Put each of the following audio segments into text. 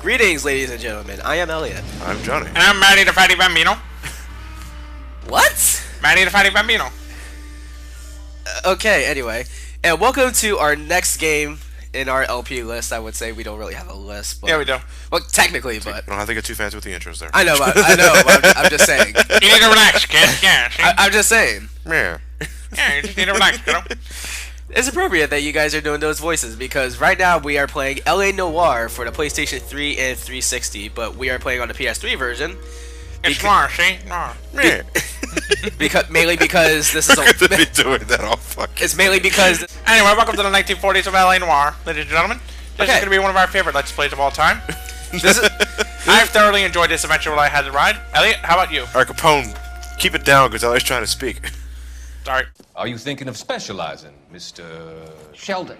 Greetings, ladies and gentlemen. I am Elliot. I'm Johnny. And I'm Manny the Fatty Bambino. What? Manny the Fatty Bambino. Okay, anyway. And welcome to our next game in our LP list. I would say we don't really have a list. But, Yeah, we do. Well, technically, but... You don't have to get too fancy with the intros there. I know, but I'm just saying. You need to relax, kid. Yeah, see? I'm just saying. Yeah. Yeah, you just need to relax, kiddo. It's appropriate that you guys are doing those voices because right now we are playing LA Noire for the PlayStation 3 and 360, but we are playing on the PS3 version. It's Noire, see? Noire. Yeah. Mainly because this is Look at me doing that all fucking. it's mainly because Anyway, welcome to the 1940s of LA Noire, ladies and gentlemen. This is Okay. going to be one of our favorite Let's Plays of all time. I've thoroughly enjoyed this adventure while I had to ride. Elliot, how about you? Alright, Capone, keep it down because Ellie's trying to speak. Sorry. Are you thinking of specializing, Mr. Sheldon.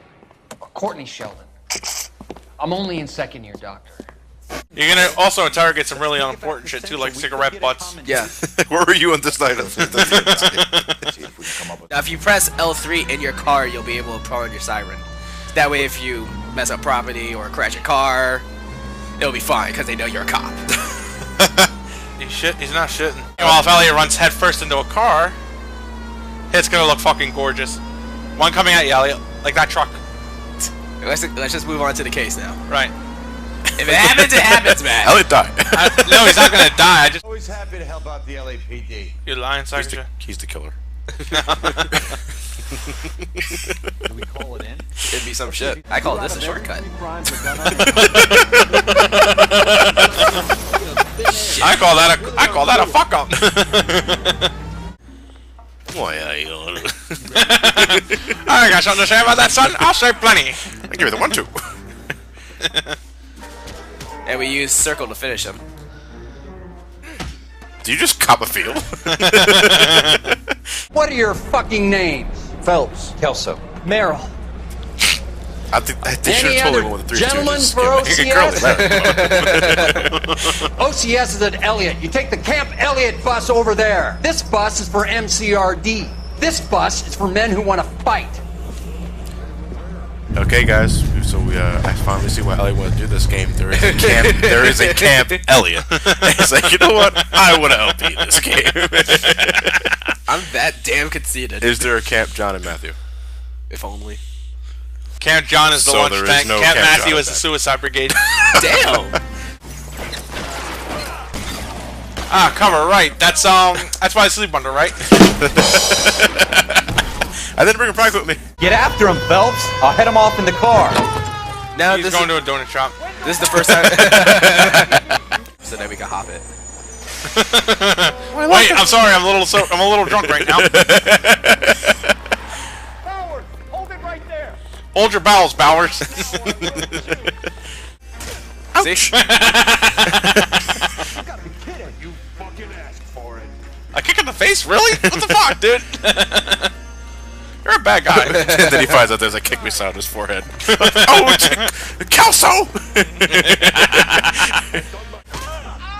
Or Courtney Sheldon. I'm only in second year, doctor. You're going to also interrogate some really unimportant shit, too, like cigarette butts. yeah. Where were you on this night? Now, if you press L3 in your car, you'll be able to put on your siren. That way, if you mess up property or crash a car, it'll be fine because they know you're a cop. He's not shitting. Well, if Elliot runs headfirst into a car, it's going to look fucking gorgeous. One coming at you, Elliot. Like that truck. Let's just move on to the case now. Right. If it happens, it happens, man. Elliot died. No, he's not going to die. I just... Always happy to help out the LAPD. You lying, Sergeant? He's the killer. Do we call it in? It'd be some shit. I call this a shortcut. I call that a fuck up. Why are you? I got something to say about that, son. I'll say plenty. I give you the 1-2. And we use circle to finish him. Do you just cop a field? What are your fucking names? Phelps. Kelso. Merrill. I think they should Any have totally other went with the 3 gentlemen Stooges. for Yeah, OCS is at Elliott. You take the Camp Elliott bus over there. This bus is for MCRD. This bus is for men who want to fight. Okay, guys. So I finally see why Elliot wanted to do this game. There is a camp. There is a Camp Elliot. It's like, you know what? I want to help you in this game. I'm that damn conceited. Is there a Camp John and Matthew? If only. Camp John is the So lunch there is tank. no Camp Camp Matthew John is the back. suicide brigade. Damn. Ah, cover, right. That's why I sleep under, right? I didn't bring a private with me. Get after him, Phelps. I'll head him off in the car. Now He's this going is, to a donut shop. this is the first time. So that we can hop it. Wait, I'm sorry. I'm a little drunk right now. Bowers, hold it right there. Hold your bowels, Bowers. See? You gotta be kidding. You fucking asked for it. A kick in the face? Really? What the fuck, dude? You're a bad guy. And then he finds out there's a kick missile on his forehead. Oh, Kelso!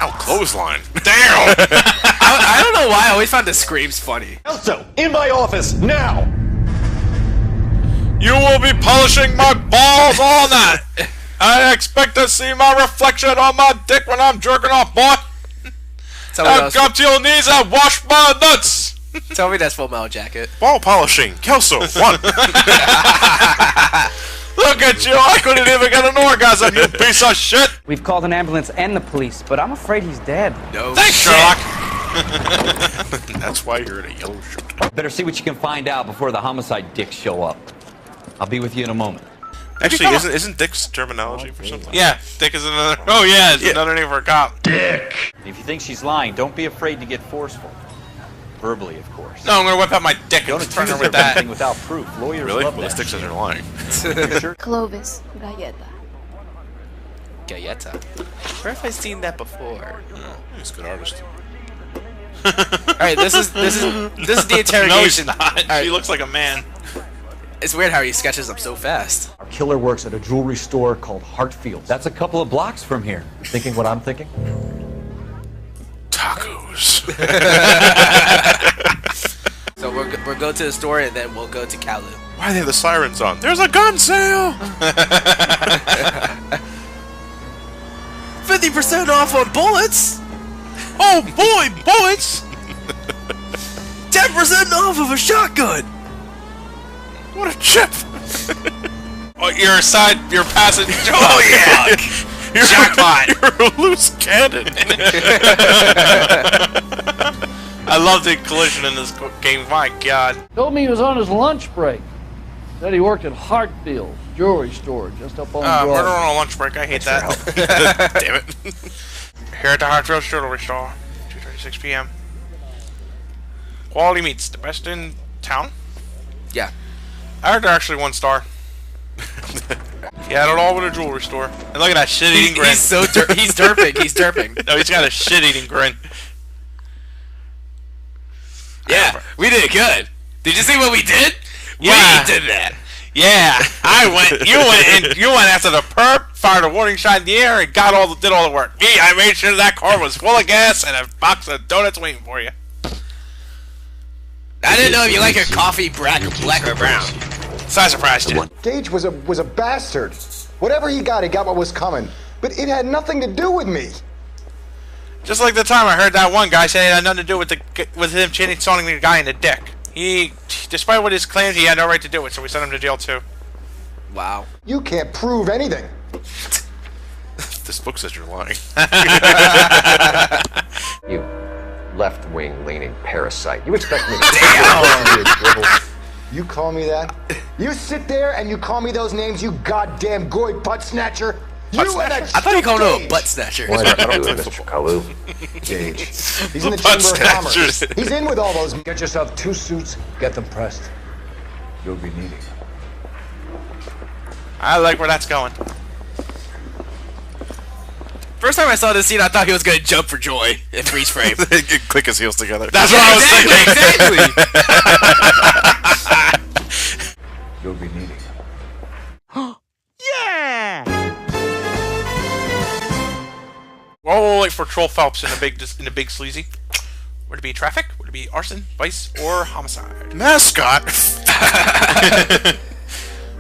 Ow, clothesline. Damn! I don't know why I always found the screams funny. Kelso, in my office, now! You will be polishing my balls all night. I expect to see my reflection on my dick when I'm jerking off, boy. Tell me, I'll that's, come to your knees and wash my nuts. tell me that's Full Metal Jacket. Ball polishing. Kelso, 1. Look at you. I couldn't even get an orgasm, you piece of shit. We've called an ambulance and the police, but I'm afraid he's dead. No. Thanks, Sherlock. That's why you're in a yellow shirt. Better see what you can find out before the homicide dicks show up. I'll be with you in a moment. Actually, isn't Dick's terminology for something? Yeah, dick is another... Oh, yeah, it's another name for a cop. If you think she's lying, don't be afraid to get forceful. Verbally, of course. No, I'm going to whip out my dick Don't and turn her accuse with her of anything that. without proof. Lawyers Really? love Well, the that stick says shit. you're lying. Clovis, galleta. Galleta. Where have I seen that before? He's a good artist. Alright, this is the interrogation. No, he's not. Alright, She looks like a man. it's weird how he sketches them so fast. Our killer works at a jewelry store called Hartfield. That's a couple of blocks from here. Thinking what I'm thinking? Tacos. So we'll go to the store and then we'll go to Kalu. Why do they have the sirens on? There's a gun sale! 50% off on bullets. Oh boy, bullets! 10% off of a shotgun. What a chip! Oh, you're passenger. Oh yeah. Jackpot! You're a loose cannon. I love the collision in this game. My God. Told me he was on his lunch break. Said he worked at Hartfield's jewelry store just up on Murder Broad. on a lunch break. I hate that. Damn it. Here at the Hartfield's jewelry store, 2:36 p.m. Quality meats, the best in town. Yeah. I heard they're actually 1 star. He had it all with a jewelry store. And look at that shit-eating grin. He's so he's derping. He's derping. No, he's got a shit-eating grin. Yeah, we did good. Did you see what we did? Yeah. We did that. Yeah, you went after the perp, fired a warning shot in the air, and did all the work. Me, I made sure that car was full of gas and a box of donuts waiting for you. I didn't know if you like your coffee black or brown. So I surprised you. Gage was a bastard. Whatever he got what was coming. But it had nothing to do with me. Just like the time I heard that one guy say it had nothing to do with him chainsawing the guy in the dick. He, despite what his claims, he had no right to do it, so we sent him to jail too. Wow. You can't prove anything. This book says you're lying. You left-wing leaning parasite. You expect me to You call me that? You sit there and you call me those names, you goddamn goy butt snatcher? You and that I thought you called him a Gage. butt snatcher. What I don't do, Mr. Kalu. Gage. He's in the Butt Chamber of Commerce. snatchers. He's in with all those. Get yourself 2 suits, get them pressed. You'll be needing them. I like where that's going. First time I saw this scene, I thought he was gonna jump for joy and freeze frame. Click his heels together. That's what I was thinking. Exactly. You'll be needing them. We'll wait for Troll Phelps in the big sleazy. Would it be traffic? Would it be arson, vice, or homicide? Mascot.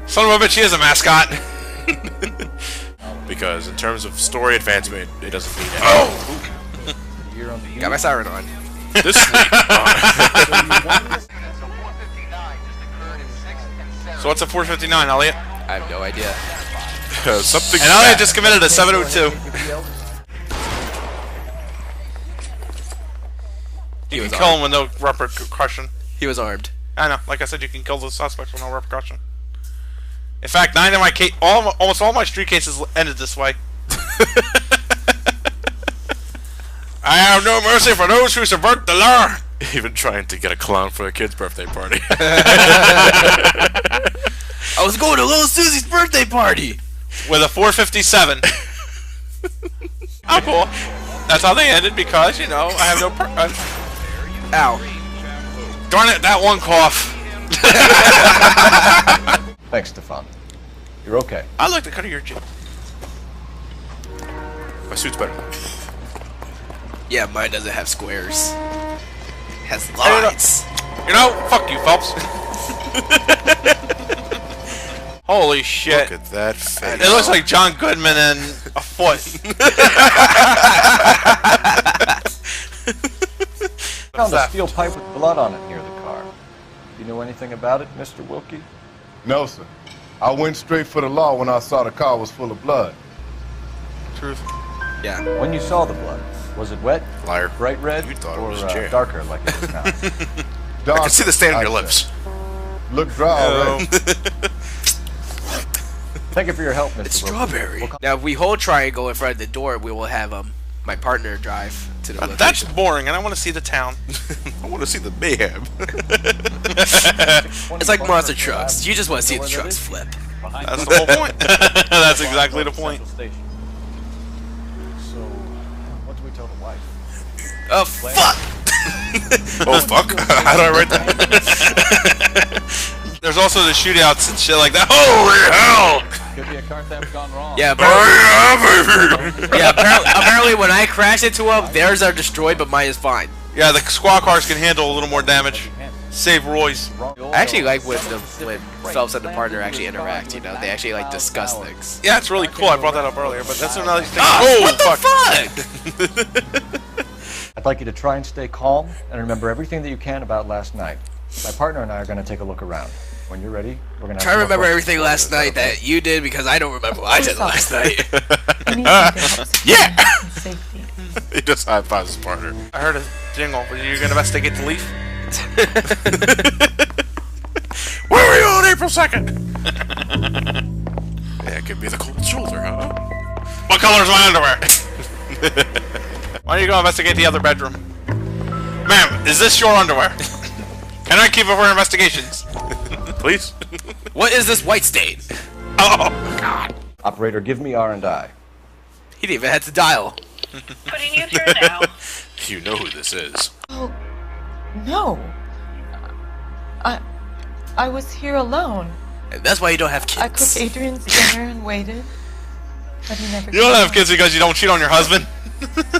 Son of a bitch, he is a mascot. Because in terms of story advancement, it doesn't need it. Oh! Got my siren on. This week. So what's a 459, Elliot? I have no idea. Something. And Elliot just committed a 702. You can kill him with no repercussion. He was armed. I know. Like I said, you can kill the suspects with no repercussion. In fact, almost all my street cases ended this way. I have no mercy for those who subvert the law. Even trying to get a clown for a kid's birthday party. I was going to Little Susie's birthday party With a 457. Oh, cool. That's how they ended because, you know, I have no Ow. Darn it, that one cough. Thanks, Stefan. You're okay. I like the cut of your chin. My suit's better. Yeah, mine doesn't have squares. It has lines. You know, fuck you, Phelps. Holy shit. Look at that face. It looks like John Goodman and a foot. Found a steel pipe with blood on it near the car. Do you know anything about it, Mr. Wilkie? No, sir. I went straight for the law when I saw the car was full of blood. Truth. Yeah. When you saw the blood, was it wet, Liar. bright red, You thought it or was jam. darker like it is now? I can see the stain on your lips. Look dry already. Thank you for your help, Mr. It's Wilkie. strawberry. Now, if we hold triangle in front of the door, we will have my partner drive to the location. That's boring, and I want to see the town. I want to see the mayhem. It's like monster trucks. You just want to see the trucks flip. That's the whole point. That's exactly the point. So, what do we tell the wife? Oh, fuck! Oh, fuck. How do I write that? There's also the shootouts and shit like that. Holy hell! Could be a car theft gone wrong. Yeah, apparently when I crash into them, theirs are destroyed, but mine is fine. Yeah, the squad cars can handle a little more damage. Save Royce. I actually like when Phelps and the partner actually interact. You know, they actually like discuss things. Yeah, it's really cool. I brought that up earlier, but that's another thing. What the fuck? I'd like you to try and stay calm and remember everything that you can about last night. My partner and I are going to take a look around. When you're ready, we're going to Try to remember everything last night that you did because I don't remember what I did last night. Yeah! He just high fives his partner. I heard a jingle. Were you gonna investigate the leaf? Where were you on April 2nd? Yeah, it could be the cold shoulder, huh? What color is my underwear? Why don't you go investigate the other bedroom? Ma'am, is this your underwear? Can I keep it for investigations? Please? What is this white stain? Oh, God. Operator, give me R&I. He didn't even have to dial. Putting you through now. You know who this is. Oh, no. I was here alone. And that's why you don't have kids. I cooked Adrian's dinner and waited, but he never. You don't have kids because you don't cheat on your husband.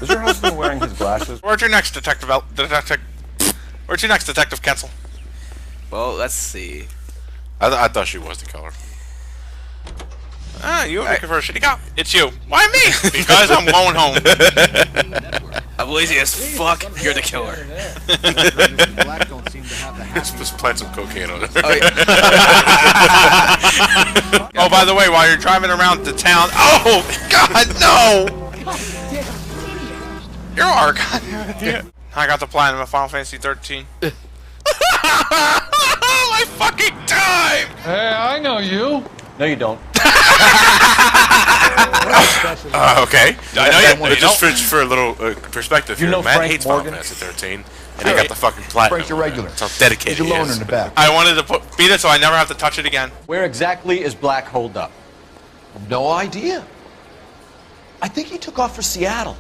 Is your husband wearing his glasses? Where's your next detective? Where's your next detective, Kensel? Well, let's see. I thought she was the color. Ah, you were looking for a shitty cop. It's you. Why me? Because I'm going home. I'm lazy as fuck. You're the killer. Just plant some cocaine on it. Oh, yeah. Oh, by the way, while you're driving around the town, oh God, no! You are, God. Yeah. I got the platinum of Final Fantasy 13. My fucking time! Hey, I know you. No, you don't. Okay. I know you just for a little perspective You here, know Matt Frank hates Morgan? Final Fantasy 13, and he got the fucking platinum. Frank's a regular. That's how dedicated He's a he loner is. in the back. I wanted to beat it so I never have to touch it again. Where exactly is Black holed up? No idea. I think he took off for Seattle.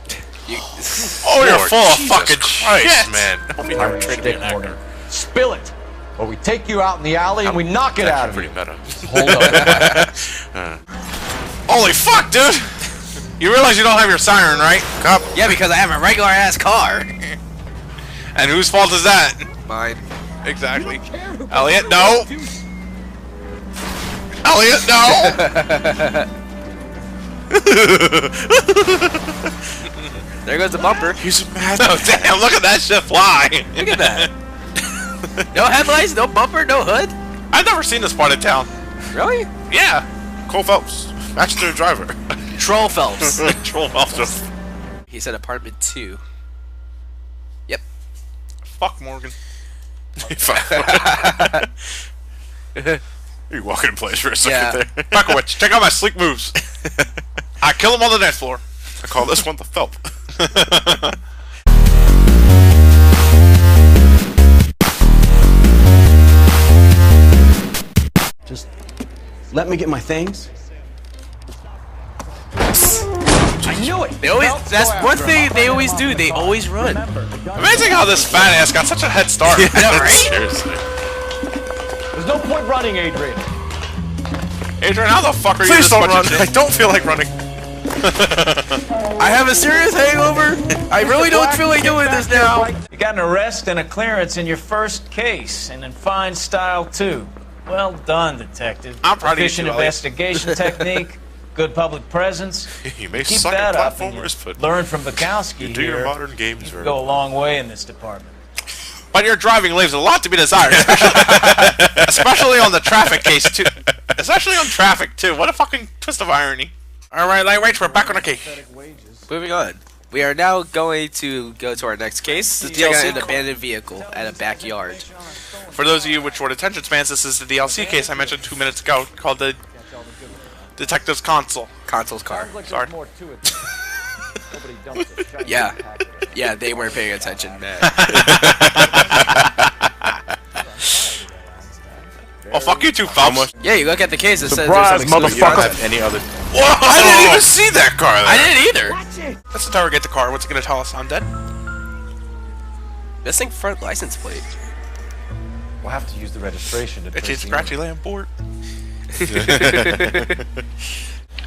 Oh, you're full of Jesus fucking Christ, shit, man. Hope you never traded me an actor. Spill it, or we take you out in the alley and we knock it out of you. Pretty meta. Hold up. Holy fuck, dude! You realize you don't have your siren, right? Cop. Yeah, because I have a regular ass car. And whose fault is that? Mine. Exactly. Elliot, no! Elliot, no! There goes the bumper. He's mad. Oh, damn, look at that shit fly! Look at that. No headlights, no bumper, no hood. I've never seen this part of town. Really? Yeah. Cole Phelps. Master driver. Troll Phelps. Troll Phelps. He said apartment 2. Yep. Fuck Morgan. You walking in place for a second there. Bekowitz, check out my sleek moves. I kill him on the dance floor. I call this one the Phelp. Just let me get my things. I knew it. They always. That's one thing they always do. They always run. Amazing how this fat ass got such a head start. I know, right? Seriously. There's no point running, Adrian. Adrian, how the fuck are you? Please this don't much run. I don't feel like running. I have a serious hangover. I really don't feel like doing this now. You got an arrest and a clearance in your first case, and in fine style too. Well done, detective. I'm proud of you, Efficient Elliot. investigation technique, good public presence. You may Keep suck that at up, and you platformers, but learn from Bukowski you do your here. modern games You very go a well. long way in this department. But your driving leaves a lot to be desired, especially on the traffic case too. Especially on traffic too. What a fucking twist of irony. All right, lightweights, we're back on the case. Moving on. We are now going to go to our next case. This is an abandoned vehicle at a backyard. For those of you with short attention spans, this is the DLC case I mentioned 2 minutes ago, called the Detective's Console. Console's car. Sorry. Yeah. Yeah, they weren't paying attention, man. Well, fuck you too, Phelps. Yeah, you look at the case, it says Surprise, there's some exclusive motherfucker. content. Any other? Whoa! I didn't even see that car there. I didn't either. Let's interrogate the car. What's it gonna tell us? I'm dead? Missing front license plate. We'll have to use the registration to Itchy, scratchy Lamport.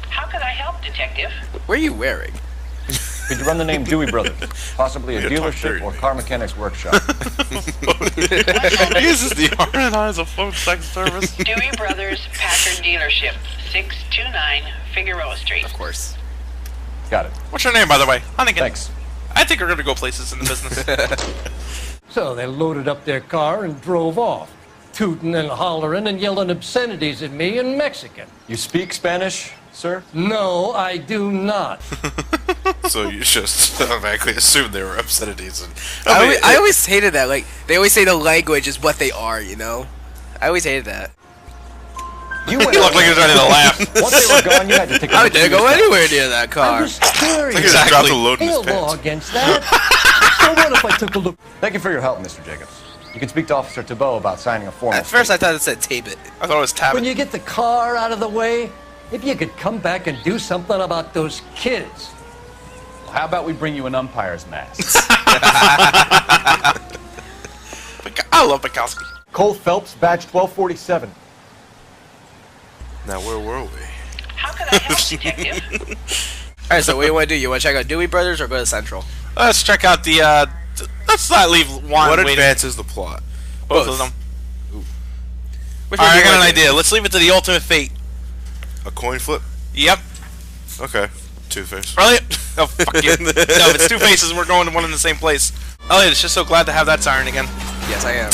How can I help, Detective? What are you wearing? Could you run the name Dewey Brothers? Possibly a dealership or car mechanics workshop. He uses the R&I as a phone sex service. Dewey Brothers Packard Dealership, 629 Figueroa Street. Of course. Got it. What's your name, by the way? Huntington. Thanks. I think we're going to go places in the business. So they loaded up their car and drove off, tooting and hollering and yelling obscenities at me in Mexican. You speak Spanish, sir? No, I do not. So you just automatically assumed they were obscenities. And, I always hated that. Like, they always say the language is what they are, you know? I always hated that. You look like he was ready to laugh. Once they were gone, you had to take a I look didn't at go yourself. anywhere near that car. I was curious. He just dropped the load in his Ain't no law pants. against that. So what if I took a look? Thank you for your help, Mr. Jacobs. You can speak to Officer Thibault about signing a formal At first I thought it said tape it. I thought it was tapping. When you get the car out of the way, if you could come back and do something about those kids. Well, how about we bring you an umpire's mask? I love Bukowski. Cole Phelps, badge 1247. Now where were we? How can I help, detective? Alright, so what do you want to do? You want to check out Dewey Brothers or go to Central? Let's check out the, let's not leave one What waiting. advances the plot? Both of them. Which one Alright, do I you got an want to do? idea. Let's leave it to the ultimate fate. A coin flip? Yep. Okay. Two-Face. Elliot? Oh, fuck you. No, if it's two faces, we're going to one in the same place. Elliot, it's just so glad to have that siren again. Yes, I am.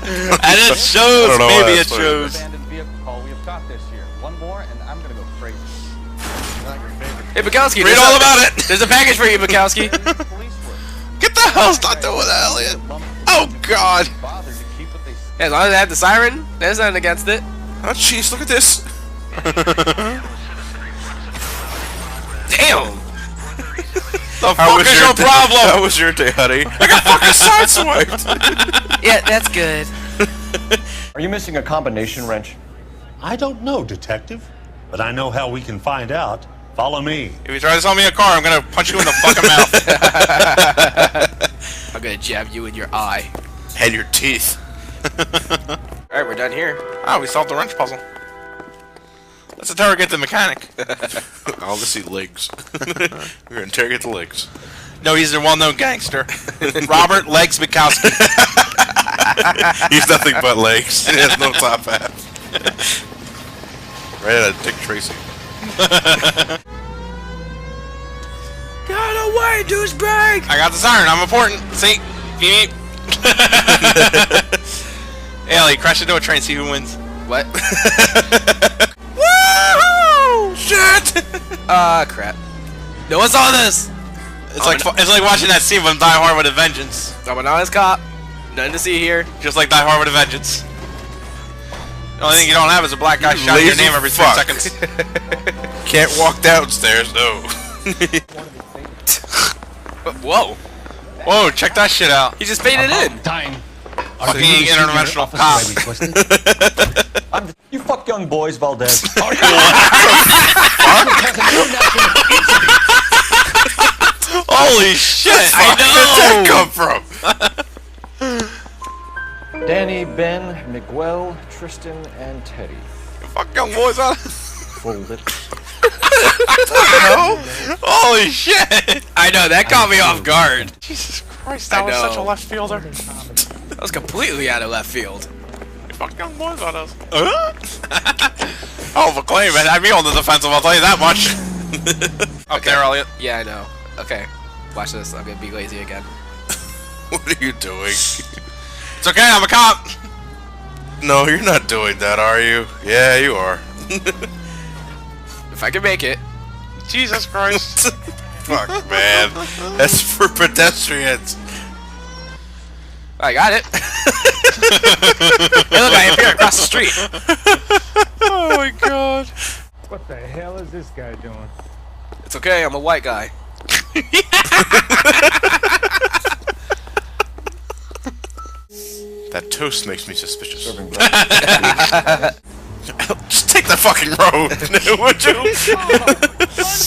And it shows, maybe it shows. Abandoned vehicle call we have got this year. One more, and I'm gonna go crazy. Hey, Bukowski, Read all about it. There's a package for you, Bukowski. Get the hell not doing that, Elliot. Oh, God. Yeah, as long as they have the siren, there's nothing against it. Oh, jeez, look at this. Damn. The fuck is your problem? How was your day, honey? I got fucking sideswiped. Yeah, that's good. Are you missing a combination wrench? I don't know, Detective, but I know how we can find out. Follow me. If you try to sell me a car, I'm gonna punch you in the fucking mouth. I'm gonna jab you in your eye. And your teeth. Alright, we're done here. Oh, we solved the wrench puzzle. Let's interrogate the mechanic. I want to see legs. We're gonna interrogate the legs. No, he's a well-known gangster. Robert Legs Bukowski. He's nothing but legs. He has no top half. Right out of Dick Tracy. Get away, douchebag! I got the siren. I'm important. See? Beep. Hey, Ellie, crash into a train, see who wins. What? Woohoo! Shit! Crap. No one saw this! It's like watching that scene from Die Hard with a Vengeance. I'm an honest cop. Nothing to see here. Just like Die Hard with a Vengeance. The only thing you don't have is a black guy shouting your name every 3 seconds. Can't walk downstairs, no. Whoa. Whoa, check that shit out. He just faded in. Time. Fucking interdimensional cop. You fuck young boys, Valdez. Holy shit! I know. Where did that come from? Danny, Ben, Miguel, Tristan, and Teddy. Fuck young boys out. Full lips. Holy shit! I know, that caught me off guard. Jesus Christ, that was such a left fielder. That was completely out of left field. Fuck young boys on us. Oh, for claim, man. Had me on the defensive, I'll tell you that much. Up there, Elliot. Yeah, I know. Okay. Watch this. I'm gonna be lazy again. What are you doing? It's okay, I'm a cop. No, you're not doing that, are you? Yeah, you are. If I can make it. Jesus Christ. Fuck, man. That's for pedestrians. I got it. Hey, look, I appear across the street. Oh my god. What the hell is this guy doing? It's okay, I'm a white guy. That toast makes me suspicious. Just take the fucking road, would you?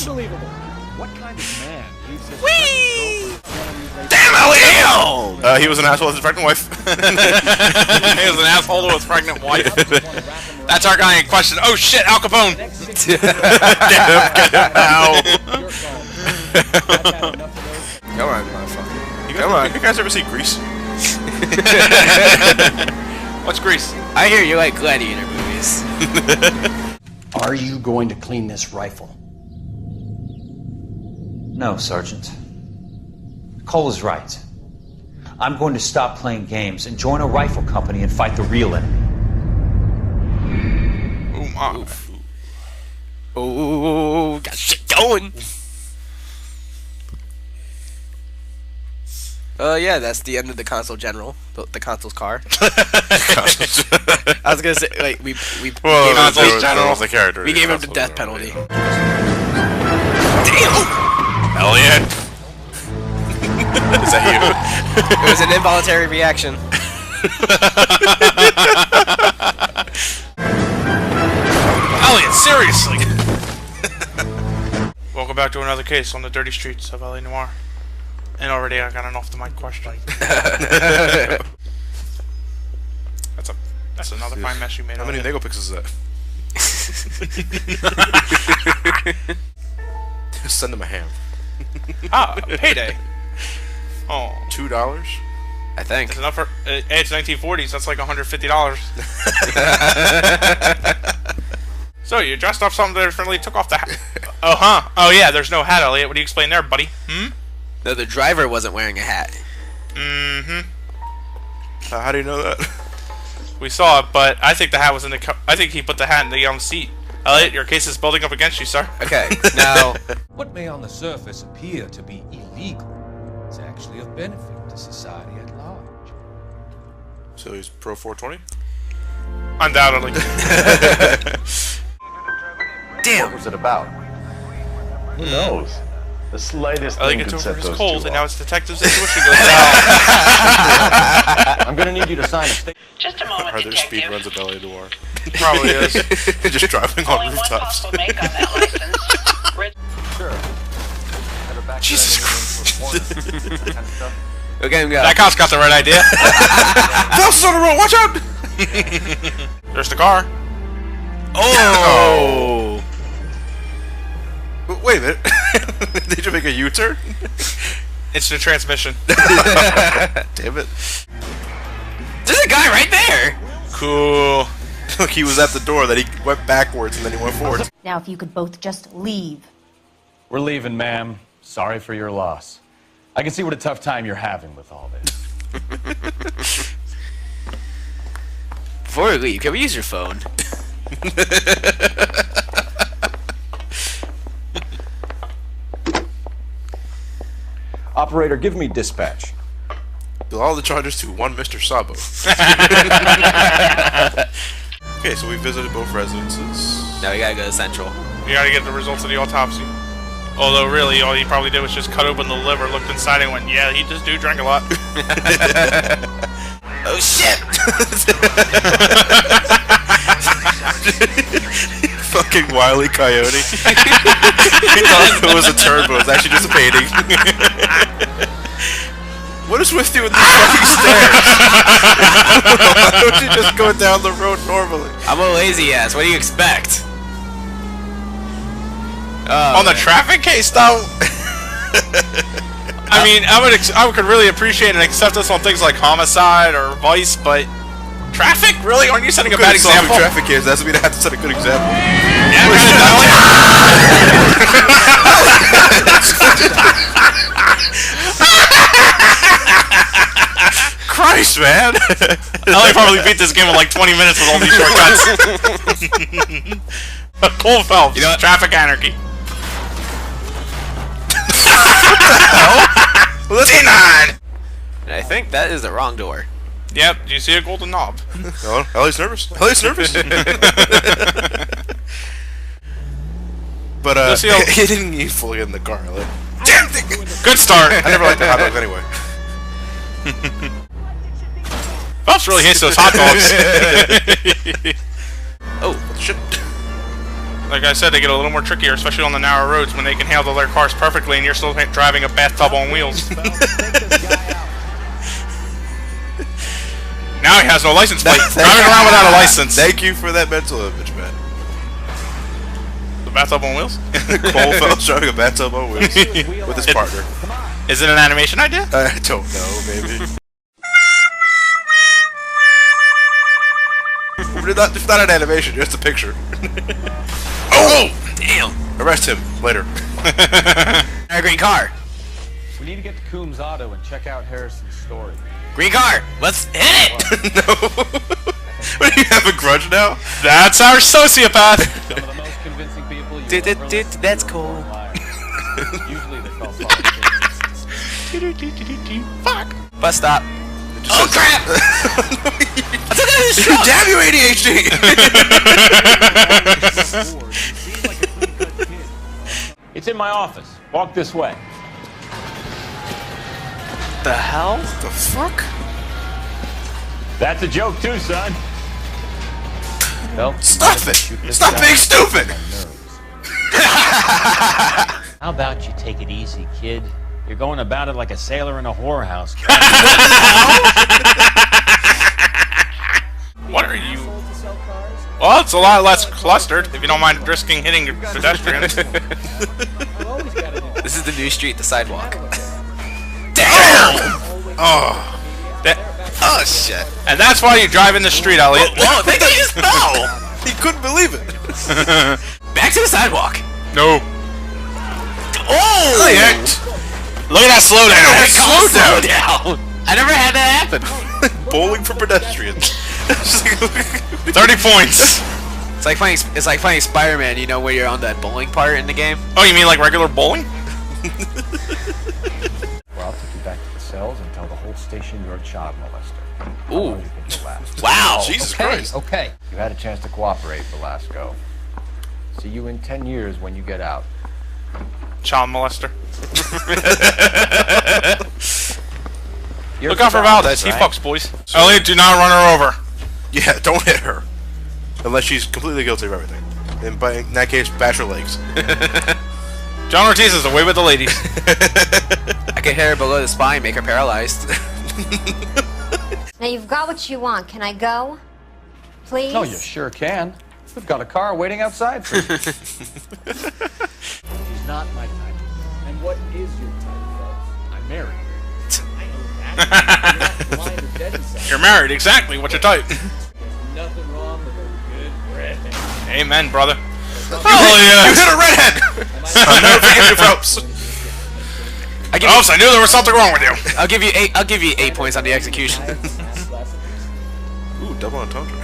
Unbelievable. What kind of man leaves his Whee! Damn, Elliot! He was an asshole with his pregnant wife. He was an asshole with his pregnant wife. That's our guy in question. Oh shit, Al Capone! Get him now. Come on, motherfucker. You guys ever see Grease? What's Grease? I hear you like gladiator movies. Are you going to clean this rifle? No, Sergeant. Cole is right. I'm going to stop playing games and join a rifle company and fight the real enemy. Ooh, my. Oh, got shit going. Yeah, that's the end of the consul general. The consul's car. I was gonna say, like, we gave him the character. We gave him the death penalty. Damn! Elliot! Is that you? It was an involuntary reaction. Elliot, seriously! Welcome back to another case on the dirty streets of LA Noire. And already I got an off the mic question. That's another fine mess you made. How many Lego pixels is that? Just send them a ham. Ah, payday. Oh, $2? I think. It's enough for. It's 1940s. That's like $150. So you dressed up something differently, took off the hat. Oh yeah. There's no hat, Elliot. What do you explain there, buddy? No, the driver wasn't wearing a hat. How do you know that? We saw it, but I think the hat was in the. I think he put the hat in the seat. Elliot, your case is building up against you, sir. Okay, now. What may on the surface appear to be illegal is actually of benefit to society at large. So he's pro 420? Undoubtedly. Damn. What was it about? Who knows? The slightest thing could set those cold, two and now off. it's detective's intuition goes down. I'm gonna need you to sign a statement. Just a moment, Are there detective. speed runs at LA Noire? Probably is. Just driving on Only one rooftops. possible make on that license. Sure. Jesus Christ. Okay, go. That cop's got the right idea. Fels on the road, watch out! There's the car. Oh! Wait a minute. Did you make a U-turn? It's the transmission. Damn it. There's a guy right there! Cool. Look, he was at the door, then he went backwards, and then he went forwards. Now, if you could both just leave. We're leaving, ma'am. Sorry for your loss. I can see what a tough time you're having with all this. Before we leave, can we use your phone? Operator, give me dispatch. Bill all the charges to one Mr. Sabo. Okay, so we visited both residences. Now we gotta go to Central. You gotta get the results of the autopsy. Although, really, all he probably did was just cut open the liver, looked inside, and went, yeah, this dude drank a lot. Oh, shit! Fucking Wile E. Coyote. He thought it was a turd, but it was actually just a painting. What is with you with these fucking stairs? Why don't you just go down the road normally? I'm a lazy ass. What do you expect? On the traffic case, though? I mean, I could really appreciate and accept this on things like homicide or vice, but traffic? Really? Aren't you setting a bad example? Traffic case doesn't mean I have to set a good example. Yeah, Christ, man! Ellie probably beat this game in like 20 minutes with all these shortcuts. Cole Phelps, traffic anarchy. Well, that's D9! And I think that is the wrong door. Yep, do you see a golden knob? Oh, Ellie's nervous. Ellie's nervous. But he didn't get fully in the car. Like, damn thing! Good start. I never liked the hot dogs anyway. Phelps really hates those hot dogs. Oh, shit. Like I said, they get a little more trickier, especially on the narrow roads when they can handle their cars perfectly and you're still driving a bathtub on wheels. Now he has no license plate. Driving around without a license. Thank you for that mental image, man. The bathtub on wheels? Cole Phelps driving a bathtub on wheels with his partner. Is it an animation idea? I don't know, maybe. It's not an animation, it's a picture. Oh! Damn! Arrest him later. Our green car. We need to get to Coombs Auto and check out Harrison's story. Green car. Let's hit it. No. What, do you have a grudge now? That's our sociopath. Some of the most convincing people you Dude, that's cool. Usually they fall Fuck. Bus stop. Oh crap! I took out his truck. Damn you, ADHD! It's in my office. Walk this way. The hell? What the fuck? That's a joke too, son. Well, stop it! Stop being stupid! How about you take it easy, kid? You're going about it like a sailor in a whorehouse. What are you? Well, it's a lot less clustered, if you don't mind risking hitting pedestrians. This is the new street, the sidewalk. Damn! Oh. Oh shit. And that's why you drive in the street, Elliot. Whoa, they just fell! He couldn't believe it. Back to the sidewalk. No. Oh! Look at that slowdown. Slow down. I never had that happen. Bowling for pedestrians. 30 points. It's like playing Spider-Man, you know, where you're on that bowling part in the game. Oh, you mean like regular bowling? Well, I'll take you back to the cells and tell the whole station you're a child molester. Ooh. Last? Wow. Jesus okay, Christ. Okay. You had a chance to cooperate, Velasco. See you in 10 years when you get out. Child molester. Look out for Valdez. Right? He fucks boys. Elliot, do not run her over. Yeah, don't hit her. Unless she's completely guilty of everything. And in that case, bash her legs. John Ortiz is away with the ladies. I can hit her below the spine, make her paralyzed. Now you've got what you want. Can I go? Please? Oh, you sure can. We've got a car waiting outside for you. She's not my type. And what is your type, folks? I'm married. I know that. You're not blind or dead inside. You're married, exactly. What's your type? There's nothing wrong with a good redhead. Amen, brother. Oh, yeah. You hit a redhead! I'll never forgive you, Phelps. I knew there was something wrong with you. I'll give you 8 points on the execution. Ooh, double entendre.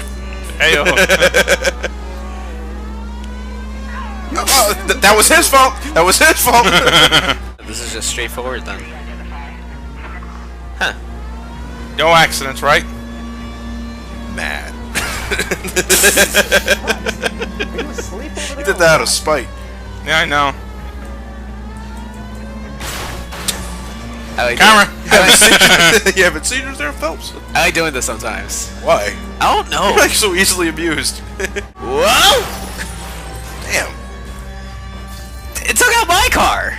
Hey yo. That was his fault. That was his fault. This is just straightforward then. Huh. No accidents, right? Mad. He did that out of spite. Yeah, I know. Camera! You haven't seen her there, Phelps? I like doing this sometimes. Why? I don't know. You're like so easily abused. Whoa! Damn. It took out my car!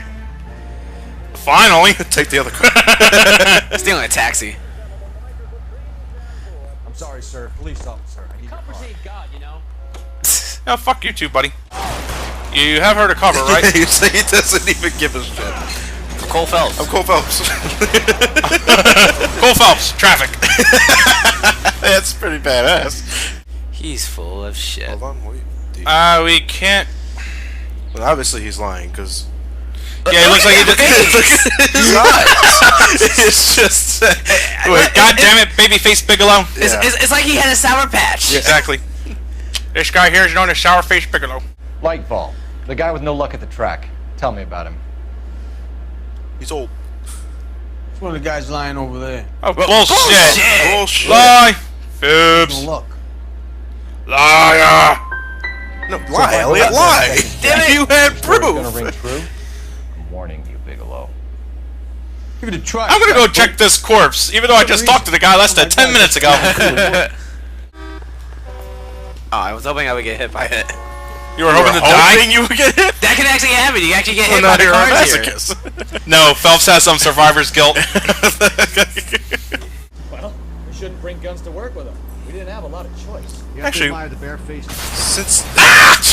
Finally! Take the other car. Stealing a taxi. I'm sorry, sir. Police officer. I need your car. God, you know? No, fuck you too, buddy. You have her to cover, right? You say he doesn't even give a shit. I'm Cole Phelps. I'm Cole Phelps. Cole Phelps, traffic. That's pretty badass. He's full of shit. Hold on, wait. We can't. Well, obviously he's lying, because. Yeah, it looks like he did. It's just. Wait, God damn it, babyface Bigelow. It's like he had a sour patch. Yeah. Exactly. This guy here is known as Sourface Bigelow. Lightball. The guy with no luck at the track. Tell me about him. He's old. It's one of the guys lying over there. Oh, bullshit. Bullshit. Lie. Fibs. No luck. Liar. No, lie, Elliot, lie. Damn it. You had proof. Gonna ring true? I'm warning you, Bigelow. Give it a try. I'm gonna go check this corpse, even though I just talked to the guy less than 10 minutes ago. Oh, I was hoping I would get hit by it. You were hoping to die? You would get hit? That can actually happen. You actually get hit Well, by the you're a cars here. masochist. No, Phelps has some survivor's guilt. Well, we shouldn't bring guns to work with them. We didn't have a lot of choice. You have Actually, to admire the bare-faced. Since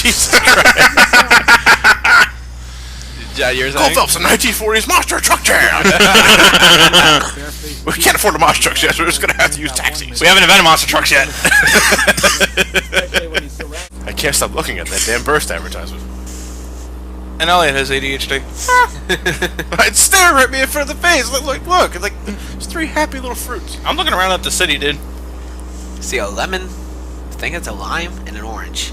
Jesus Christ. Yours Cole Phelps, a 1940s monster truck jam! We can't afford the monster trucks yet, so we're just gonna have to use taxis. We haven't invented monster trucks yet. I can't stop looking at that damn burst advertisement. And Elliot has ADHD. I'd stare at me in front of the face. Look, it's like there's 3 happy little fruits. I'm looking around at the city, dude. See a lemon, I think it's a lime, and an orange.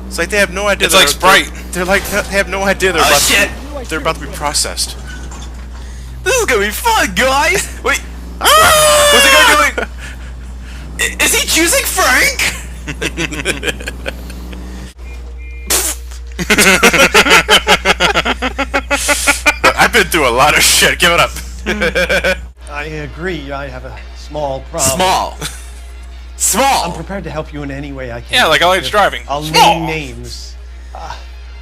It's like they have no idea. It's like Sprite. They're like they have no idea they're about to be processed. This is gonna be fun, guys! Wait! What's the guy doing? Is he choosing Frank? I've been through a lot of shit. Give it up. I agree. I have a small problem. Small. I'm prepared to help you in any way I can. Yeah, like Elliot's driving. I'll name names.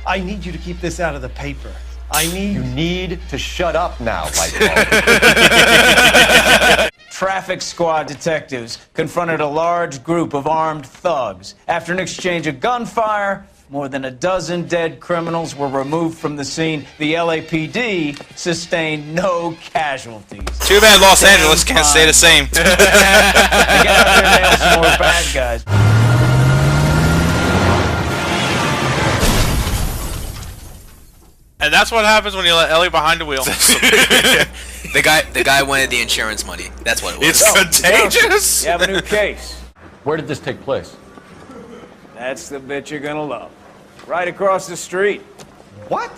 I need you to keep this out of the paper. You need to shut up now, Lightbulb. Traffic squad detectives confronted a large group of armed thugs. After an exchange of gunfire, more than a dozen dead criminals were removed from the scene. The LAPD sustained no casualties. Too bad Los Angeles can't stay the same. Get out there and nail some more bad guys. And that's what happens when you let Ellie behind the wheel. The guy wanted the insurance money. That's what it was. It's contagious. You have a new case. Where did this take place? That's the bit you're gonna love. Right across the street. What?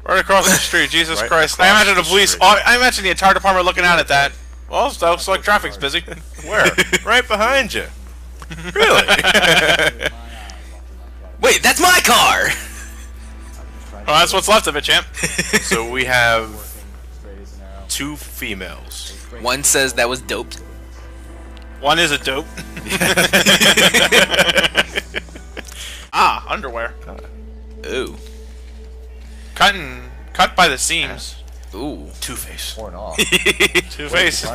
Right across the street, Jesus Right Christ. across I imagine the the police, street. I imagine the entire department looking out at that. Well, so looks like traffic's busy. Where? Right behind you. Really? Wait, that's my car! Well, that's what's left of it, champ. So we have 2 females. One says that was doped. One is a dope. Underwear. Ooh. Cut by the seams. Ooh. Two-Face. Torn off. Two-Face.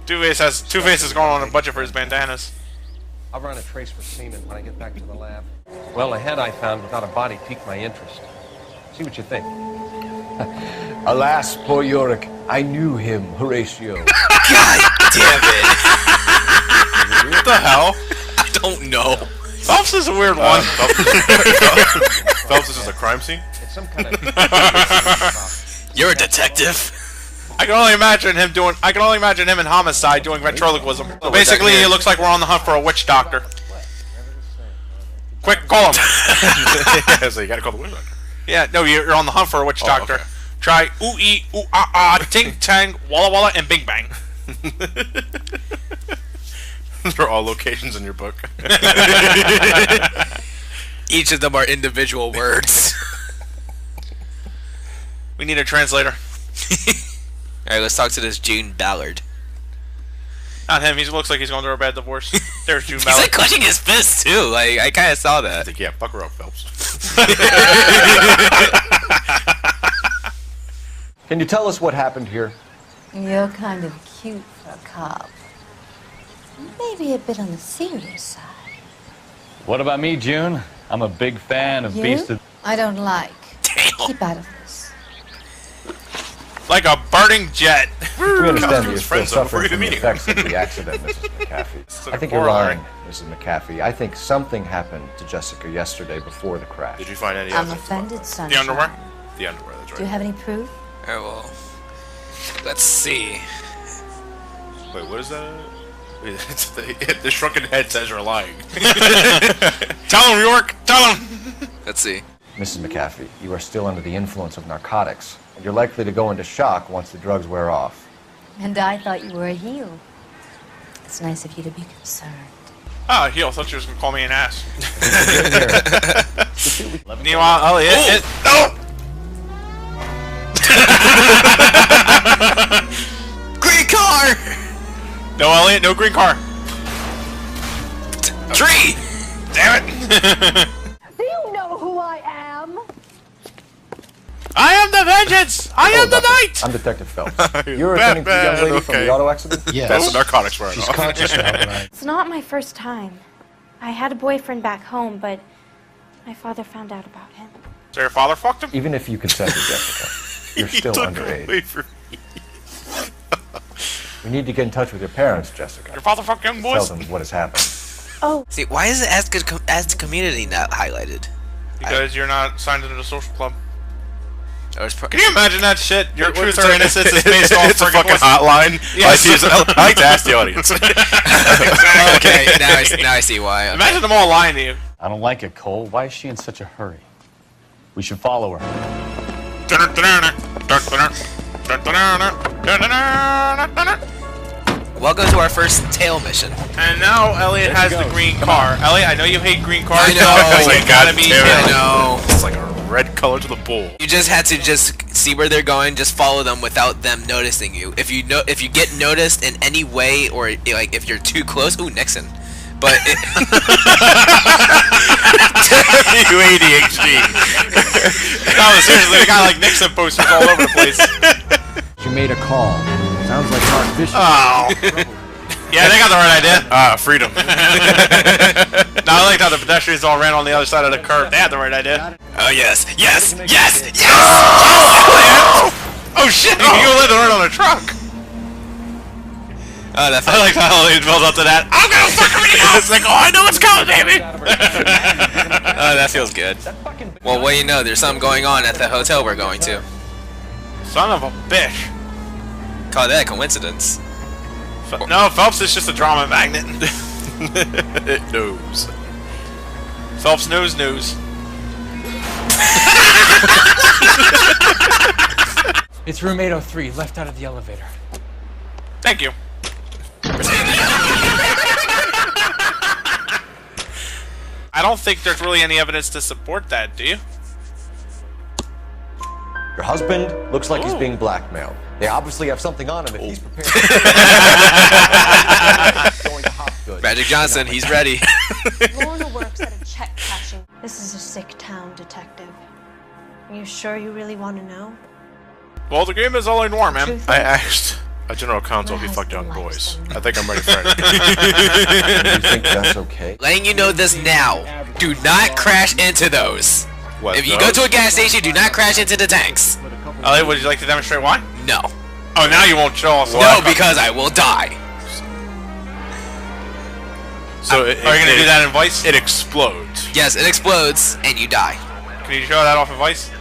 Two-Face is going on a budget for his bandanas. I'll run a trace for semen when I get back to the lab. Well, a head I found without a body piqued my interest. See what you think. Alas, poor Yorick. I knew him, Horatio. God damn it. What the hell? I don't know. Phelps is a weird one. Phelps is a crime scene? It's some kind of... You're a detective. I can only imagine him in Homicide doing ventriloquism. So basically, it looks like we're on the hunt for a witch doctor. Quick, call him. So you gotta call the witch doctor. Yeah, no, you're on the hunt for a witch doctor. Okay. Try ooh-ee, ooh-ah-ah, ting-tang, walla-walla, and bing-bang. They're all locations in your book. Each of them are individual words. We need a translator. Alright, let's talk to this June Ballard. Not him, he looks like he's going through a bad divorce. There's June He's Ballard. like clutching his fist too. Like I kind of saw that. Like, yeah, fuck her up, Phelps. Can you tell us what happened here? You're kind of cute for a cop. Maybe a bit on the serious side. What about me, June? I'm a big fan of You? Beast of... I don't like. Damn. Keep out of this. Like a burning jet. We understand that you're still friends, though, before suffering you from the meet effects of the accident, Mrs. McAfee. I think you're lying, Mrs. McAfee. I think something happened to Jessica yesterday before the crash. Did you find any I'm evidence? offended, sunshine. The underwear? The underwear, that's Do right. you have any proof? Alright, well, let's see. Wait, what is that? Wait, it's the shrunken head says you're lying. Tell him, York! Tell him! Let's see. Mrs. McAfee, you are still under the influence of narcotics, and you're likely to go into shock once the drugs wear off. And I thought you were a heel. It's nice of you to be concerned. Ah, heel. I thought you was going to call me an ass. Here. Meanwhile, Elliot... No! Green car! No, Elliot, no green car. Tree! Damn it! Do you know who I am? I am the vengeance! I am the knight! I'm Detective Phelps. You're attending to the young lady from the auto accident? Yeah. That's the narcotics right She's off. conscious now, right? It's not my first time. I had a boyfriend back home, but my father found out about him. So your father fucked him? Even if you consented, Jessica, you're still underage. We need to get in touch with your parents, Jessica. Your father fucked young boys? Tell them what has happened. Oh. See, why is it as the community not highlighted? Because you're not signed into the social club. Can you imagine that shit? Your truth or innocence is based off It's a fucking hotline. Yes. I like to ask the audience. Okay, now I see why. Okay. Imagine them all lying to you. I don't like it, Cole. Why is she in such a hurry? We should follow her. Welcome to our first tail mission. And now Elliot has the green car. Elliot, I know you hate green cars. I know. It's like gotta be. I know. It's like a red color to the bull. You just had to just see where they're going, just follow them without them noticing you. If you get noticed in any way, or like if you're too close, ooh, Nixon. But you ADHD. No, seriously, we got like Nixon posters all over the place. You made a call. Sounds like Mark Bishop. Oh. Yeah, they got the right idea. Freedom. No, I like how the pedestrians all ran on the other side of the curb. They had the right idea. Oh yes, yes, yes, yes! Oh shit! You let them run on a truck. Oh, that's. I like how he builds up to that. I'm gonna fuck everything else. It's like, oh, I know what's coming, baby. Oh, that feels good. Well, what do you know? There's something going on at the hotel we're going to. Son of a bitch. Call that a coincidence. No, Phelps is just a drama magnet. It knows. Phelps knows news. It's room 803, left out of the elevator. Thank you. I don't think there's really any evidence to support that, do you? Your husband looks like he's being blackmailed. They obviously have something on him if he's prepared. Going to Hopgood. Magic Johnson, he's ready. Lorna works at a check cashing. This is a sick town, Detective. Are you sure you really want to know? Well, the game is all in war, man. I asked a general counsel if he fucked young boys. I think I'm ready for it. You think that's okay? Letting you know this now. Do not crash into those. What, if you go to a gas station, do not crash into the tanks. Elliot, would you like to demonstrate why? No. Oh, now you won't show us. No, because I will die. So are you gonna do that in Vice? It explodes. Yes, it explodes, and you die. Can you show that off in Vice?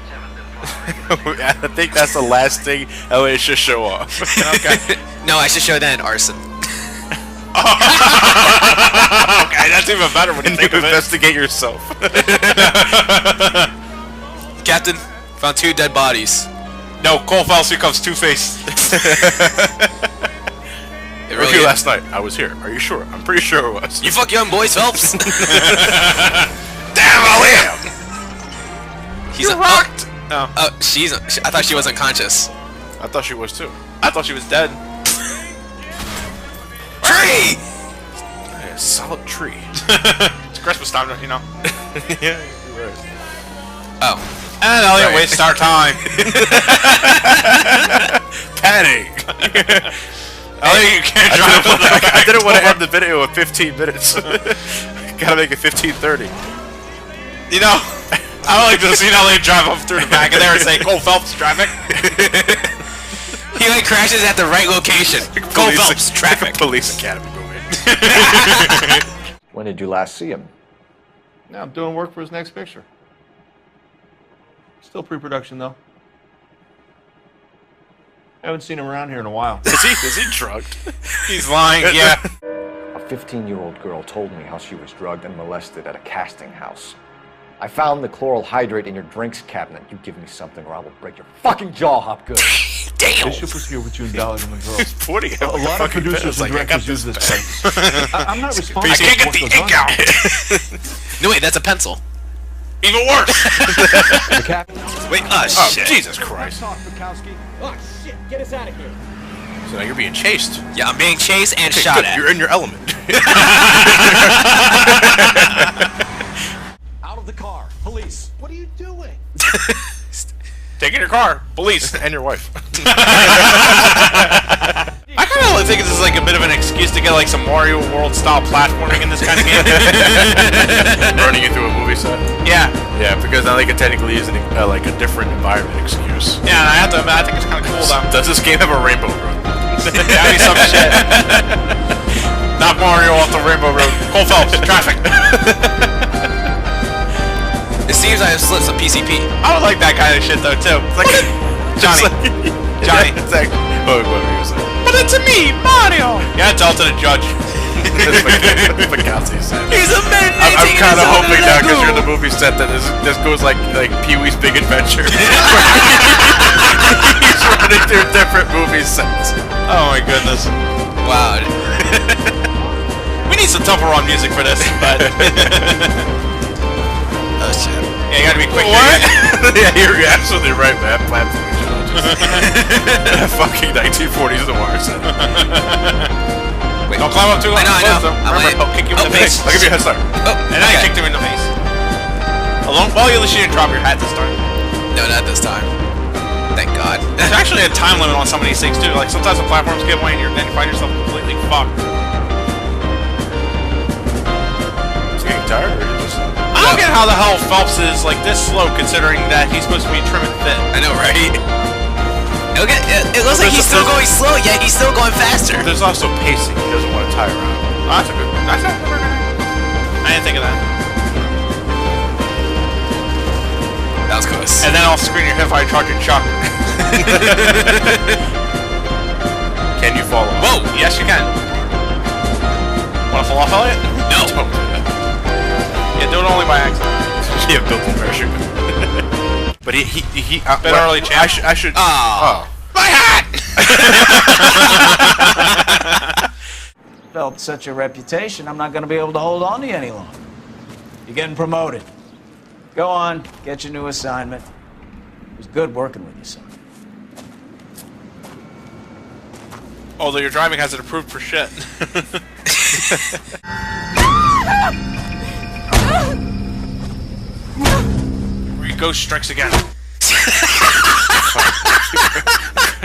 I think that's the last thing Elliot should show off. Okay. No, I should show that in arson. Okay, that's even better when you think of it. Investigate yourself. Captain, found 2 dead bodies. No, Cole Phelps becomes Two-Face. Really last night. I was here. Are you sure? I'm pretty sure it was. You fuck young boys, Phelps. Damn, Elliot! He's rocked. No. Oh, I thought she was unconscious. I thought she was too. I thought she was dead. Tree! Yeah, solid tree. It's Christmas time, you know. Yeah, you're right. Oh. And Elliot wastes our time. Padding. Elliot, you can't drive. I didn't want to end the video with 15 minutes. Gotta make it 15:30. You know, I would like to see Elliot drive up through the back of there and say, Cole Phelps traffic. He like crashes at the right location. Cole Phelps traffic. Police Academy movie. When did you last see him? Now I'm doing work for his next picture. Still pre-production though. Haven't seen him around here in a while. Is he drugged? He's lying, yeah. A 15-year-old girl told me how she was drugged and molested at a casting house. I found the chloral hydrate in your drinks cabinet. You give me something or I will break your fucking jaw, Hopgood. Damn! Bishop was here with you and Dollar and the girls. He's pointing at A lot of producers and directors use this place. I'm not responsible. I can't get the ink out. No, wait, that's a pencil. Even worse. The captain. Wait, shit. Jesus Christ. Oh, shit. Get us out of here. So now you're being chased. Yeah, I'm being chased and Okay, shot good. at. You're in your element. Out of the car. Police. What are you doing? Taking your car. Police. And your wife. I kind of think this is like a bit of an excuse to get like some Mario World style platforming in this kind of game. Running into a movie set. Yeah. Yeah, because now they can technically use like a different environment excuse. Yeah, and I have to admit, I think it's kind of cool though. Does this game have a rainbow road? That'd be some shit. Knock Mario off the rainbow road. Cole Phelps, traffic. It seems I have slipped some PCP. I would like that kind of shit though too. It's like Johnny. Johnny. It's like, what were you saying? But it's me, Mario. Yeah, tell it to the judge. That's what Gatsby said. He's a man. I'm kind of hoping now because you're in the movie set that this goes like Pee-wee's Big Adventure. He's running through different movie sets. Oh my goodness. Wow. We need some Temple Run music for this, but. Oh shit. Yeah, you gotta be quick. What? Yeah, you're absolutely right, man. Platform challenges. Fucking 1940s noir set. Wait, don't climb up too high. I know. Remember, I'll kick you in the face. I'll give you a head start. Oh, and then I kicked him in the face. Well, at least you didn't drop your hat this time. No, not this time. Thank God. There's actually a time limit on some of these things too. Like sometimes the platforms give away and then you find yourself completely fucked. Is he getting tired or just... I don't get how the hell Phelps is like this slow considering that he's supposed to be trim and fit. I know, right? It looks like he's still going slow, yet he's still going faster. There's also pacing. He doesn't want to tire out. Oh, that's a good one. That's not I didn't think of that. That was close. And then off screen your hip fire charge your chuck. Can you fall off? Whoa! Yes, you can. Wanna fall off, Elliot? No. Don't do that. Yeah, do it only by accident. Yeah, built-in parachute. But he bit early, champ. I should. Oh. My hat! Developed such a reputation, I'm not going to be able to hold on to you any longer. You're getting promoted. Go on, get your new assignment. It was good working with you, son. Although your driving has it approved for shit. Ghost strikes again.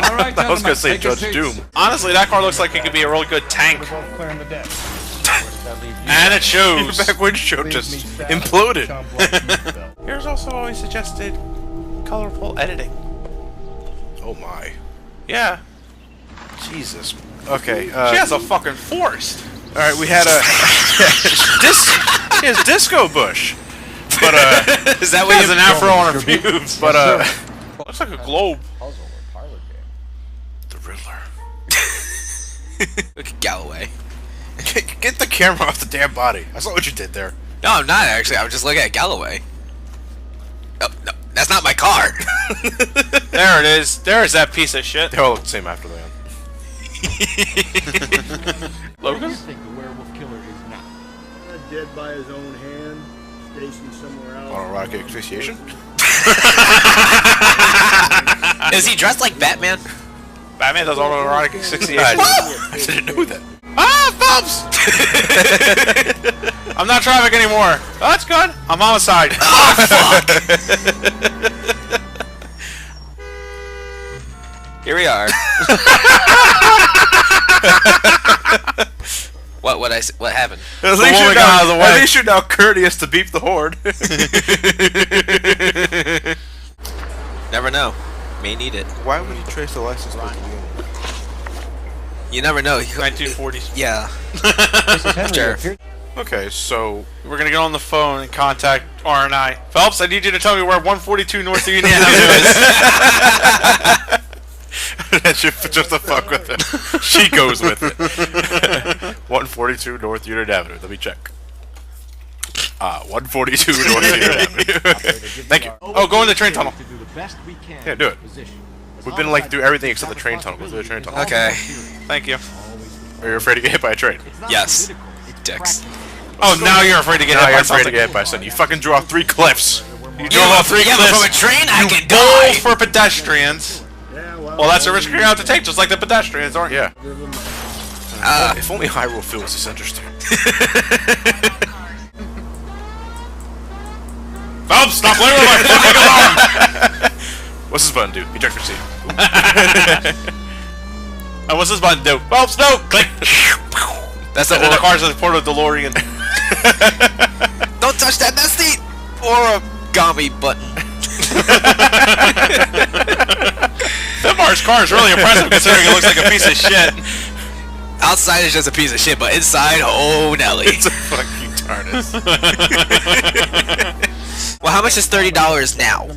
All right, I was gonna say take your Judge seats. Doom. Honestly, that car looks like it could be a really good tank. And it shows. The back windshield just imploded. Here's also always suggested colorful editing. Oh my. Yeah. Jesus. Okay. She has a fucking forest. All right, we had a Disco Bush. But is that what has an afro on her pubes? But looks like a globe. The Riddler. Look at Galloway. Get the camera off the damn body. I saw what you did there. No, I'm not actually. I was just looking at Galloway. Oh, no, that's not my car. There it is. There's that piece of shit. They all look the same after the end. Logan? Where do you think the werewolf killer is now? Dead by his own hand, stationed somewhere else. Autoerotic asphyxiation? Is he dressed like Batman? Batman does autoerotic asphyxiation. I didn't know that. Ah, Phelps! I'm not traffic anymore. Oh, that's good. I'm homicide. Oh, fuck! Here we are. What happened? At least you're now courteous to beep the horn. Never know. May need it. Why would he trace the license plate? You never know. 1940s. Yeah. Sure. Okay, so we're gonna get on the phone and contact R&I. Phelps, I need you to tell me where 142 North Union Avenue is. That's just to fuck with it. She goes with it. 142 North Union Avenue. Let me check. 142 North Union Avenue. Thank you. Oh, go in the train tunnel. Yeah, do it. We've been like do everything except the train tunnel. Go through the train tunnel. Okay. Thank you. Are you afraid to get hit by a train? Yes. Dicks. Oh, now you're afraid to get hit by something. to get hit by something. You fucking drew off 3 cliffs. You drove off 3 cliffs. From a train, I can Goal die. for pedestrians. Well, that's a risk you're gonna have to take, just like the pedestrians, aren't you? Yeah. If only Hyrule feels this interesting. Phelps, stop playing with my fucking arm! What's this button do? Ejector seat. What's this button do? Phelps, no! Click! That's and then the car's a Porto DeLorean. Don't touch that seat! Origami button. Finbar's car is really impressive considering it looks like a piece of shit. Outside is just a piece of shit, but inside, oh Nelly. It's a fucking TARDIS. Well, how much is $30 now?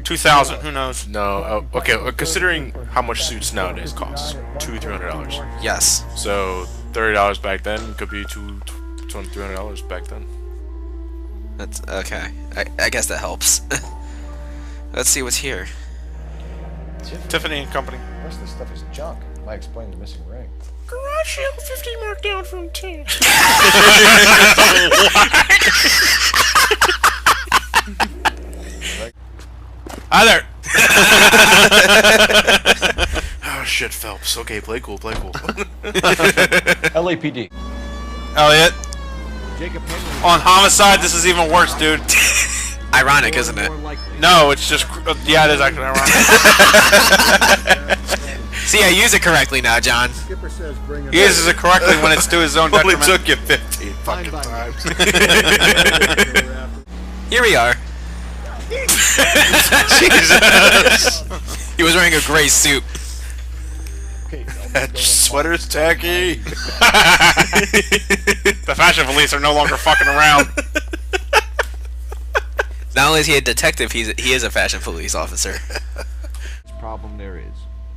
2,000. Who knows? No. Okay. Considering how much suits nowadays cost, $200-300. Yes. So $30 back then could be $200-300 back then. That's okay. I guess that helps. Let's see what's here. Tiffany and Company. The rest of this stuff is junk. Might explain the missing ring. Garage sale 50 marked down from 10. Hi there. Oh shit, Phelps. Okay, play cool. LAPD. Elliot. On homicide, this is even worse, dude. Ironic, isn't it? No, it's just yeah, it is actually ironic. See, I use it correctly now, John. He uses it correctly when it's to his own Only detriment. took you 15 fucking times. Here we are. Jesus. He was wearing a gray suit. That sweater's tacky. The fashion police are no longer fucking around. Not only is he a detective, he is a fashion police officer. Problem there is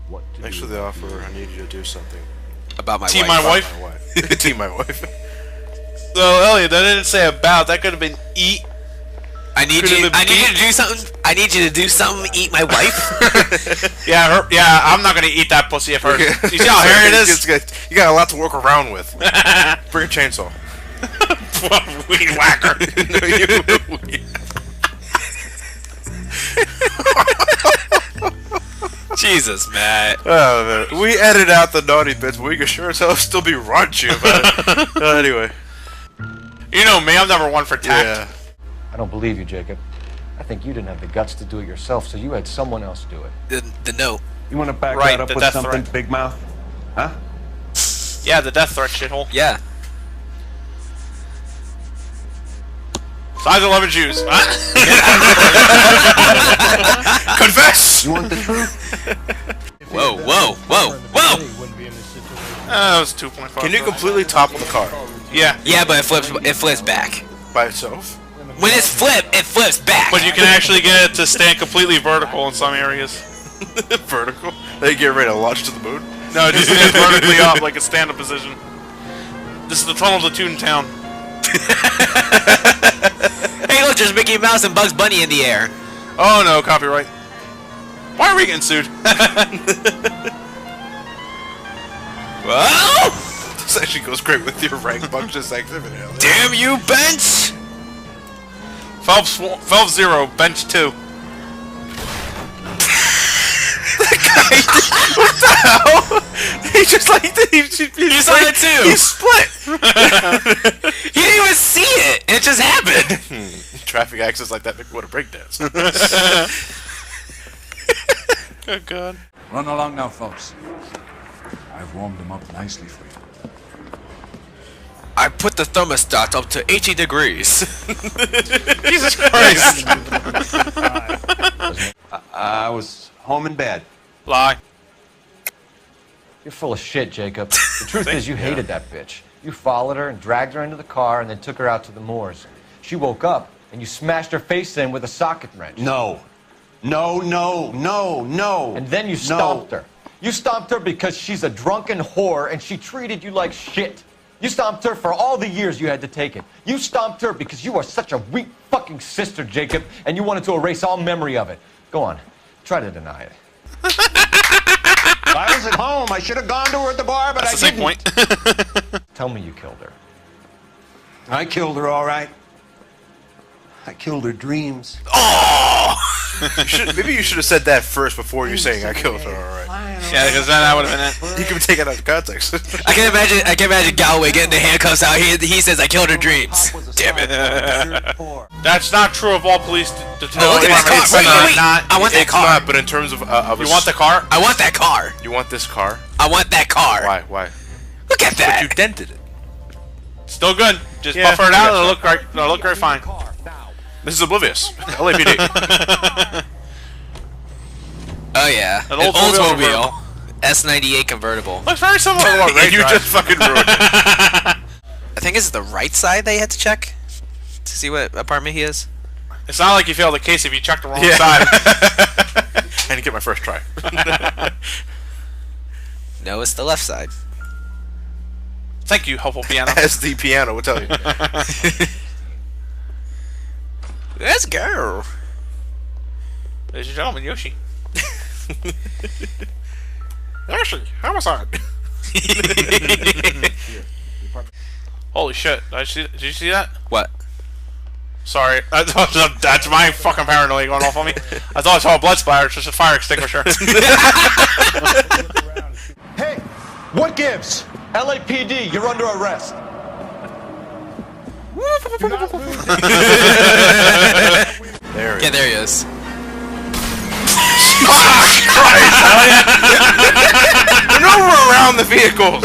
what to Thanks do. for the offer. I need you to do something. About my Team wife. my wife? Team my wife. So Elliot, that didn't say about. That could have been eat. I need you to do something. I need you to do something. Eat my wife. Yeah, I'm not gonna eat that pussy of hers. You see how hairy it is? You got a lot to work around with. Bring a chainsaw. Weed whacker. No, you. Jesus, Matt. Oh, man. We edit out the naughty bits, but we can sure as hell still be raunchy about it. Anyway. You know me, I'm number one for tact. Yeah. I don't believe you, Jacob. I think you didn't have the guts to do it yourself, so you had someone else do it. The note. You want to back Right, that up the with death something, threat. Big Mouth? Huh? Yeah, the death threat shithole. Yeah. Size 11 Jews. Confess! You want the truth? Whoa. That was 2.5. Can you completely topple the car? Yeah. Yeah, but it flips back. By itself? When it's flipped, it flips back. But you can actually get it to stand completely vertical in some areas. Vertical? They get ready to launch to the moon? No, it just stands vertically up like a stand-up position. This is the tunnel to Toontown. Hey, look, there's Mickey Mouse and Bugs Bunny in the air. Oh no, copyright. Why are we getting sued? Whoa! This actually goes great with your rank bunctus activity. Damn you, bench! Phelps 0, bench 2. What the hell? He just like he saw it too. He split. He didn't even see it. It just happened. Traffic accidents like that make me want to breakdance. Oh god. Run along now, folks. I've warmed them up nicely for you. I put the thermostat up to 80 degrees. Jesus Christ. I was home in bed. Lie. You're full of shit, Jacob. The truth is you hated that bitch. You followed her and dragged her into the car and then took her out to the moors. She woke up and you smashed her face in with a socket wrench. No. And then you stomped her. You stomped her because she's a drunken whore and she treated you like shit. You stomped her for all the years you had to take it. You stomped her because you are such a weak fucking sister, Jacob, and you wanted to erase all memory of it. Go on. Try to deny it. I was at home. I should have gone to her at the bar, but That's I the didn't. same point. Tell me you killed her. I killed her, all right. I killed her dreams. Oh! Maybe you should have said that first before you saying I killed her. All right. Flying Yeah, because then that would have been it. You can take it out of context. I can imagine Galloway getting the handcuffs out. He says, "I killed her dreams." Damn it. That's not true of all police detectives. Oh, look at that car. It's Wait, not. I want that It's car. not, but in terms of You want the car? I want that car. You want this car? I want that car. Why? Look at that. But you dented it. Still good. Just Yeah, buffer it out. yeah, It'll look right. It'll look very fine. This is Oblivious. LAPD. Oh yeah. An Oldsmobile. S98 convertible. Looks very similar to what Ray You drives. just fucking ruined it. I think this is the right side they had to check to see what apartment he is. It's not like you failed the case if you checked the wrong Yeah. side. I didn't get my first try. No, it's the left side. Thank you, helpful piano. As the piano will tell you. Let's go. Ladies and gentlemen, Yoshi. Yoshi, homicide. Holy shit! Did you see that? What? Sorry, that's my fucking paranoia going off on me. I thought I saw a blood splatter. It's just a fire extinguisher. Hey, what gives? LAPD, you're under arrest. There Yeah, there he is. Maneuver around the vehicles.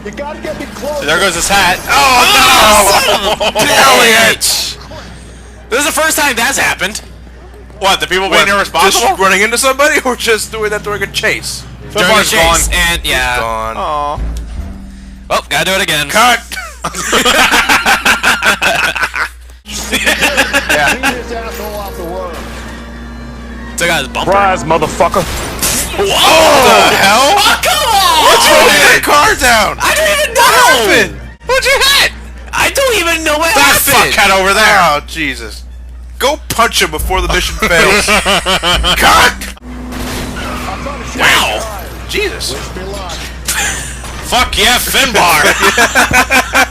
You gotta get me close. There goes his hat. Oh no! Elliot! This is the first time that's happened. What? The people being irresponsible? Just running into somebody, or just doing that during a chase? So During far a it's chase, gone. and yeah. Gone. Aw. Oh, gotta do it again. Cut. Clean this asshole out the road. Took out his bumper. Surprise, motherfucker. What the hell? Oh, come on! What's wrong with that car down? I don't even know. What happened? What'd you hit? I don't even know what That happened. fuckhead over there. Oh Jesus! Go punch him before the mission fails. Cut! Wow. Jesus! Fuck yeah, Finbar.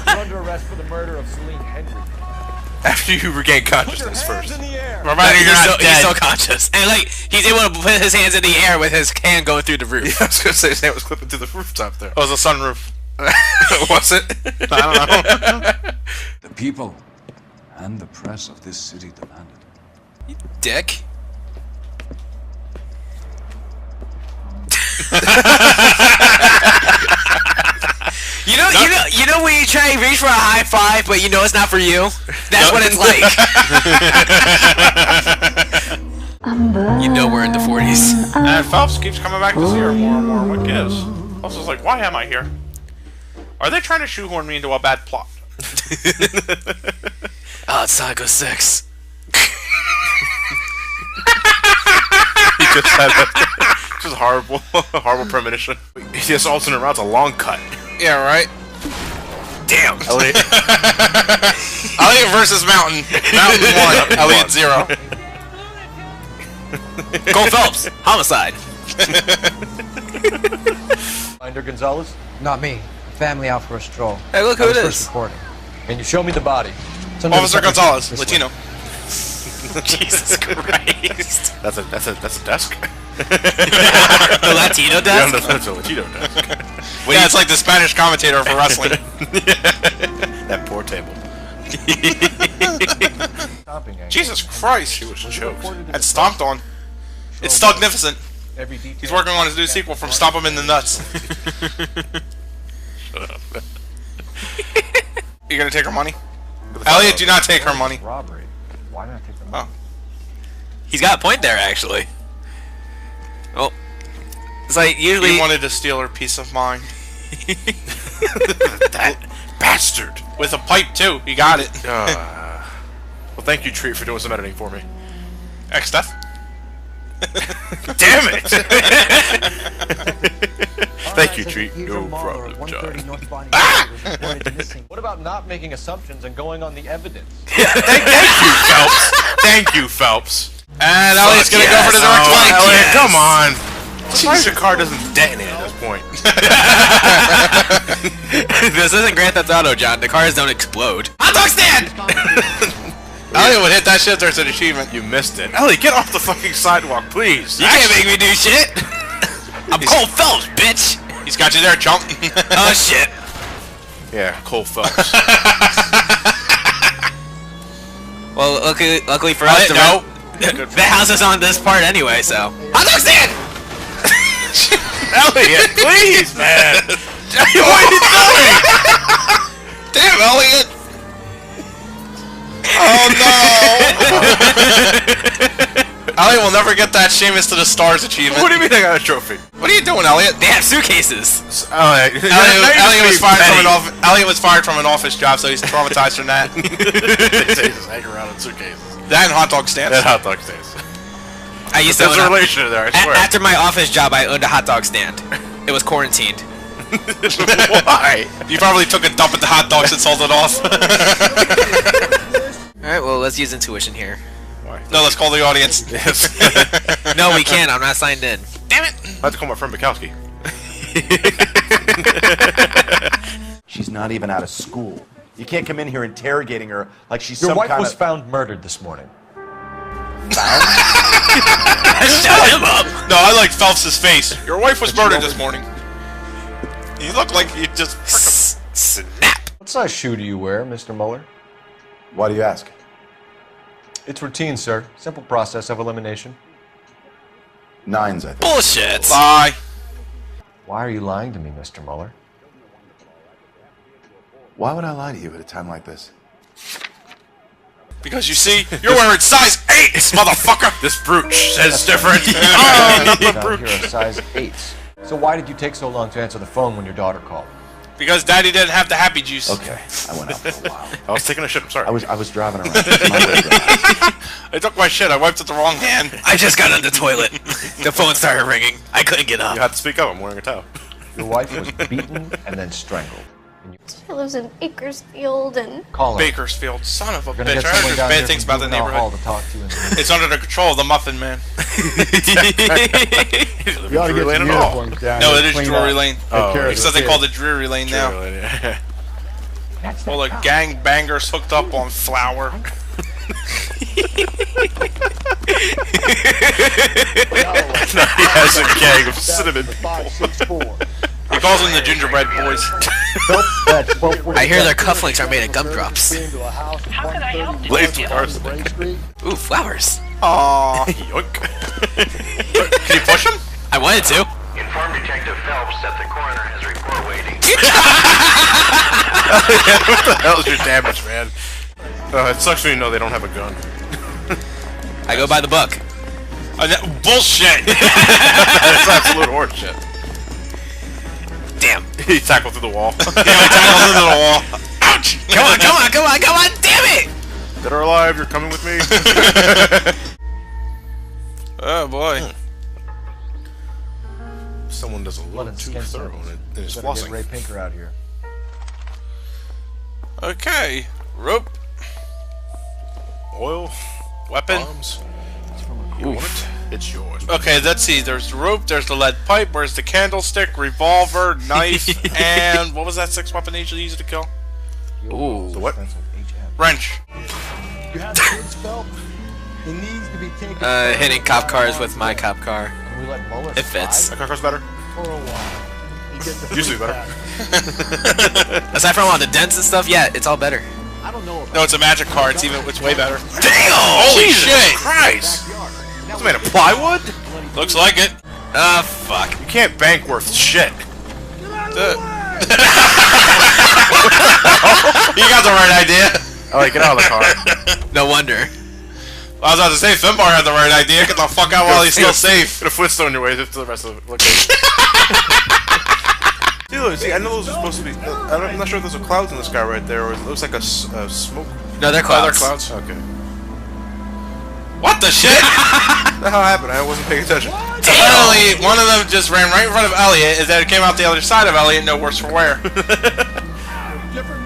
You're under arrest for the murder of Celine Henry. After you regain consciousness first. Reminding you you're not He's dead. still conscious. And like, he's able to put his hands in the air with his hand going through the roof. Yeah, I was gonna say his hand was clipping through the rooftop there. It was a sunroof. Was it? I don't know. The people and the press of this city demanded it. Dick. You know when you try to reach for a high five, but you know it's not for you. That's what it's like. You know we're in the 40s. And Phelps keeps coming back to see her more and more. What gives? Phelps is like, why am I here? Are they trying to shoehorn me into a bad plot? Oh, it's Psycho 6. He just had that. Just horrible, horrible premonition. He just alternate routes, a long cut. Yeah, right. Damn. Elliot. Elliot versus Mountain. Mountain 1, Elliot 0. Cole Phelps, homicide. Finder Gonzalez? Not me. Family out for a stroll. Hey, look who it is. Recording. Can you show me the body? It's under Officer the second Gonzalez, this way. Latino. Jesus Christ. That's a desk. The Latino desk? Yeah, that's a Latino desk. Yeah, it's like the Spanish commentator for wrestling. That poor table. Jesus Christ. She was choked. And stomped on. It's Stugnificent. He's working on his new sequel from Stomp 'em in the Nuts. You gonna take her money? Elliot, do not take her money. Robbery. Why not take the money? He's got a point there, actually. Oh. It's like, usually... He wanted to steal her peace of mind. That bastard. With a pipe, too. He got it. Well, thank you, Treat, for doing some editing for me. X-Death? Damn it! Thank you, Treat. No problem, John. What about not making assumptions and going on the evidence? Thank you, Phelps. Thank you, Phelps. And Elliot's gonna go for the direct Oh, flank. Elliot, come on. Surprised your car doesn't detonate at this point. This isn't Grand Theft Auto, John. The cars don't explode. Hot dog stand! Elliot would hit that shit. There's an achievement. You missed it. Elliot, get off the fucking sidewalk, please. You can't make me do shit. I'm Cole Phelps, bitch! He's got you there, chump. Oh, shit. Yeah, Cole Phelps. Well, luckily for us, the house is on this part anyway, so. Hot dog stand! Elliot, please, man! What are you doing? Damn, Elliot! Oh no! Elliot will never get that Sheamus to the Stars achievement. What do you mean I got a trophy? What are you doing, Elliot? They have suitcases. Elliot was fired from an office job, so he's traumatized from that. They say just hang around in suitcases. That and hot dog stands. That hot dog stands. I used to There's a relation there, I swear. After my office job, I owned a hot dog stand. It was quarantined. Why? You probably took a dump at the hot dogs and sold it off. Alright, well, let's use intuition here. No, let's call the audience. No, we can't. I'm not signed in. Damn it! I have to call my friend Bukowski. She's not even out of school. You can't come in here interrogating her like she's Your some wife kind was of... found murdered this morning. Shut him up! No, I like Phelps' face. Your wife was murdered this morning. You look like you just snap. What size shoe do you wear, Mr. Mueller? Why do you ask? It's routine, sir. Simple process of elimination. 9s, I think. Bullshit. Lie. Why are you lying to me, Mr. Mueller? Why would I lie to you at a time like this? Because you see, you're wearing size 8s, motherfucker. This brooch says different. Oh, not the brooch. Here are size 8s. So why did you take so long to answer the phone when your daughter called? Because Daddy didn't have the happy juice. Okay, I went out for a while. I was taking a shit, I'm sorry. I was driving around. It's my way drive. I took my shit, I wiped it the wrong hand. I just got on the toilet. The phone started ringing. I couldn't get up. You had to speak up, I'm wearing a towel. Your wife was beaten and then strangled. She lives in Bakersfield and... Call her. Bakersfield, son of a We're gonna bitch. get I heard someone there's down bad here things from about the Juvenile Hall neighborhood. to talk to you in a minute. It's under the control of the Muffin Man. You ought to get some uniforms down No, here it is cleaned Drury up. Lane. Take care of Except the they call kids. it Drury Lane now. All the gang bangers hooked up on flour. He has a gang of cinnamon people. He calls them the gingerbread boys. I hear their cufflinks are made of gumdrops. How can I help you? Blades with cars. Ooh, flowers. Aww. Yoink. Can you push him? I wanted to. Inform Detective Phelps that the coroner has a report waiting. What the hell is your damage, man? It sucks when you know they don't have a gun. I go by the book. Bullshit! That's absolute horseshit. Damn. He tackled through the wall. Yeah, I tackled into the wall. Ouch! Come on, come on, come on, come on, damn it! Dead or alive, you're coming with me? Oh boy. Someone doesn't look too thorough in his flossing. Get Ray Pinker out here. Okay. Rope. Oil. Weapon. Bombs. You want it? It's yours. Okay, let's see. There's the rope, there's the lead pipe, where's the candlestick, revolver, knife, and what was that 6th weapon usually used to kill? Ooh. The what? Wrench. You have the kids, Phelps? It needs to be taken. Hitting cop cars with my cop car. Can we let Mueller It fits. My car's better. For a while. You get the Usually free better. pass. Aside from all the dents and stuff, yeah, it's all better. I don't know about No, it's a magic car. It's way better. Damn! Holy Jesus shit! Christ! It's made of plywood? Looks like it. Fuck. You can't bank worth shit. You got the right idea. Alright, get out of the car. No wonder. I was about to say, Finbar had the right idea. Get the fuck out while he's still safe. Get a Flintstone your way to the rest of the location. Dude, see, I know those are supposed to be... I'm not sure if those are clouds in the sky right there, or it looks like a smoke. No, they're Oh, clouds. they're clouds. Okay. What the shit? What the hell happened? I wasn't paying attention. Apparently, one of them just ran right in front of Elliot. Is that it came out the other side of Elliot? No worse for wear.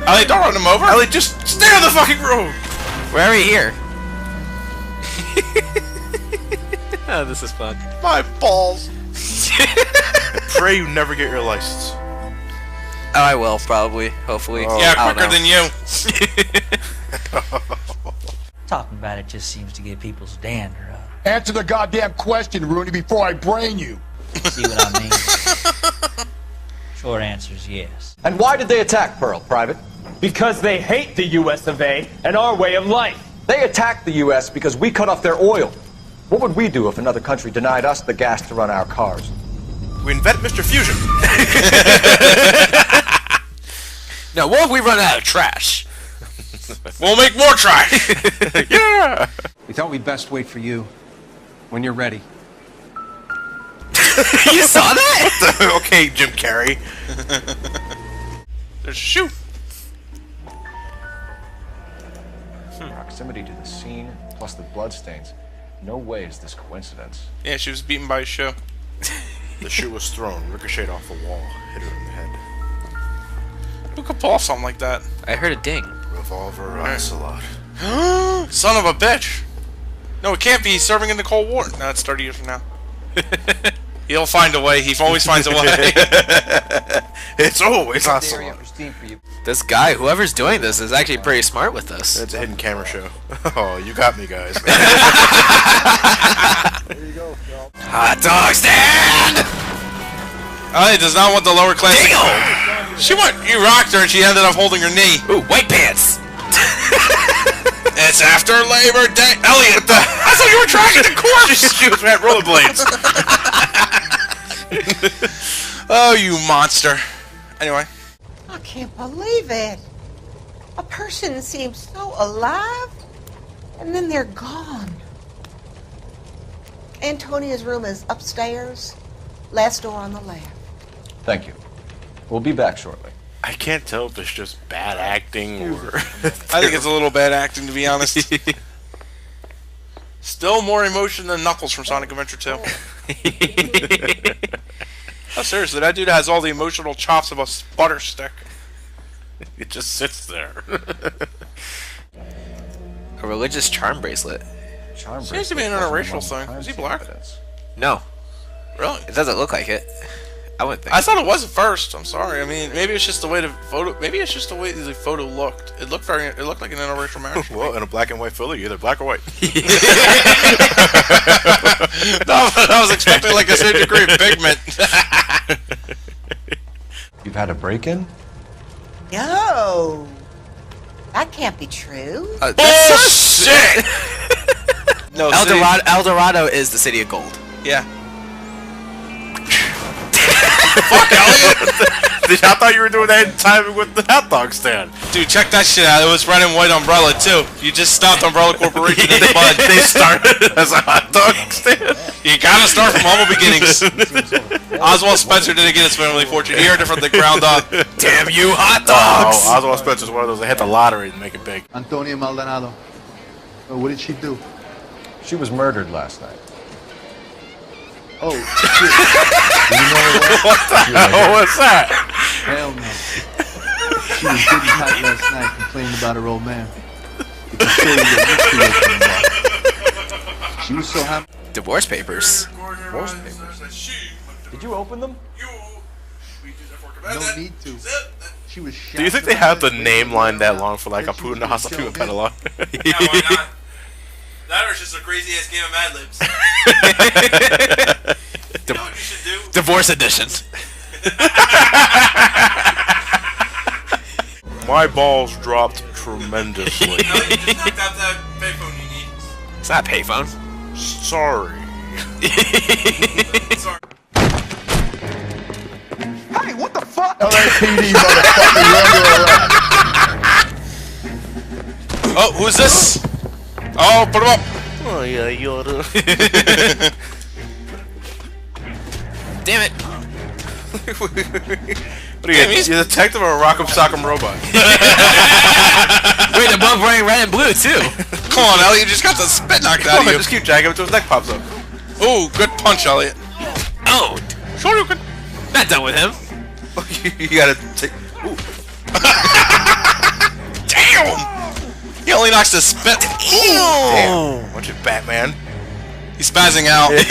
Elliot, don't run him over. Elliot, just stay on the fucking road. We're already here. Oh, this is fun. My balls. I pray you never get your license. Oh, I will, probably. Hopefully. Oh. Yeah, I don't quicker know. than you. Talking about it just seems to get people's dander up. Answer the goddamn question, Rooney, before I brain you. See what I mean? Short answer is yes. And why did they attack Pearl, Private? Because they hate the US of A and our way of life. They attacked the US because we cut off their oil. What would we do if another country denied us the gas to run our cars? We invent Mr. Fusion. Now, what if we run out of trash? We'll make more trash. Yeah. We thought we'd best wait for you when you're ready. You saw that? Okay, Jim Carrey. There's a shoe. Proximity to the scene, plus the bloodstains. No way is this coincidence. Yeah, she was beaten by a shoe. The shoe was thrown, ricocheted off the wall, hit her in the head. Who could pull off something like that? I heard a ding. Revolver Ocelot. Son of a bitch. No, it can't be. He's serving in the Cold War. No, it's 30 years from now. He'll find a way. He always finds a way. It's always Ocelot. This guy, whoever's doing this, is actually pretty smart with this. It's a hidden camera show. Oh, you got me, guys. There you go, Phil. Hot dog stand! Elliot does not want the lower class. She you rocked her and she ended up holding her knee. Ooh, white pants! It's after Labor Day. Elliot, I thought you were tracking the corpse. She was at rollerblades. Oh, you monster. Anyway. I can't believe it. A person seems so alive, and then they're gone. Antonia's room is upstairs, last door on the left. Thank you. We'll be back shortly. I can't tell if it's just bad acting or... I think it's a little bad acting, to be honest. Still more emotion than Knuckles from Sonic Adventure 2. Oh, seriously, that dude has all the emotional chops of a butter stick. It just sits there. A religious charm bracelet. Seems to be an interracial thing. Is he black? No. Really? It doesn't look like it. I wouldn't think. I thought it was at first. I'm sorry. I mean, maybe it's just the way the photo. Maybe it's just the way the photo looked. It looked like an interracial marriage. Well, in a black and white photo, you're either black or white. No, I was expecting like a certain degree of pigment. You've had a break-in? No. That can't be true. That's shit. No, El Dorado is the city of gold. Yeah. Fuck, Elliot! I thought you were doing that in timing with the hot dog stand. Dude, check that shit out. It was red and white umbrella, too. You just stopped Umbrella Corporation in the bud. They started as a hot dog stand. You gotta start from humble beginnings. Oswald Spencer didn't get his family fortune. He earned it from the ground up. Damn you, hot dogs! Oh, Oswald Spencer's one of those that hit the lottery and make it big. Antonia Maldonado. Oh, what did she do? She was murdered last night. Oh, shit. What the hell was that? Hell no. She was getting hot last night complaining about her old man. It can show you that she was so happy. Divorce papers. Divorce papers? Did you open them? No need to. She was Do you think they have the name line that long for like a Putin Hospital Penalon? Yeah, why not? That was just a crazy ass game of Mad Libs. You know what you should do? Divorce edition. My balls dropped tremendously. No, you just knocked out that payphone you need. It's not a payphone. Sorry. Sorry. Hey, what the fuck? LAPD, motherfucker, you're under arrest. Oh, who's this? Oh, put him up. Oh, yeah, Yoda. Damn it. What are you, you're a detective or a rock'em sock'em robot? Wait, above wearing red and blue, too. Come on, Elliot, you just got the spit knocked out of you. Just keep jacking him until his neck pops up. Ooh, good punch, Elliot. Oh. Shoryuken. Not done with him. You gotta take... Ooh. Damn! He only knocks the spit. Damn. Watch it, Batman. He's spazzing out. You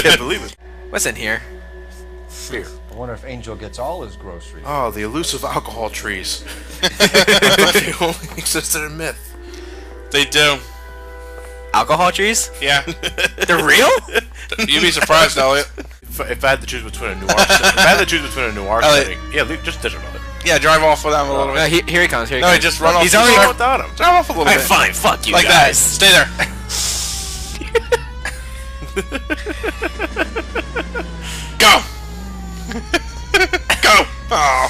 can't believe it. What's in here? Beer. I wonder if Angel gets all his groceries. Oh, the elusive alcohol trees. I thought they only existed in myth. They do. Alcohol trees? Yeah. They're real? You'd be surprised, Elliot. If I had to choose between a noir, setting, yeah, just digital it. Yeah, drive off with him a little bit. Here he comes. Here he No, comes. he just run off. He's already without him. Drive off a little bit. Fine. Fuck you like guys. that. Stay there. Go. Go. Oh.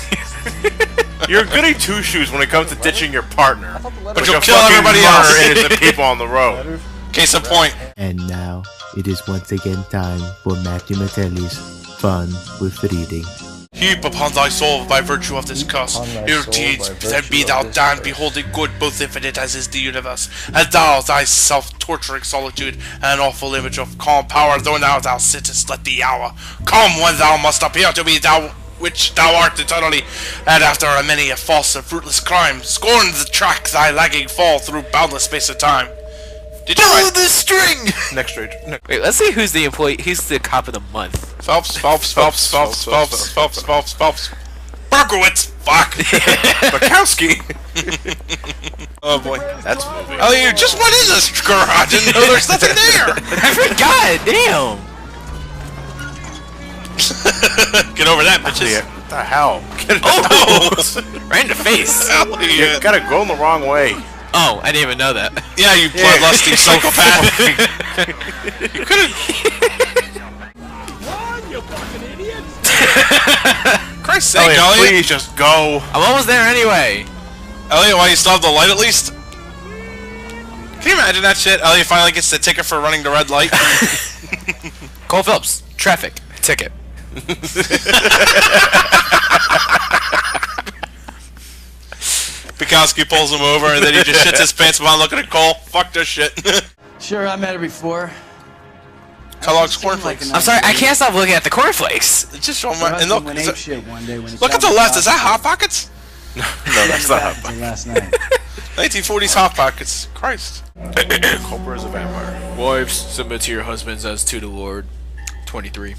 You're goody two shoes when it comes to ditching your partner, but you'll kill everybody else. Innocent people on the road. Case in point. And now it is once again time for Matthew Mattelli's Fun with Reading. Heap upon thy soul by virtue of this curse. Your deeds, then be thou damned, beholding good both infinite as is the universe. And thou, thyself torturing solitude, and an awful image of calm power, though now thou sittest, let the hour come when thou must appear to be thou which thou art eternally, and after a many a false and fruitless crime, scorn the track thy lagging fall through boundless space of time. Did you Pull the string! Next stage. Wait, let's see who's the employee. Who's the cop of the month? Phelps. Berkowitz. Fuck. Bukowski. Oh boy, that's a movie. Oh, you just went in this garage and know there's nothing there. I forgot. Damn. Get over that, bitches. What the hell? Oh, right in the face. You gotta go in the wrong way. Oh, I didn't even know that. Yeah, you bloodlusty psychopath. You could've. You fucking idiots! Christ's sake, Elliot. Please just go. I'm almost there anyway. Elliot, why you still have the light at least? Can you imagine that shit? Elliot finally gets the ticket for running the red light. Cole Phelps, traffic, ticket. Bukowski pulls him over and then he just shits his pants while looking at Cole. Fuck this shit. Sure, I met her before. Kellogg's cornflakes. I'm sorry, I can't stop looking at the cornflakes. Just show my and look. Look Look at the left. Is that Hot Pockets? No, that's not Hot Pockets. Last night. 1940s Hot Pockets. Christ. Cobra is a vampire. Wives, submit to your husbands as to the Lord. 23.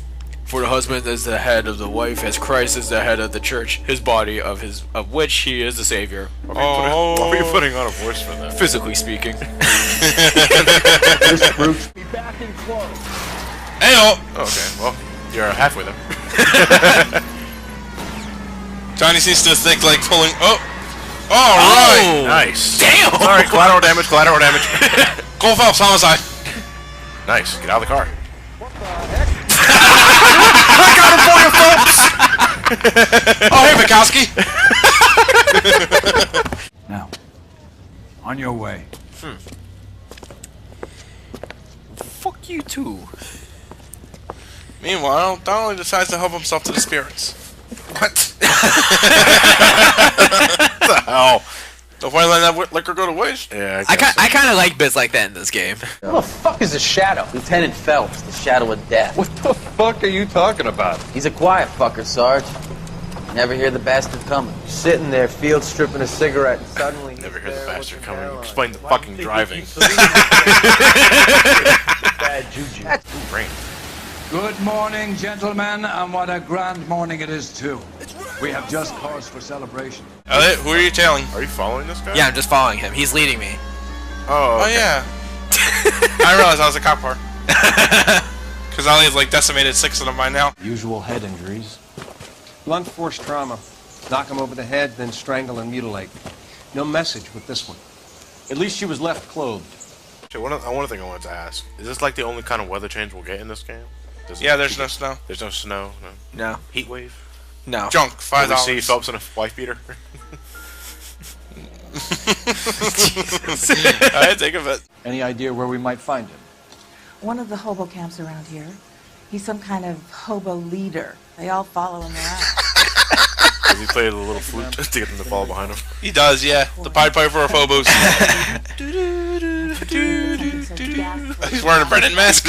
For the husband is the head of the wife, as Christ is the head of the church, his body, of which he is the Savior. Why were you putting on a voice for that? Physically speaking. This brute be back in close. Heyo. Okay, well, you're halfway there. Johnny seems to think like pulling. Oh. All right. Nice. Damn. Sorry, collateral damage. Cole Phelps, homicide. Nice. Get out of the car. I got him for you, folks! Oh, hey, Bukowski! Now, on your way. Fuck you too. Meanwhile, Donnelly decides to help himself to the spirits. What? What the hell? Don't want to let that liquor go to waste. Yeah, I kind of like bits like that in this game. Who the fuck is a shadow? Lieutenant Phelps, the shadow of death. What the fuck are you talking about? He's a quiet fucker, Sarge. Never hear the bastard coming. Sitting there, field stripping a cigarette, and suddenly. Never hear the bastard coming. Explain the fucking driving. Bad juju. Brain. Good morning, gentlemen, and what a grand morning it is, too. We have just cause for celebration. Elliot, who are you tailing? Are you following this guy? Yeah, I'm just following him. He's leading me. Oh, Oh, okay. yeah. I realized I was a cop car. Because Elliot's like decimated 6 of them by now. Usual head injuries. Blunt force trauma. Knock him over the head, then strangle and mutilate. No message with this one. At least she was left clothed. Actually, one thing I wanted to ask. Is this like the only kind of weather change we'll get in this game? Yeah, there's no snow. There's no snow. No. Heat wave? No. Junk, Will we $5. see Phelps in a wife beater? I think of it. Any idea where we might find him? One of the hobo camps around here. He's some kind of hobo leader. They all follow him around. Does he play the little flute to get them to follow behind him? He does, yeah. The Pied Piper of hobos. He's wearing a Brennan mask.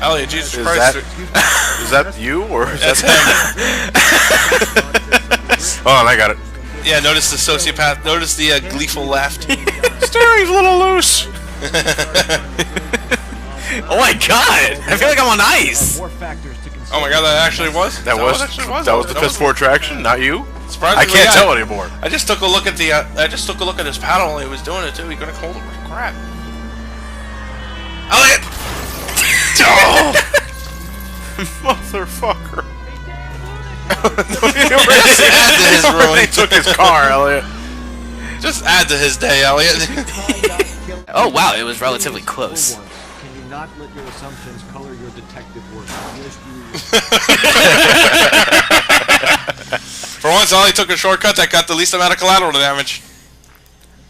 Elliot, Jesus Christ. Is that you, or is That's that him? Oh, I got it. Yeah, notice the sociopath. Notice the gleeful laugh. Steering's a little loose. Oh my god! I feel like I'm on ice! Oh my god, that actually was? That was the PS4 traction, not you? Surprisingly, I can't tell anymore. I just took a look at the. I just took a look at his paddle while he was doing it too. He couldn't hold it. Crap. Elliot! Oh! Motherfucker. He took his car, Elliot. Just add to his day, Elliot. Oh wow, it was relatively close. Can you not let your assumptions color your detective work? For once, Ollie took a shortcut that got the least amount of collateral damage.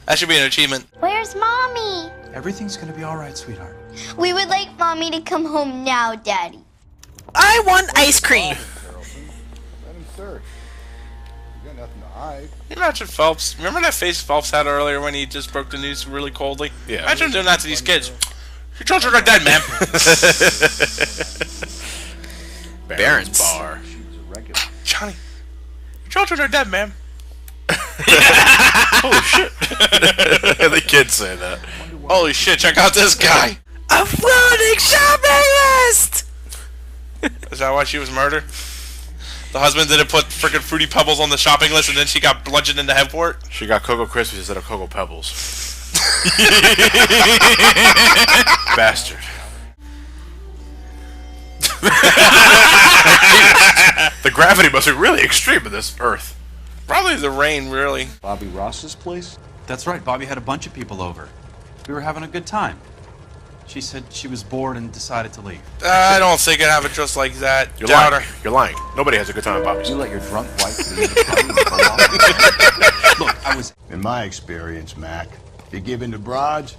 That should be an achievement. Where's Mommy? Everything's gonna be alright, sweetheart. We would like Mommy to come home now, Daddy. I want ice cream. Let him search. You got nothing to hide. Can you imagine Phelps? Remember that face Phelps had earlier when he just broke the news really coldly? Yeah. Imagine doing that to these kids. Your children are dead, man. Baron's bar. Johnny, your children are dead, man. Holy shit. The kids say that. Holy shit, check out this guy. A floating shopping list! Is that why she was murdered? The husband didn't put freaking Fruity Pebbles on the shopping list and then she got bludgeoned into headport? She got Cocoa Krispies instead of Cocoa Pebbles. Bastard. The gravity must be really extreme in this Earth. Probably the rain, really. Bobby Ross's place? That's right, Bobby had a bunch of people over. We were having a good time. She said she was bored and decided to leave. I don't think I'd have it just like that. You're Doubt lying. her. You're lying. Nobody has a good time at Bobby's. You let your drunk wife leave the party and go off? Look, I was... In my experience, Mac, if you give in to broads,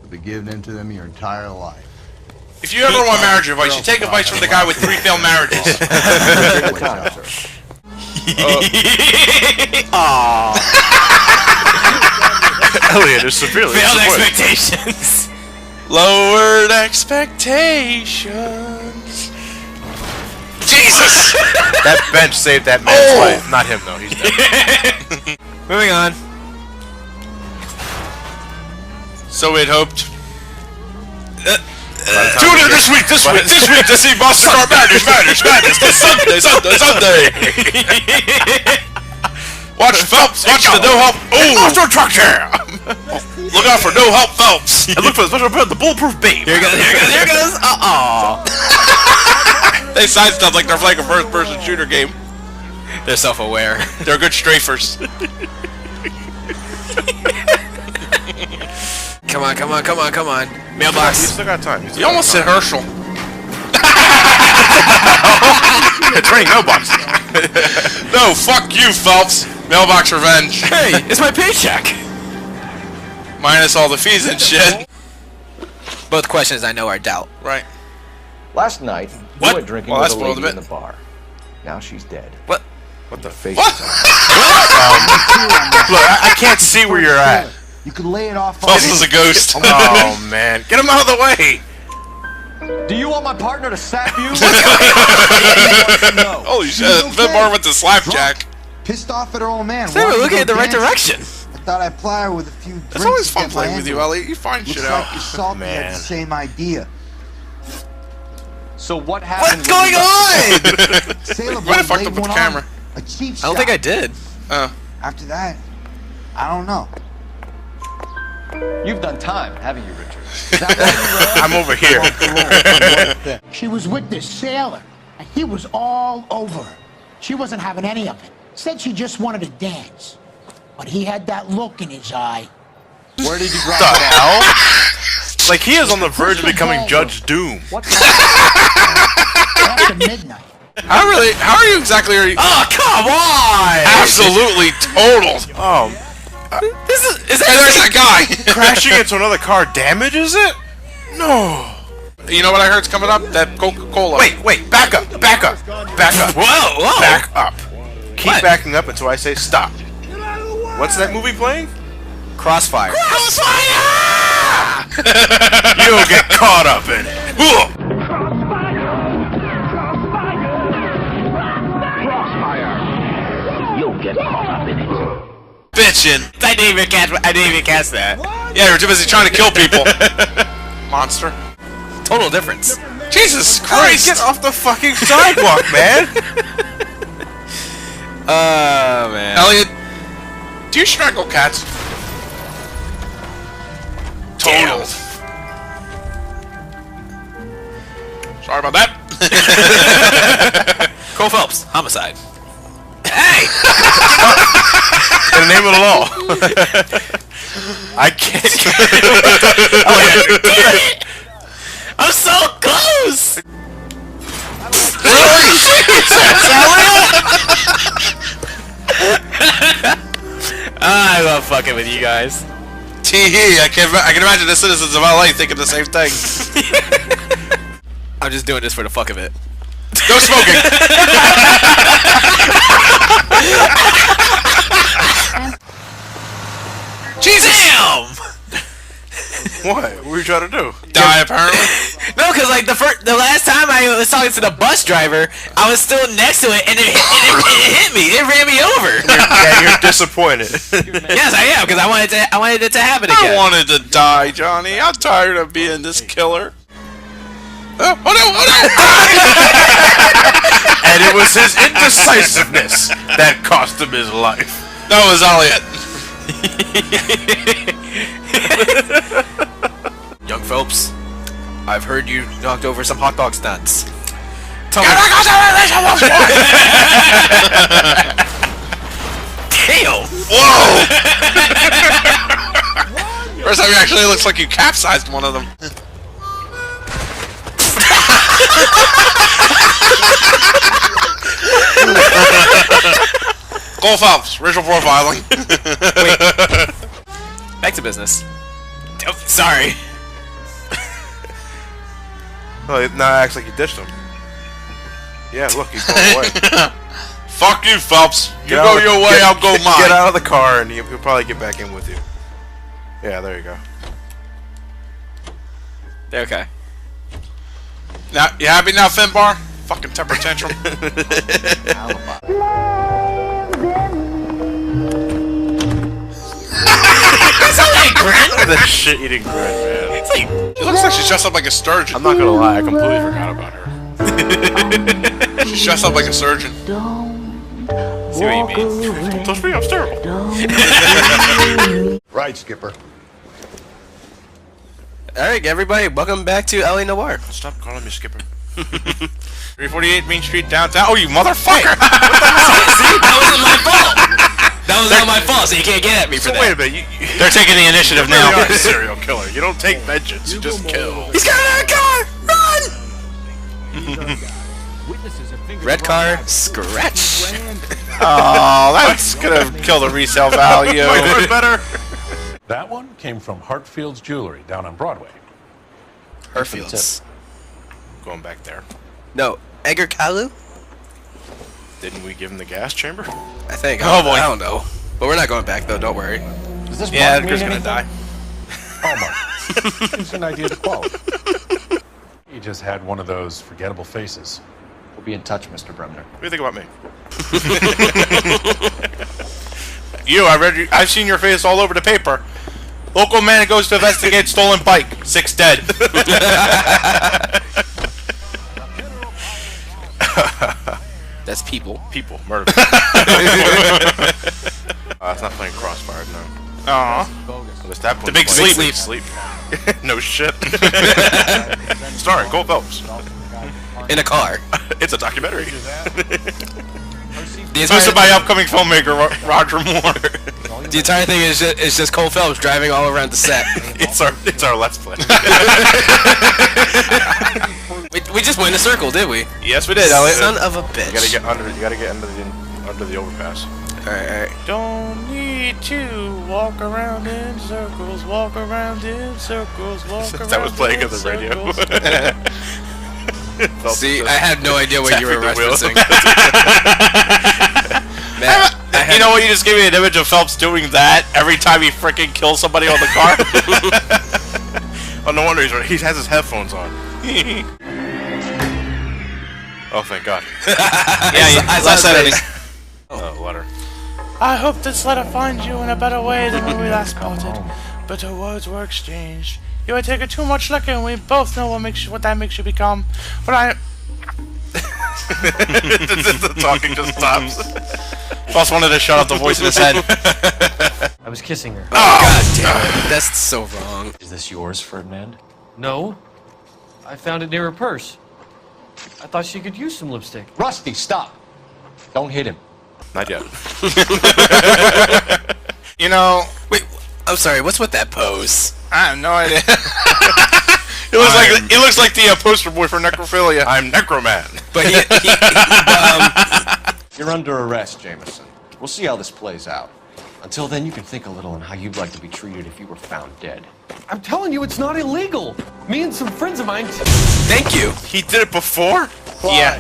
you'll be giving in to them your entire life. If you ever want marriage advice, you take advice from the guy with 3 failed marriages. Aww. Elliot is severely Failed disappointed. expectations. Lowered expectations. Jesus! That bench saved that man's life. Not him, though. He's dead. Moving on. So we'd hoped. Tune in this week to see Monster Star Madness this Sunday. Watch Phelps, watch the no help. Oh, Monster Truck Jam! Look out for no help Phelps. And look for the special build, the Bulletproof Babe. Here it goes. They sidestep like they're playing a first-person shooter game. They're self-aware. They're good strafers. Come on. You Mailbox. still got time. You almost said Herschel. It's raining mailboxes. No, fuck you, Phelps. Mailbox revenge. Hey, it's my paycheck. Minus all the fees and shit. Both questions I know are doubt. Right. Last night, What? you went drinking Well, with that a spoiled lady a in bit. the bar. Now she's dead. What? What the Face What? is on. Look, I can't see where you're at. You can lay it off Phelps was a ghost. Oh, man. Get him out of the way. Do you want my partner to sap you? Holy shit. Vin Bar went to Slapjack. Pissed off at her old man. They were looking in the right direction. I thought I'd ply her with a few drinks. It's always to fun get my playing with you, hands on Ellie. You find Looks shit like out. you salty had Man. the same idea. So what happened? What's going on? Sailor Might have Boy fucked up laid with the one camera. on a cheap I don't think I shot. did. After that, I don't know. You've done time, haven't you, Richard? I'm over here. She was with this sailor, and he was all over her. She wasn't having any of it. Said she just wanted to dance. But he had that look in his eye. Where did you drop What the it hell? Like, he is on the verge of becoming Judge Doom. After midnight. How are you exactly? Oh, come on! Absolutely totaled. Oh. Is Hey, there's that guy. Crashing into another car damages it? No. You know what I heard's coming up? That Coca-Cola. Wait, back up. Whoa. Back up. Keep What? backing up until I say stop. What's that movie playing? Crossfire. You'll get caught up in it. You'll get caught up in it. Bitchin'. I didn't even catch that. Yeah, you're too busy trying to kill people. Monster. Total difference. Jesus Hey, Christ. get off the fucking sidewalk, man. Oh, man. Elliot, do you strangle cats? Total. Sorry about that. Cole Phelps, homicide. Hey! In the name of the law. I can't. I'm so close! I love fucking with you guys. Tee I can imagine the citizens of LA thinking the same thing. I'm just doing this for the fuck of it. No smoking! Jesus! Damn! What? What were you trying to do? Die, apparently? No, because like the last time I was talking to the bus driver, I was still next to it and it hit me. It ran me over. Yeah, you're disappointed. Yes, I am, because I wanted it to happen again. I wanted to die, Johnny. I'm tired of being this killer. Oh no! And it was his indecisiveness that cost him his life. That was Elliot. Young Phelps, I've heard you knocked over some hot dog stands. Tell me. Damn! Whoa! First time, actually looks like you capsized one of them. Cole Phelps, racial profiling. Wait. Back to business. Oh, sorry. Well, now it acts like you dished him. Yeah, look, he's going away. Fuck you, Phelps. You Get go out your of- way, get- I'll go mine. Get out of the car, and he'll probably get back in with you. Yeah, there you go. Okay. Now, you happy now, Finbar? Fucking temper tantrum. The shit-eating grin, man. It's like, It looks like she's dressed up like a sturgeon. I'm not gonna lie, I completely forgot about her. She's dressed up like a surgeon. see what you mean. Don't touch me, I'm sterile. Right, Skipper. Alright, everybody, welcome back to LA Noire. Stop calling me Skipper. 348 Main Street, downtown. Oh, you motherfucker! See, that wasn't my fault. That was not my fault, so you can't get at me for that. Wait a minute, They're taking the initiative you now. are a serial killer. You don't take vengeance, you just kill. He's coming out of the car! Run! Red car, scratch. Oh, that's gonna kill the resale value. Wait, better. That one came from Hartfield's Jewelry down on Broadway. Herfields. Going back there. No, Edgar Kalu? Didn't we give him the gas chamber? I think. Oh, boy. I don't know. But we're not going back, though, don't worry. Does this Yeah, mark Edgar's mean gonna anything? die. Hallmark. Gives an idea of quality. He just had one of those forgettable faces. We'll be in touch, Mr. Bremner. What do you think about me? I've seen your face all over the paper. Local man goes to investigate stolen bike. 6 dead. That's people. People, murder. It's not playing Crossfire, no. Aw. The big sleep. Sleep. No shit. Starring Cole Phelps. In a car. It's a documentary. Hosted by upcoming filmmaker Roger Moore. The entire thing is just Cole Phelps driving all around the set. It's our Let's Play. we just went in a circle, did we? Yes, we did, Elliot. Son of a bitch. You gotta get under the overpass. Alright. Don't need to walk around in circles, walk around in circles, walk around. That was playing on the radio. See, I had no idea what you were referencing. Man, You know what? You just gave me an image of Phelps doing that every time he freaking kills somebody on the car. Oh, no wonder he has his headphones on. Oh, thank God. Yeah, less editing. Oh, letter. I hope this letter finds you in a better way than when we last parted. Bitter words were exchanged. You had taken too much liquor, and we both know what that makes you become. But I... The talking just stops. Boss wanted to shut off the voice in his head. I was kissing her. Oh, God damn it. That's so wrong. Is this yours, Ferdinand? No. I found it near her purse. I thought she could use some lipstick. Rusty, stop. Don't hit him. Not yet. You know... Wait, I'm sorry, what's with that pose? I have no idea. It looks like the poster boy for necrophilia. I'm Necroman. But You're under arrest, Jameson. We'll see how this plays out. Until then, you can think a little on how you'd like to be treated if you were found dead. I'm telling you, it's not illegal. Me and some friends of mine... Thank you. He did it before? Yeah.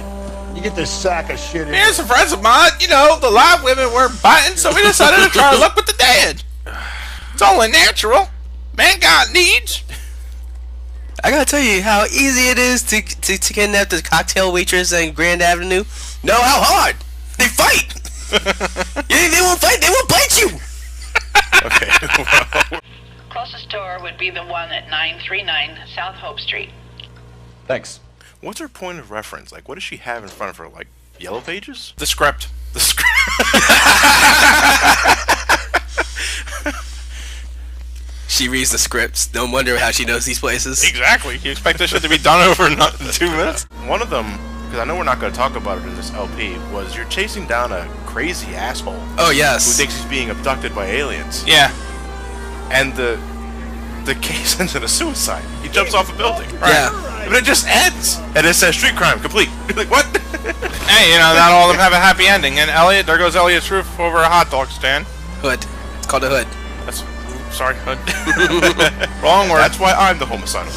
You get this sack of shit in. Me and some friends of mine, you know, the live women weren't biting, so we decided to try our luck with the dead. It's only natural. Man got needs. I gotta tell you how easy it is to kidnap the cocktail waitress on Grand Avenue. No, how hard? They fight. They won't fight. They won't bite you. Okay. Well. Closest store would be the one at 939 South Hope Street. Thanks. What's her point of reference? Like, what does she have in front of her? Like, yellow pages? The script. The script. She reads the scripts. No wonder how she knows these places. Exactly. You expect this shit to be done over in 2 minutes? One of them, because I know we're not going to talk about it in this LP, was you're chasing down a crazy asshole. Oh, yes. Who thinks he's being abducted by aliens. Yeah. And the case ends in a suicide. He jumps off a building. Right. Yeah. But it just ends. And it says street crime complete. You're like, what? Hey, you know, not all of them have a happy ending. And Elliot, there goes Elliot's roof over a hot dog stand. Hood. It's called a hood. That's... Sorry, hood. Wrong word. That's why I'm the homicidal.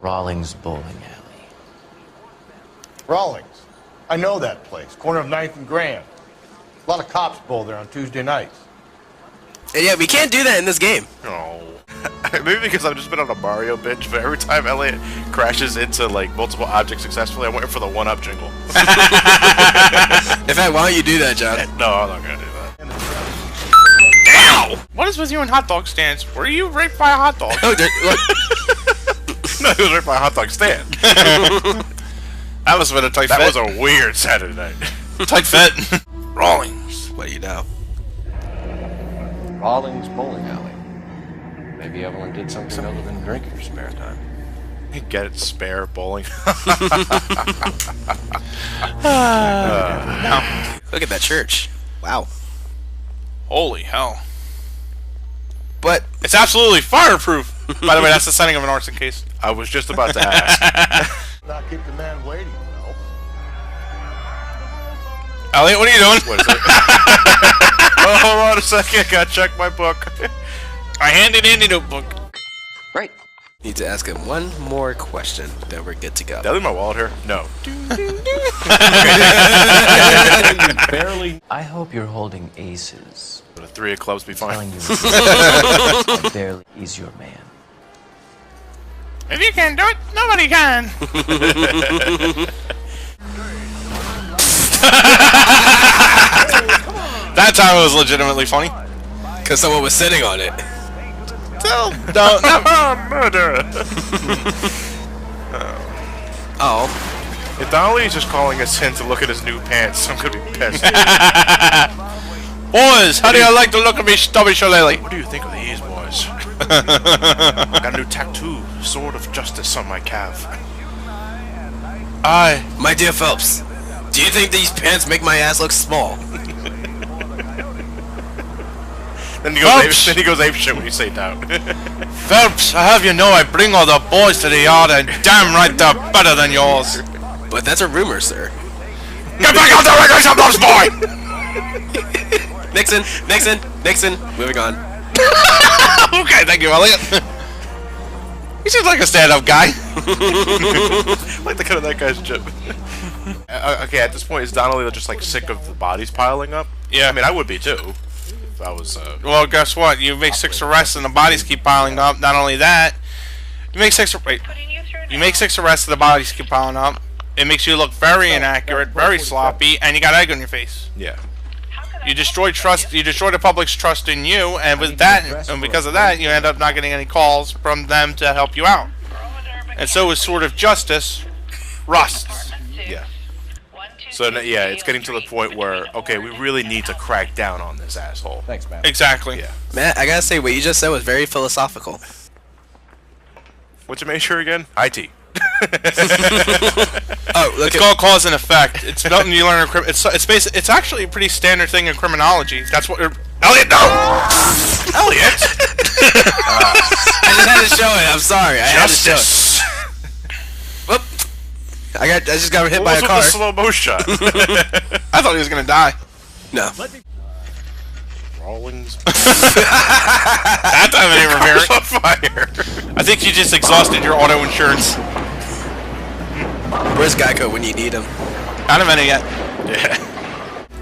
Rawlings Bowling Alley. Rawlings. I know that place. Corner of 9th and Grand. A lot of cops bowl there on Tuesday nights. And yeah, we can't do that in this game. No. Maybe because I've just been on a Mario bitch, but every time Elliot crashes into like multiple objects successfully, I'm waiting for the one-up jingle. In fact, why don't you do that, John? No, I'm not gonna do that. Ow! What is with you and hot dog stands? Were you raped by a hot dog? Oh, No, he was raped by a hot dog stand. That must have been a tight fit. That was a weird Saturday night. Tight fit. Rawlings. What do you know? Rawlings Bowling Alley. Maybe Evelyn did something other than drink in her spare time. You get it, spare bowling. Look at that church. Wow. Holy hell. But it's absolutely fireproof. By the way, that's the setting of an arson case. I was just about to ask. Not keep the man waiting, no. Elliot, what are you doing? What is it? Oh, hold on a second. I gotta check my book. I handed in the notebook. Right. Need to ask him one more question, then we're good to go. Did I leave my wallet here? No. Barely. I hope you're holding aces. Would a 3 of clubs be fine? I barely is your man. If you can't do it, nobody can. That time it was legitimately funny. Because someone was sitting on it. Don't. Murder. Oh. If Donnelly's just calling us in to look at his new pants, I'm gonna be pissed. Boys, how do you like the look of me stubby shillelagh? What do you think of these, boys? I got a new tattoo, Sword of Justice, on my calf. My dear Phelps, do you think these pants make my ass look small? Then he goes ape shit when you say down. Phelps, I have you know I bring all the boys to the yard and damn right they're better than yours. But that's a rumor, sir. Get back out there and get some those boy! Nixon! Moving on. Okay, thank you, Elliot. He seems like a stand-up guy. Like the kind of that guy's chip. Okay, at this point, is Donnelly just like sick of the bodies piling up? Yeah. I mean, I would be too. If I was. Well, guess what? You make 6 arrests and the bodies keep piling up. Not only that, you make 6 arrests and the bodies keep piling up. It makes you look very inaccurate, very sloppy, and you got egg on your face. Yeah. You destroy trust. You destroy the public's trust in you, and with that, and because of that, you end up not getting any calls from them to help you out. And so, is sort of justice rusts. Yeah. So yeah, it's getting to the point where okay, we really need to crack down on this asshole. Thanks, man. Exactly. Yeah. Matt, I gotta say, what you just said was very philosophical. What's your major again? IT. Oh, look it's called cause and effect. It's something you learn in it's actually a pretty standard thing in criminology. That's what Elliot, no! Elliot! I just had to show it. I'm sorry. I had to show it. Whoop! I just got hit by a car. What was with the slow-mo shot? I thought he was gonna die. No. Rawlings. That time it ain't repairing. On fire. I think you just exhausted your auto insurance. Where's Geico when you need him? Not a minute yet. Yeah.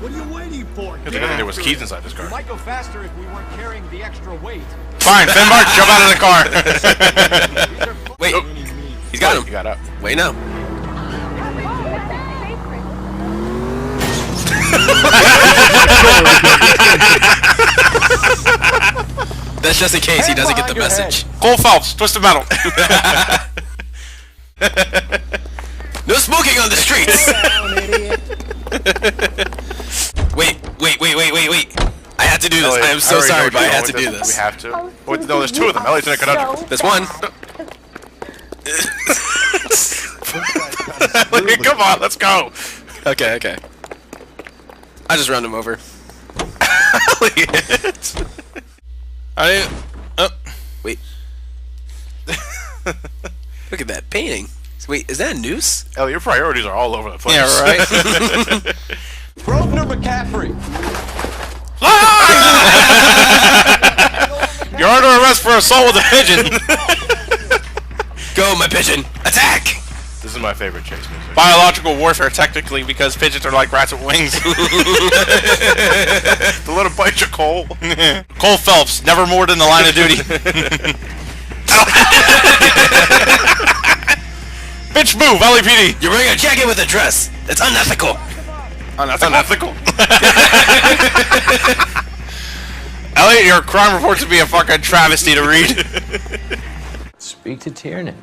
What are you waiting for? I think there was keys inside this car. We might go faster if we weren't carrying the extra weight. Fine, Finbar, jump out of the car. Wait, he's got him. He got up. Wait, no. That's just in case he doesn't get the message. Cole Phelps, Twisted Metal. No smoking on the streets. Wait. I had to do this. Elliot, I am so sorry, but I had to do do this. We have to. Wait, no, there's two of them. Elliot's in a conundrum. There's one. Come on, let's go. Okay. I just run him over. Elliot. Wait. Look at that painting. Wait, is that a noose? Elliot, your priorities are all over the place. Yeah, right. Grosvenor McCaffrey. You're under arrest for assault with a pigeon. Go, my pigeon! Attack! This is my favorite chase music. Biological warfare, technically, because pigeons are like rats with wings. To let him bite you, Cole. Cole Phelps, never more than the line of duty. Bitch, move, LAPD. You're wearing a jacket with a dress. That's unethical. Unethical? Elliot, your crime reports would be a fucking travesty to read. Speak to Tiernan.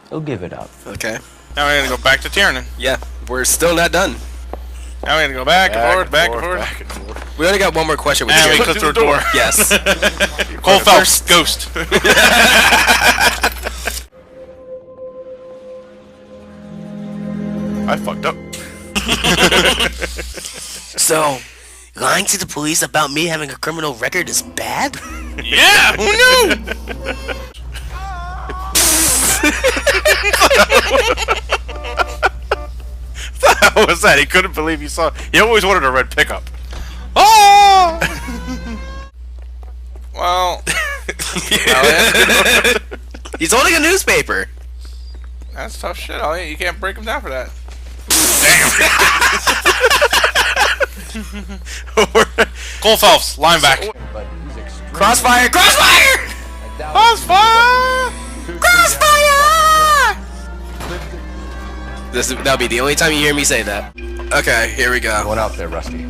He'll give it up. Okay. Now we're gonna go back to Tiernan. Yeah, we're still not done. Now we're gonna go back and forth, back and forth. We only got one more question with And you. we click through the door. Yes. Cole Phelps, ghost. I fucked up. So, lying to the police about me having a criminal record is bad? Yeah, who knew? What was that? He couldn't believe he saw. He always wanted a red pickup. Oh! Well, he's holding a newspaper. That's tough shit, Elliot. You can't break him down for that. Damn. Cole Phelps, linebacker. Crossfire! Crossfire! Crossfire! Crossfire! That'll be the only time you hear me say that. Okay, here we go. Going out there, Rusty.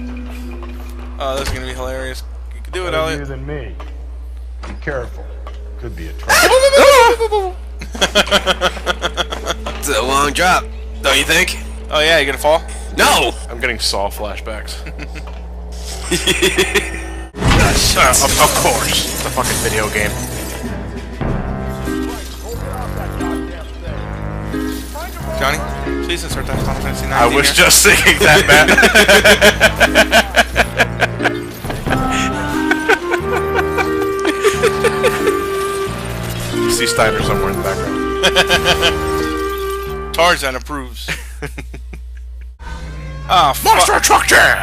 Oh, this is gonna be hilarious. You can do it, Better Elliot. you than me. Be careful. Could be a trap. It's a long drop, don't you think? Oh yeah, you gonna fall? No! I'm getting Saw flashbacks. Of course. It's a fucking video game. Johnny, please insert that Final Fantasy 19 I was here. just thinking that, Matt. You see Steiner somewhere in the background. Tarzan approves. Ah, Monster Truck Jam!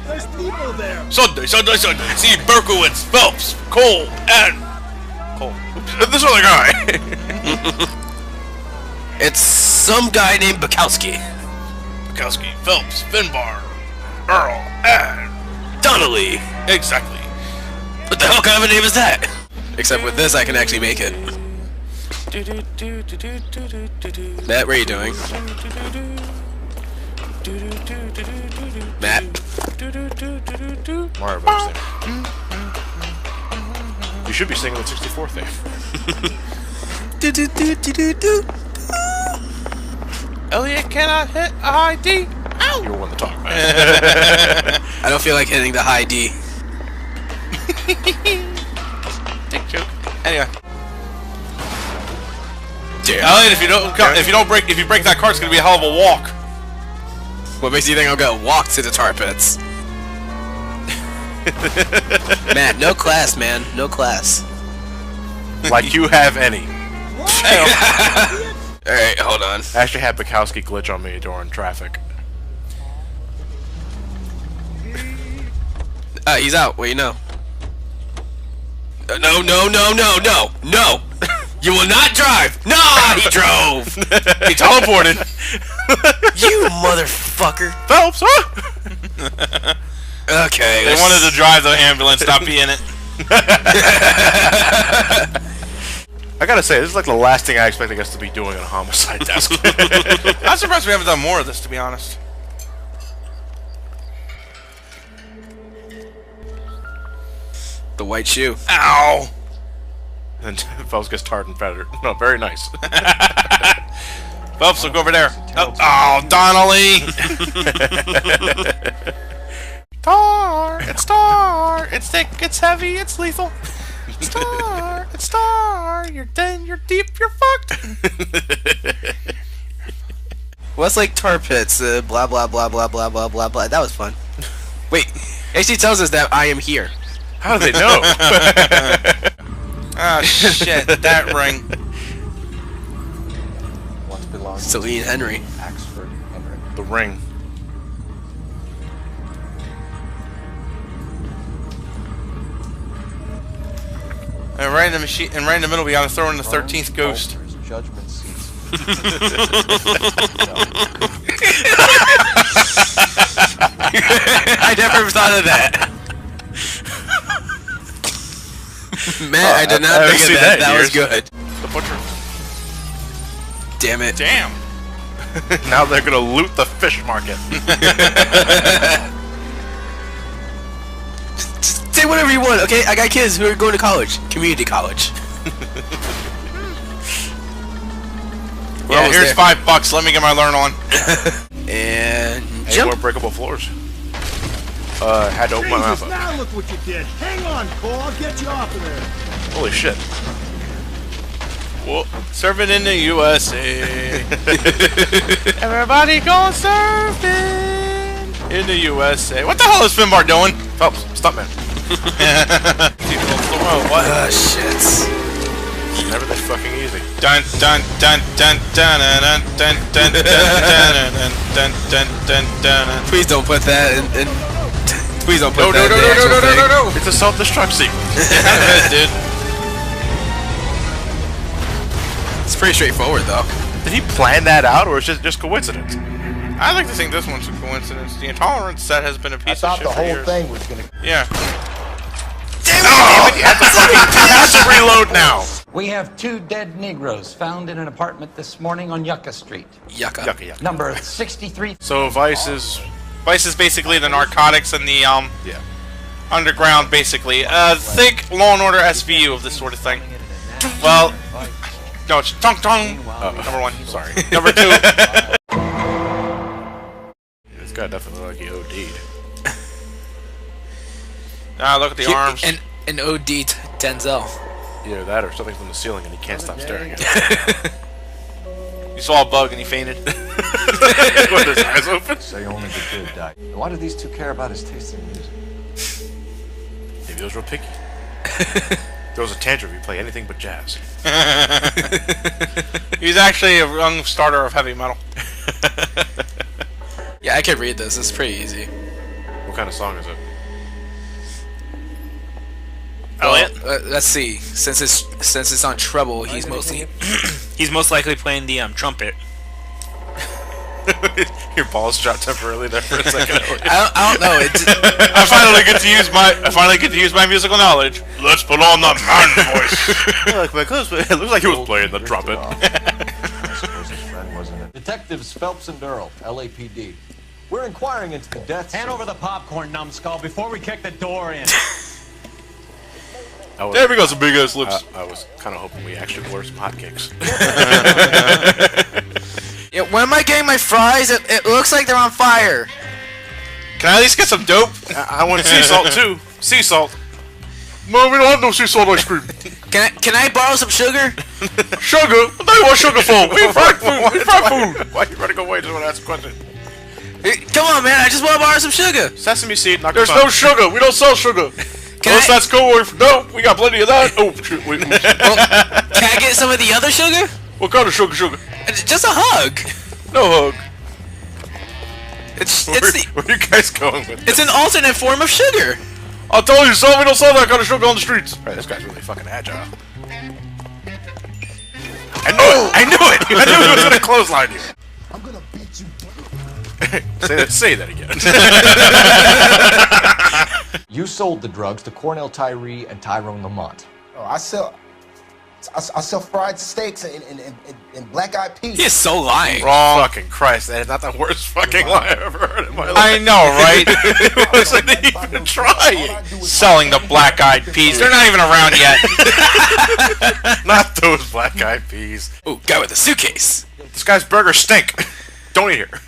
There's people there. Sunday. See Berkowitz, Phelps, Cole, and Cole. This other guy. It's some guy named Bukowski. Bukowski, Phelps, Finbar, Earl, and Donnelly. Exactly. What the hell kind of a name is that? Except with this, I can actually make it. Matt, what are you doing? Matt? Mario Brothers theme. You should be singing the 64 theme. Elliot cannot hit a high D. Ow! You were one to talk, man. I don't feel like hitting the high D. Dick joke. Anyway. Elliot, if you break that car, it's gonna be a hell of a walk. What makes you think I'm gonna walk to the tar pits? Matt, no class, man. No class. Like you have any. Alright, hold on. I actually had Bukowski glitch on me during traffic. He's out. What do you know? No, no, no, no, no, no! You will not drive! No, he drove! He teleported! You motherfucker! Phelps, huh? Okay. They wanted to drive the ambulance, not be in it. I gotta say, this is like the last thing I expected us to be doing on a homicide desk. I'm surprised we haven't done more of this, to be honest. The white shoe. Ow! And Phelps gets tarred and feathered. No, very nice. Phelps, look over there. Oh, Donnelly! Tar! It's tar! It's thick, it's heavy, it's lethal. It's tar! It's tar! You're dead, you're deep, you're fucked! What's like tar pits? Blah blah blah blah blah blah blah blah. That was fun. Wait, it actually tells us that I am here. How do they know? Ah, shit, that ring. Once belonged Celine Henry. Axford Henry. The ring. And right in the machine, and right in the middle, we gotta throw in the 13th ghost. Judgment seats. I never thought of that. Man, I did not think of that. That was good. The butcher. Damn it. Damn. Now they're gonna loot the fish market. Just say whatever you want, okay? I got kids who are going to college. Community college. Yeah, here's $5. Let me get my learn on. And hey, jump. more breakable floors. Had to open my mouth up. Now look what you did. Hang on, Cole. I'll get you off of there. Holy shit. Whoa. Surfing in the USA. Everybody go surfing in the USA. What the hell is Finbar doing? Phelps, stuntman. Oh, what? Shit. Never that fucking easy. Dun dun dun dun dun dun dun dun dun dun dun dun dun dun. Please don't put that in. Please don't put No, that no, in no, the no, actual no, thing. no, no, no. It's a self-destruct sequence. Dude. It's pretty straightforward, though. Did he plan that out, or is it just coincidence? I like to think this one's a coincidence. The Intolerance set has been a piece of shit the for whole years. thing was gonna. Yeah. Damn it! You have to reload now. We have 2 dead Negroes found in an apartment this morning on Yucca Street. Yucca. Yucca. Number 63. So Vice is basically the narcotics and the yeah. underground, basically. Think Law and Order SVU of this sort of thing. Well, no, it's Tong Tong. Number 1. Sorry. Number 2. This guy definitely looked like he OD'd. Ah, look at the arms. An OD Denzel. Either that or something from the ceiling and he can't stop staring at it. You saw a bug and he fainted. With his eyes open. Say only the good die. Why do these two care about his taste in music? Maybe he was real picky. Throws a tantrum if you play anything but jazz. He's actually a young starter of heavy metal. Yeah, I could read this. It's pretty easy. What kind of song is it? Elliot? Let's see. Since it's on treble, he's most likely playing the trumpet. Your balls dropped temporarily there for a second. I don't know. I finally get to use my musical knowledge. Let's put on the man voice. Look, it looks like he was playing the trumpet. I suppose his friend wasn't it? Detectives Phelps and Earl, LAPD. We're inquiring into the deaths. Hand over the popcorn, numbskull, before we kick the door in. There we go, some big ass lips. I was kind of hoping we actually ordered some hotcakes. Yeah, when am I getting my fries? It looks like they're on fire. Can I at least get some dope? I want sea salt too. Sea salt. No, we don't have no sea salt ice cream. Can I borrow some sugar? Sugar? What do you want sugar for? We fried food. We fried food. Why are you running away? Just want to ask a question. Come on, man. I just want to borrow some sugar. Sesame seed. There's no sugar. We don't sell sugar. Unless that's cool. No, we got plenty of that. Oh, shit. Wait. Well, can I get some of the other sugar? What kind of sugar? Just a hug. No hug. Where are you guys going with this? It's an alternate form of sugar. I'll tell you, son, we don't sell that kind of sugar on the streets. Right, this guy's really fucking agile. I knew it! I knew he was gonna clothesline you. I'm gonna beat you. Say that again. You sold the drugs to Cornell Tyree and Tyrone Lamont. Oh, I sell fried steaks and black-eyed peas. He is so lying. Wrong. Fucking Christ, that is not the worst fucking lie I've ever heard in my life. I know, right? It wasn't even trying. Selling the black-eyed peas. They're not even around yet. Not those black-eyed peas. Ooh, guy with a suitcase. This guy's burgers stink. Don't eat here.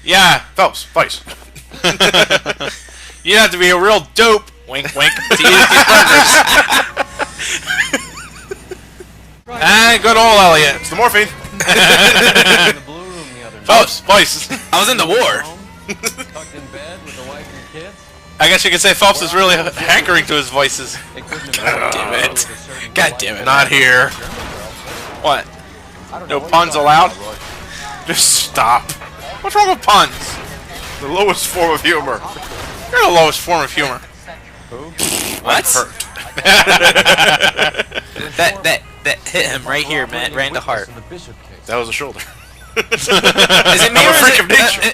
Yeah. Phelps, Vice. You have to be a real dope, wink wink, to eat these burgers. And good old Elliot. It's the morphine. Phelps, Vice. I was in the war. I guess you could say Phelps is really hankering to his voices. God damn it. God damn it. Not here. What? No puns allowed? Just stop. What's wrong with puns? The lowest form of humor. You're the lowest form of humor. What? that hit him right here, man. Right in the heart. That was a shoulder. Is it me I'm or a is freak it, of nature.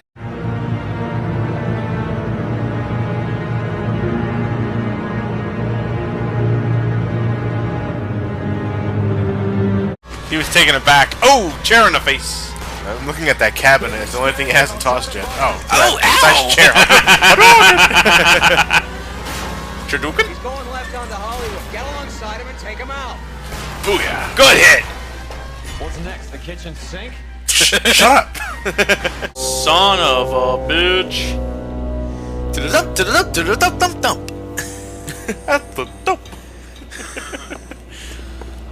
He was taking it back. Oh, chair in the face. I'm looking at that cabinet. It's the only thing he hasn't tossed yet. Oh, ow! Nice chair. Hadouken? He's going left onto Hollywood. Get alongside him and take him out. Booyah. Good hit. What's next? The kitchen sink? Shut up. Son of a bitch.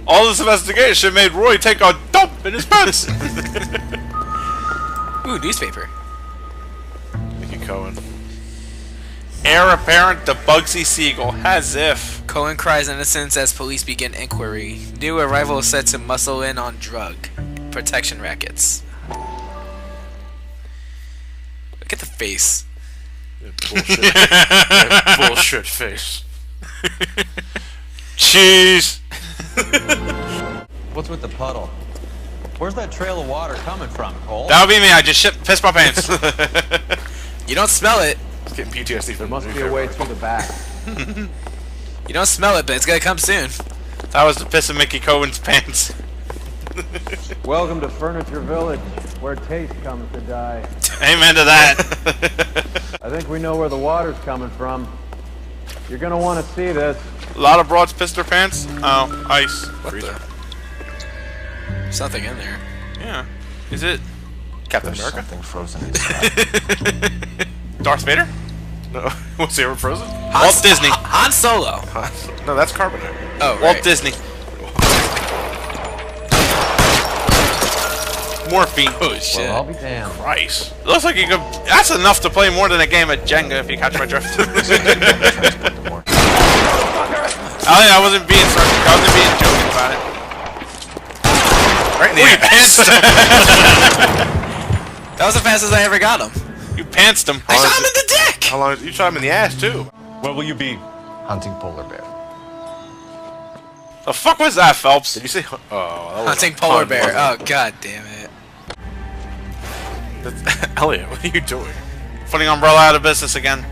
All this investigation made Roy take a dump in his pants. Ooh, newspaper. Mickey Cohen. Heir apparent to Bugsy Siegel, as if. Cohen cries innocence as police begin inquiry. New arrival is set to muscle in on drug protection rackets. Look at the face. Bullshit. That bullshit face. Cheese. What's with the puddle? Where's that trail of water coming from, Cole? That'll be me. I just pissed my pants. You don't smell it. It's getting PTSD from Must be a way through the back. You don't smell it, but it's gonna come soon. That was the piss of Mickey Cohen's pants. Welcome to Furniture Village, where taste comes to die. Amen to that. I think we know where the water's coming from. You're gonna want to see this. A lot of broads pissed their pants. Oh, ice. What the? There's something in there. Yeah. Is it Captain America? Something frozen inside. Darth Vader? No. Was he ever frozen? Walt Disney. Han Solo. No, that's Carbonite. Oh, Walt right. Disney. Morphine. Oh shit. Well, I'll be damned. Christ. Looks like you could. That's enough to play more than a game of Jenga, if you catch my drift. I wasn't being sarcastic. I wasn't being joking about it. Right in the ass. That was the fastest I ever got him. You pantsed him. I shot him in the dick. How long? You shot him in the ass too. Where will you be? Hunting polar bear. The fuck was that, Phelps? Did you say? Oh, that was Hunting a polar pun, bear. wasn't Oh god damn it. Elliot, what are you doing? Putting Umbrella out of business again.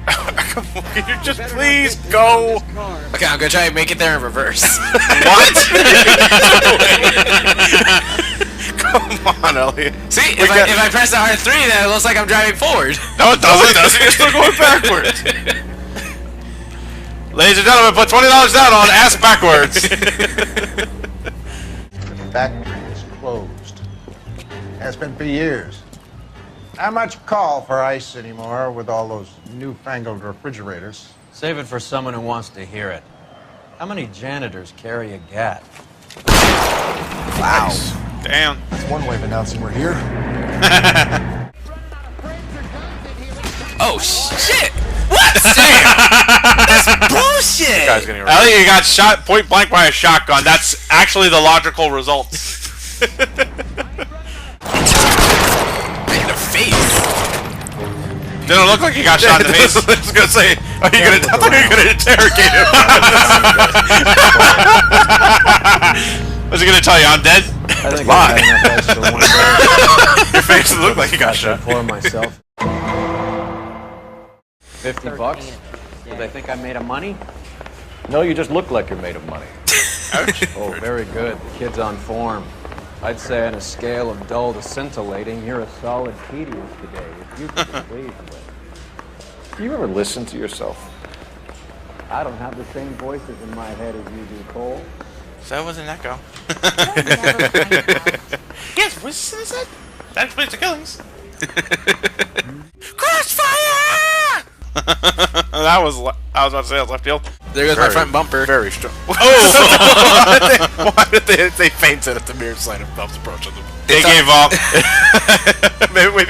Come on, can you just please go? Okay, I'm gonna try and make it there in reverse. What? Come on, Elliot. See, if I press the R3, then it looks like I'm driving forward. No, it doesn't. You're still going backwards. Ladies and gentlemen, put $20 down on ass backwards. The factory is closed. Has been for years. Not much call for ice anymore with all those newfangled refrigerators. Save it for someone who wants to hear it. How many janitors carry a gat? Wow. Nice. Damn. That's one way of announcing we're here. Oh shit! What? Damn! That's bullshit! Guy's getting Elliot, you got shot point blank by a shotgun. That's actually the logical result. In the face. Didn't look like you got shot in the face. I was gonna say, are you gonna? I thought you were gonna interrogate him. Was he gonna tell you I'm dead? I think Lie. I've had enough ice for one day. Your face looked like you got shot. For myself. $50? Do they think I'm made of money? No, you just look like you're made of money. Oh, very good. The kid's on form. I'd say on a scale of dull to scintillating, you're a solid tedious today, if you could be pleased with. Do you ever listen to yourself? I don't have the same voices in my head as you do, Cole. So that was an echo. Yes, voices in his head? That explains the killings. Crossfire! I was about to say I was left field. There goes my front bumper. Very strong. Oh! Why did they fainted at the mirror sign of Phelps approaching them? They gave up. maybe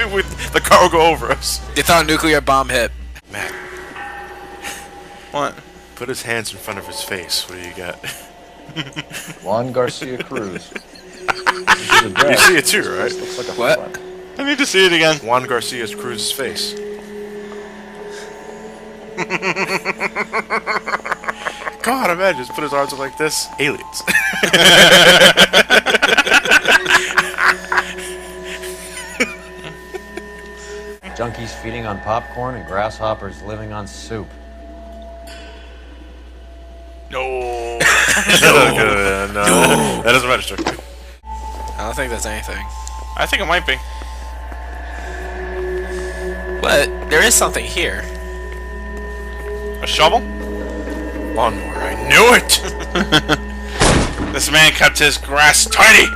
the car will go over us. They thought a nuclear bomb hit. Matt. What? Put his hands in front of his face. What do you got? Juan Garcia Cruz. You see it too, right? Looks like a What? flag. I need to see it again. Juan Garcia Cruz's face. God, imagine, just put his arms up like this. Aliens. Junkies feeding on popcorn and grasshoppers living on soup. No. No. That doesn't register. I don't think that's anything. I think it might be. But there is something here. A shovel? Lawnmower, I knew it! This man kept his grass tidy!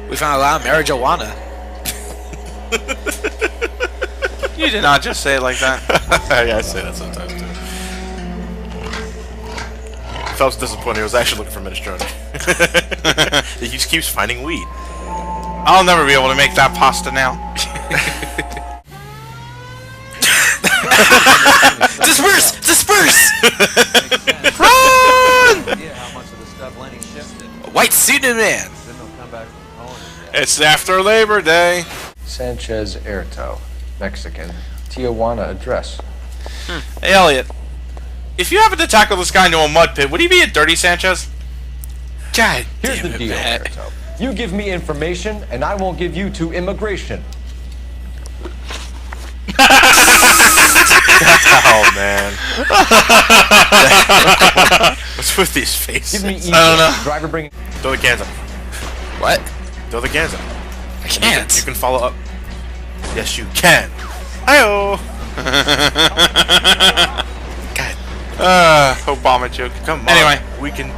We found a lot of marijuana. You did not just say it like that. Yeah, I say that sometimes too. Phelps disappointed. He was actually looking for minestrone. He just keeps finding weed. I'll never be able to make that pasta now. Disperse! Disperse! Run! A white suited man. It's after Labor Day. Sanchez Erto, Mexican. Tijuana address. Hey, Elliot. If you happened to tackle this guy into a mud pit, would he be a dirty Sanchez? God Here's damn the it, deal, Matt. Erto. You give me information, and I won't give you to immigration. Oh man. What's with these faces? Give me easy. I don't know. Driver bring. Throw the cans up. What? Throw the cans up. I can't. You can follow up. Yes, you can. Hi-oh. God. Obama joke. Come on. Anyway. We can...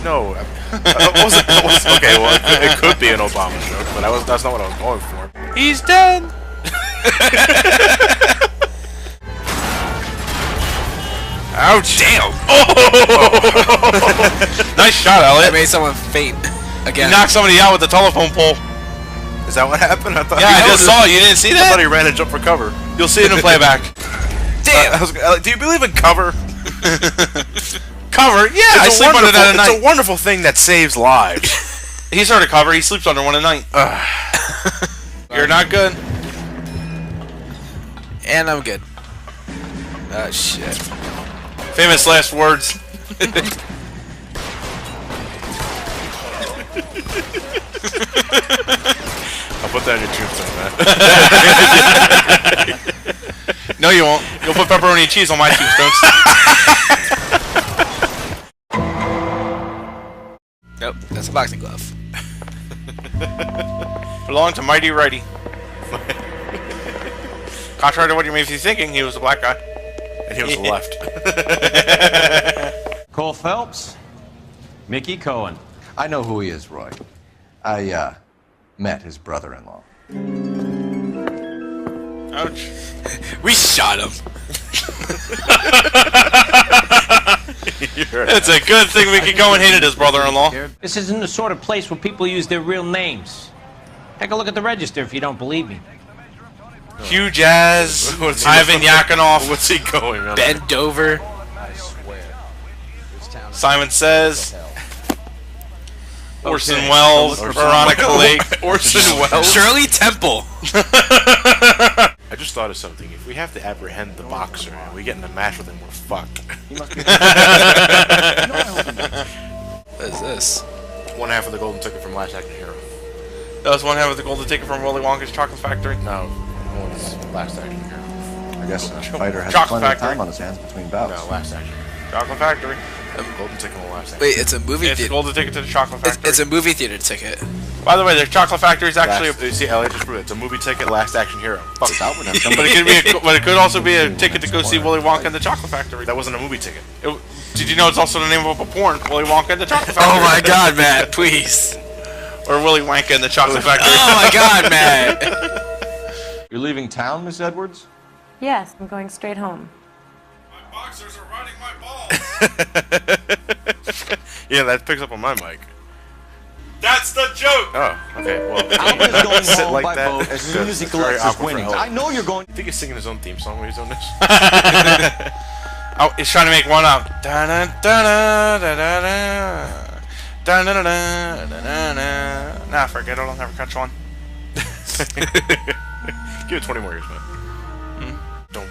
No. Okay, well, it could be an Obama joke, but that's not what I was going for. He's dead. Ouch! Damn! Oh! Nice shot, Elliot. That made someone faint again. You knocked somebody out with the telephone pole. Is that what happened? I thought Yeah, I just saw it. You didn't see I that? thought he ran and jumped for cover. You'll see it in playback. Damn! Do you believe in cover? Cover? Yeah, I sleep under that at night. It's a wonderful thing that saves lives. He's heard of cover. He sleeps under one at night. You're not good. And I'm good. Oh, shit. Famous last words. I'll put that in your tombstone, man. No, you won't. You'll put pepperoni and cheese on my tombstones. Nope, that's a boxing glove. Belonged to Mighty Righty. Contrary to what you may be thinking, he was a black guy. And he was the left. Cole Phelps, Mickey Cohen. I know who he is, Roy. I met his brother-in-law. Ouch. We shot him. It's a good thing we could go and hit at his brother-in-law. This isn't the sort of place where people use their real names. Take a look at the register if you don't believe me. Hugh Jazz, Ivan Yakinov. What's he going on? Ben Dover. Simon Says. Orson Welles. Veronica Lake. Orson Welles. Shirley Temple. I just thought of something. If we have to apprehend the boxer and we get in a match with him, we're fucked. What is this? One half of the golden ticket from Last Action Hero. That was one half of the golden ticket from Willy Wonka's Chocolate Factory. No, one's Last Action Hero. I guess a fighter has Chocolate plenty of Factory. time on his hands between bouts. No, Last Action. Chocolate Factory. Golden ticket from Last Action. Wait, it's a movie It's a theater. golden ticket to the Chocolate Factory. It's a movie theater ticket. By the way, the Chocolate Factory is actually You see, Elliot just proved it. It's a movie ticket, Last Action Hero. Fuck that would have but it could also be a ticket to go see Willy Wonka and the Chocolate Factory. That wasn't a movie ticket. Did you know it's also the name of a porn? Willy Wonka and the Chocolate Factory. Oh my God, Matt! Please. Or Willy Wonka and the Chocolate Factory. Oh my God, Matt! You're leaving town, Miss Edwards? Yes, I'm going straight home. My boxers are riding my balls. Yeah, that picks up on my mic. That's the joke. Oh, okay. Well, Alva's going sit home like by that. boat as soon as he It's very collects his awkward for winnings. Elliot. I know you're going. I think he's singing his own theme song when he's doing this. Oh, he's trying to make one up. Nah, forget it. I'll never catch one. Give it 20 more years, man. Don't.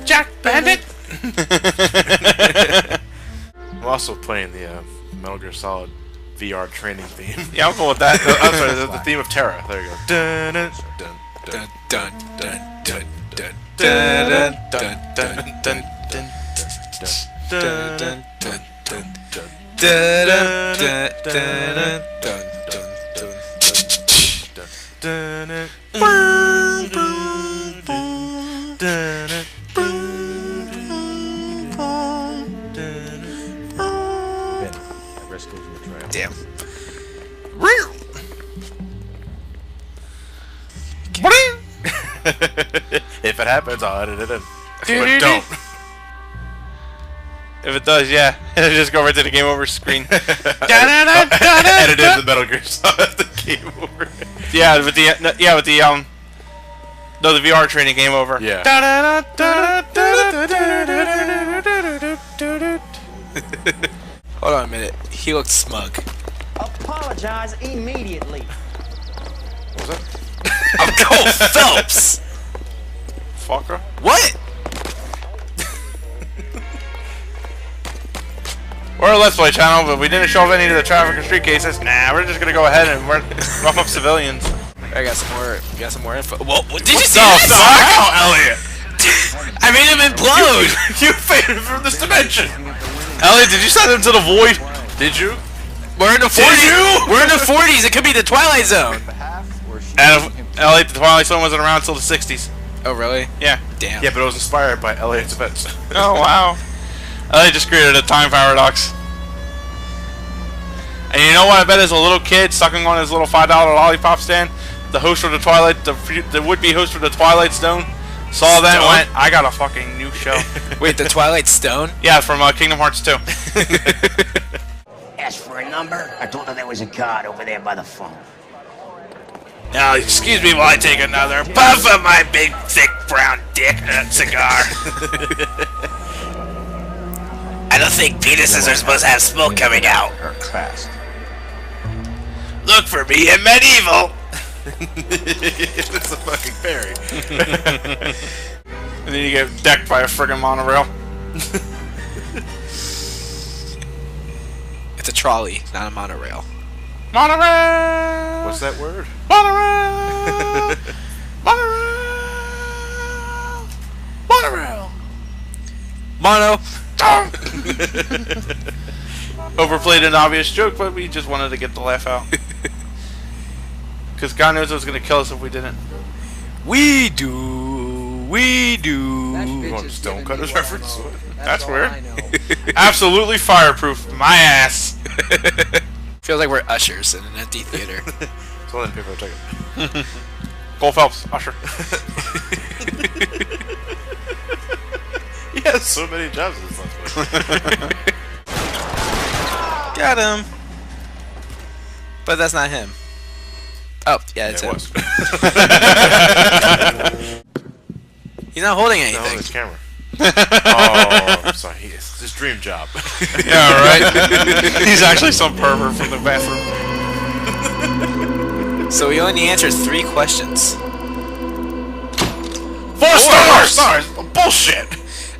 Jack Bandit. I'm also playing the Metal Gear Solid VR training theme. Yeah, I'll go with that. I'm sorry, the theme of Terra. There you go. Dun dun Dun dun dun dun dun Dun, dun dun, dun, dun, dun dun dun Damn. If it happens, I'll edit it in. But don't. If it does, yeah, it'll just go right to the game over screen. Edit in the Metal Gear Solid the game over. Yeah, with the no, the VR training game over. Yeah. Hold on a minute. He looks smug. Apologize immediately. What was that? I'm Cole Phelps. Fucker. What? We're a Let's Play channel, but we didn't show any of the traffic and street cases. Nah, we're just gonna go ahead and rough up civilians. I got some more. Got some more info. Whoa! Did you see No, this? fuck, Elliot. I made him implode. You faded from this dimension. Elliot, did you send him to the void? Did you? We're in the 40s. We're in the 40s. It could be the Twilight Zone. And Elliot, the Twilight Zone wasn't around until the 60s. Oh really? Yeah. Damn. Yeah, but it was inspired by Elliot's events. Oh wow. Elliot just created a time paradox. And you know what? I bet there's a little kid sucking on his little $5 lollipop stand. The host of the Twilight, the would-be host of the Twilight Zone, saw that and went, "I got a fucking new show." Wait, the Twilight Stone? Yeah, from Kingdom Hearts 2. Ask for a number? I told her there was a card over there by the phone. Now, excuse me while I take another puff of my big, thick, brown dick cigar. I don't think penises are supposed to have smoke coming out. Fast. Look for me in medieval. It's a fucking fairy. And then you get decked by a friggin' monorail. It's a trolley, not a monorail. Monorail! What's that word? Monorail! Monorail! Mono! Overplayed an obvious joke, but we just wanted to get the laugh out. Because God knows it was going to kill us if we didn't. We do. We do. You want Stonecutters reference? That's weird. Absolutely fireproof. My ass. Feels like we're ushers in an empty theater. So then people are taking. Cole Phelps, usher. He has so many jobs in this last one. Got him. But that's not him. Oh, yeah, it's him. He's not holding anything. No, his camera. Oh, I'm sorry. It's his dream job. Yeah, right. He's actually some pervert from the bathroom. So we only answered 3 questions. 4 stars! Bullshit!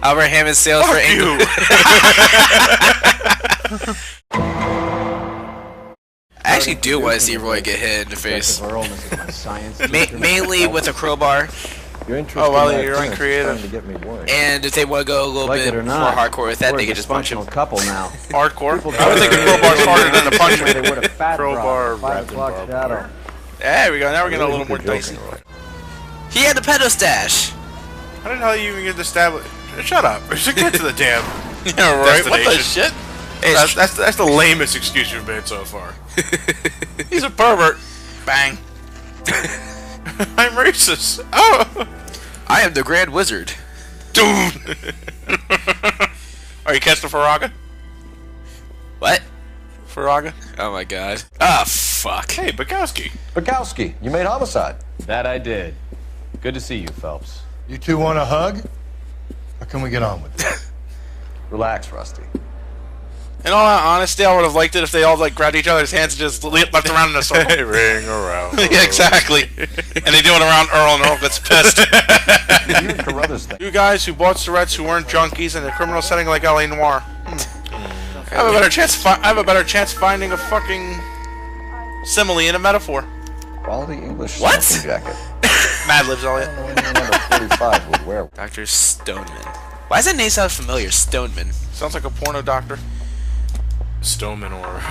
Albert Hammond sailed for England. I actually do want to see Roy get hit in the face. Mainly with a crowbar. Oh, well, you're uncreative. And if they want to go a little bit more hardcore with that, they can just punch him. Couple now. Hardcore? I would think the crowbar's harder than the punch. Crowbar, wrapped in barbed wire. There we go. Now we're getting a little more dicey. He had the pedo stash. How did hell you even get established? Shut up. We should get to the damn. Yeah, right. What the shit? That's the lamest excuse you've made so far. He's a pervert. Bang. I'm racist. Oh. I am the Grand Wizard. Dude. Are you catching Faraga? What? Faraga? Oh my god. Ah, fuck. Hey, Bukowski. Bukowski, you made homicide. That I did. Good to see you, Phelps. You two want a hug? Or can we get on with it? Relax, Rusty. In all honesty, I would have liked it if they all like grabbed each other's hands and just left around in a circle. Ring around. Yeah, exactly. And they do it around Earl, and Earl gets pissed. You guys who bought cigarettes who weren't junkies in a criminal setting like LA Noire. I have a better chance. I have a better chance finding a fucking simile in a metaphor. Quality English what? Jacket. Mad Libs, Elliot. Number 45 would wear. Dr. Stoneman. Why does that name sound familiar? Stoneman. Sounds like a porno doctor. Stoneman or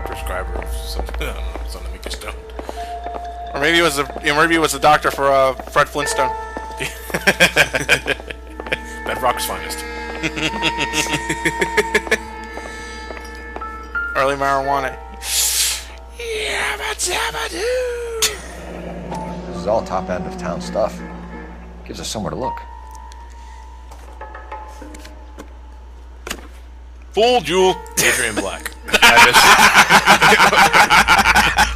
prescriber of something. I don't know, something to make you stoned. Or maybe it was the doctor for Fred Flintstone. Bedrock's finest. Early marijuana. This is all top end of town stuff. Gives us somewhere to look. Fooled you. Adrian Black.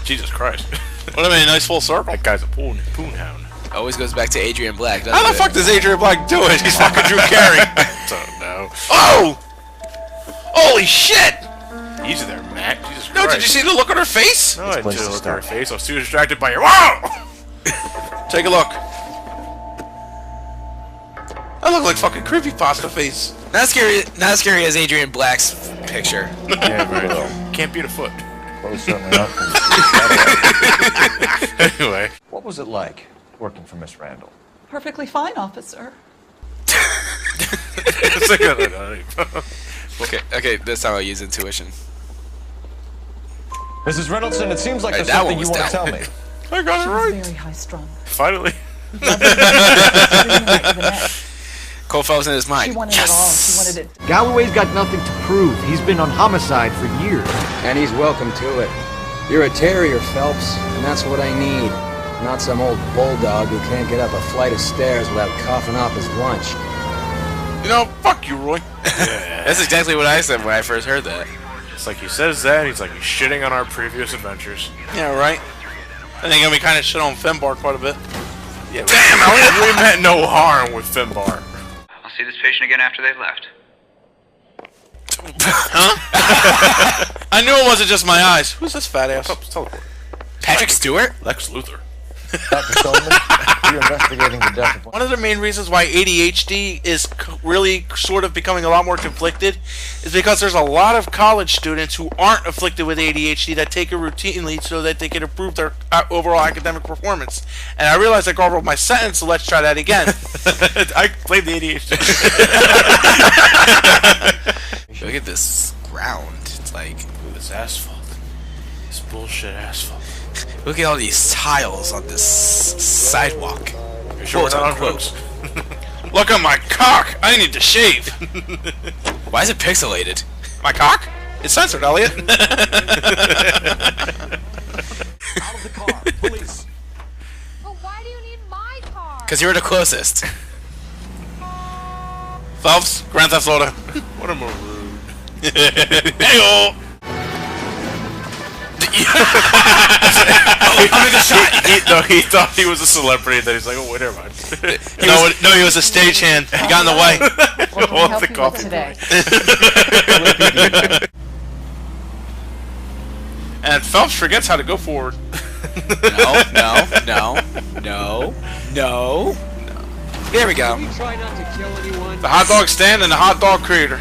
Jesus Christ. What a nice full circle. That guy's a poon hound. Always goes back to Adrian Black, doesn't How the fuck does Adrian Black do it? He's fucking Drew Carey. Don't know. Oh! Holy shit! Easy there, Mac. Jesus Christ. No, did you see the look on her face? No, I didn't see the look on her face. I was too distracted by your wow! Take a look. I look like fucking creepypasta face. Not as scary as Adrian Black's picture. Yeah, right. Can't beat a foot. Close certainly not. Anyway. What was it like working for Miss Randall? Perfectly fine, officer. It's a good one. Okay, this time I'll use intuition. Mrs. Reynoldsson, it seems like Hey, there's that something one you was want to tell down. me. I got it right. Very high strung. Finally. Cole Phelps in his mind. She wanted it all. She wanted it. Galloway's got nothing to prove. He's been on homicide for years. And he's welcome to it. You're a terrier, Phelps, and that's what I need. Not some old bulldog who can't get up a flight of stairs without coughing off his lunch. You know, fuck you, Roy. That's exactly what I said when I first heard that. It's like he says that, he's like he's shitting on our previous adventures. Yeah, right. I think we kind of shit on Finbar quite a bit. Yeah, damn, we meant no harm with Finbar. I'll see this patient again after they've left. Huh? I knew it wasn't just my eyes. Who's this fat ass? Teleport. Patrick Stewart? Lex Luthor. Dr. Stoneman, you're investigating the death of One of the main reasons why ADHD is really sort of becoming a lot more conflicted is because there's a lot of college students who aren't afflicted with ADHD that take it routinely so that they can improve their overall academic performance. And I realized I garbled my sentence, so let's try that again. I played the ADHD. Look at this ground. It's like... Ooh, this asphalt. This bullshit asphalt. Look at all these tiles on this sidewalk. You're sure we're not on drugs? Look at my cock! I need to shave! Why is it pixelated? My cock? It's censored, Elliot. Out of the car, police. Because you were the closest. Phelps, Grand Theft Auto. What a more rude. Hey-oh! He thought he was a celebrity. Then he's like, oh, wait, never mind. No, he was a stagehand. He got in the way. What the coffee today? And Phelps forgets how to go forward. No. There we go. Try not to kill anyone. The hot dog stand and the hot dog creator.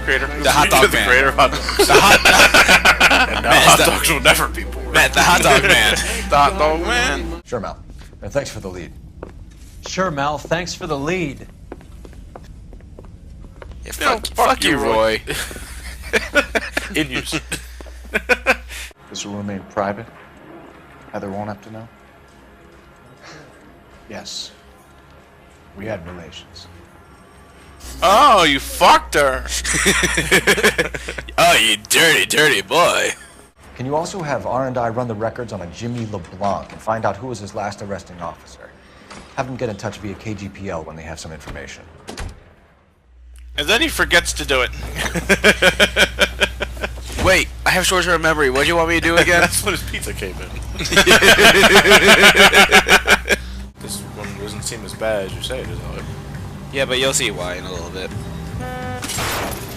The hot dog The man. creator of hot dogs. And now hot dogs will never be boring. Matt, the hot dog man. The hot dog man. Sure, Mal. And thanks for the lead. Sure, Mal. Thanks for the lead. Yeah, fuck you, Roy. In use. This will remain private. Heather won't have to know. Yes. We had relations. Oh, you fucked her. Oh, you dirty boy. Can you also have R&I run the records on a Jimmy LeBlanc and find out who was his last arresting officer? Have them get in touch via KGPL when they have some information. And then he forgets to do it. Wait, I have short-term memory. What do you want me to do again? That's when his pizza came in. This one doesn't seem as bad as you say it is, Elliot. Yeah, but you'll see why in a little bit.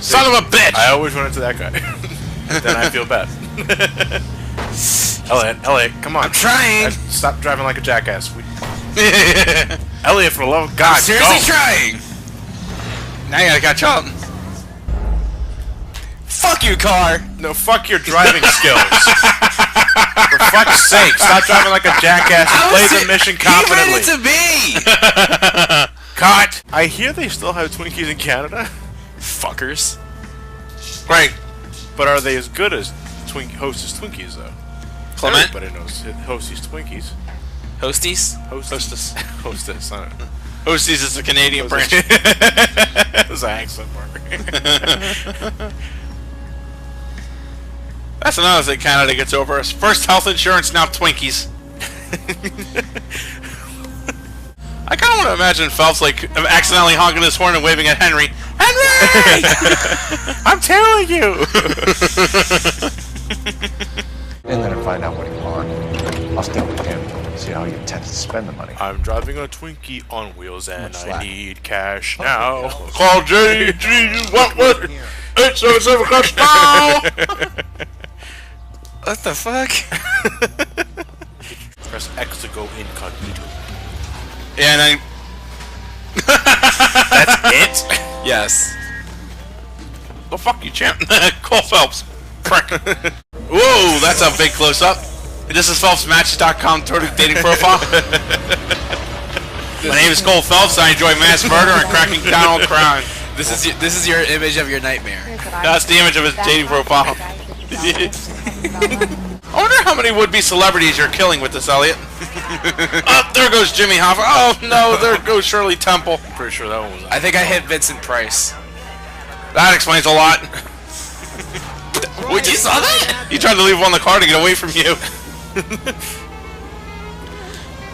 Son of a bitch! I always run into that guy. Then I feel bad. Elliot, come on. I'm trying. Stop driving like a jackass. Elliot, for the love of God, I'm seriously go. trying. Now you gotta catch up. Fuck you, car. No, fuck your driving skills. For fuck's sake, stop driving like a jackass and play the mission confidently. He ran into me. Cut. I hear they still have Twinkies in Canada. Fuckers. Great. But are they as good as Hostess Twinkies, though? Clement? Everybody knows Hostess Twinkies. Hosties? Hostess. Hostess. I don't know. Hosties is the Canadian branch. That's an accent mark. That's another thing Canada gets over us. First health insurance, now Twinkies. I kind of want to imagine Phelps like accidentally honking his horn and waving at Henry. Henry! I'm telling you! And then find out what he wants. I'll stay with him, see how he intends to spend the money. I'm driving a Twinkie on wheels and Much I slack. need cash now. Call J.G. Wentworth 877 cash now! What the fuck? Press X to go incognito. Yeah, and then... That's it? Yes. The fuck you, champ? Call Phelps. Prick. Whoa, that's a big close-up. This is PhelpsMatch.com dating profile. My name is Cole Phelps. I enjoy mass murder and cracking down on crime. This is your image of your nightmare. That's the image of his dating profile. I wonder how many would-be celebrities you're killing with this, Elliot. Oh, there goes Jimmy Hoffa. Oh, no, there goes Shirley Temple. Pretty sure that one was... I think I hit Vincent Price. That explains a lot. Wait, you saw that? He tried to leave one in the car to get away from you.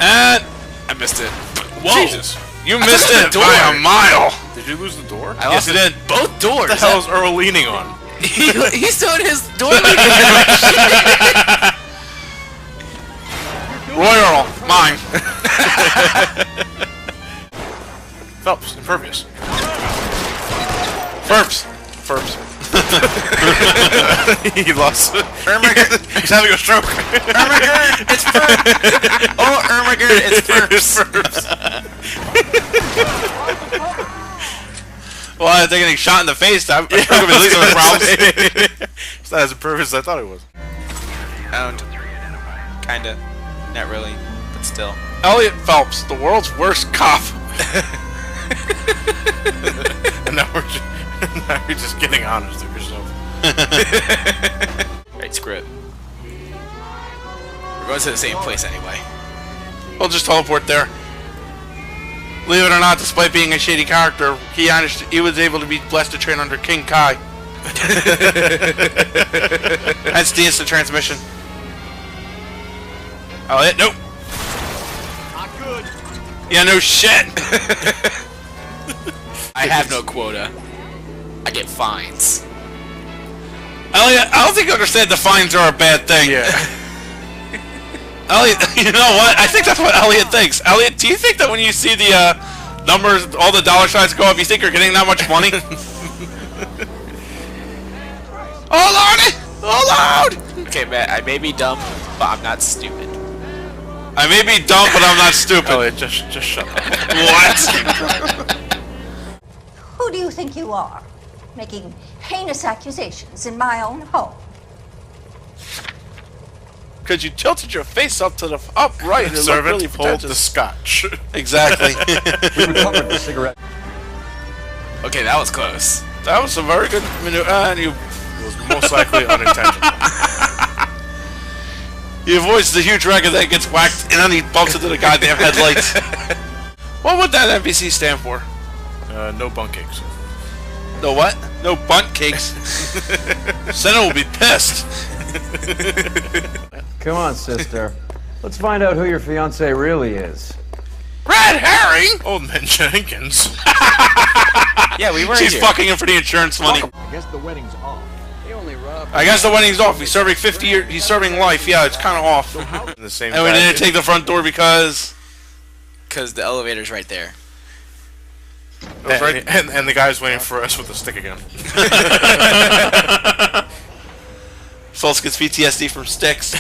And... I missed it. Whoa. Jesus. You missed it by a mile. Did you lose the door? I Yes, lost you did. both doors. What the hell is Earl leaning on? He still had his door. Roy Earl, mine. Phelps, impervious. Firps. He lost. He's having a stroke. Ermagerd, it's Firps. Oh, Ermagerd, it's Firps. Well, I think getting shot in the face. I'm sure at least some problems. It's not as impervious as I thought it was. Owned. Kinda. Not really, but still. Elliot Phelps, the world's worst cop. And now you're just getting honest with yourself. Right, screw it. We're going to the same place anyway. We'll just teleport there. Believe it or not, despite being a shady character, he was able to be blessed to train under King Kai. That's the instant transmission. Elliot, nope. Not good. Yeah, no shit. I have no quota. I get fines. Elliot, I don't think you understand the fines are a bad thing. Yeah. Elliot, you know what? I think that's what Elliot thinks. Elliot, do you think that when you see the numbers, all the dollar signs go up, you think you're getting that much money? Oh lordy! Oh lord! Okay, man, I may be dumb, but I'm not stupid. I may be dumb, but I'm not stupid. Elliot, just shut up. What? Who do you think you are? Making heinous accusations in my own home. Because you tilted your face up to the upright and it looked Servant, really hold pretentious. the scotch. Exactly. We recovered the cigarette. Okay, that was close. That was a very good maneuver. And you... It was most likely unintentional. He avoids the huge record that gets whacked and then he bumps into the goddamn headlights. What would that NPC stand for? No bunk cakes. No what? No bunt cakes. Senna will be pissed. Come on, sister. Let's find out who your fiance really is. Red herring! Old man Jenkins. Yeah, we were She's here. fucking him for the insurance money. I guess the wedding's off. They only robbed. I guess the wedding's off. He's serving 50 years. He's serving life. Yeah, it's kind of off. The same And we guy didn't take the front door because... Because the elevator's right there. And the guy's waiting for us with the stick again. Sulz gets PTSD from sticks.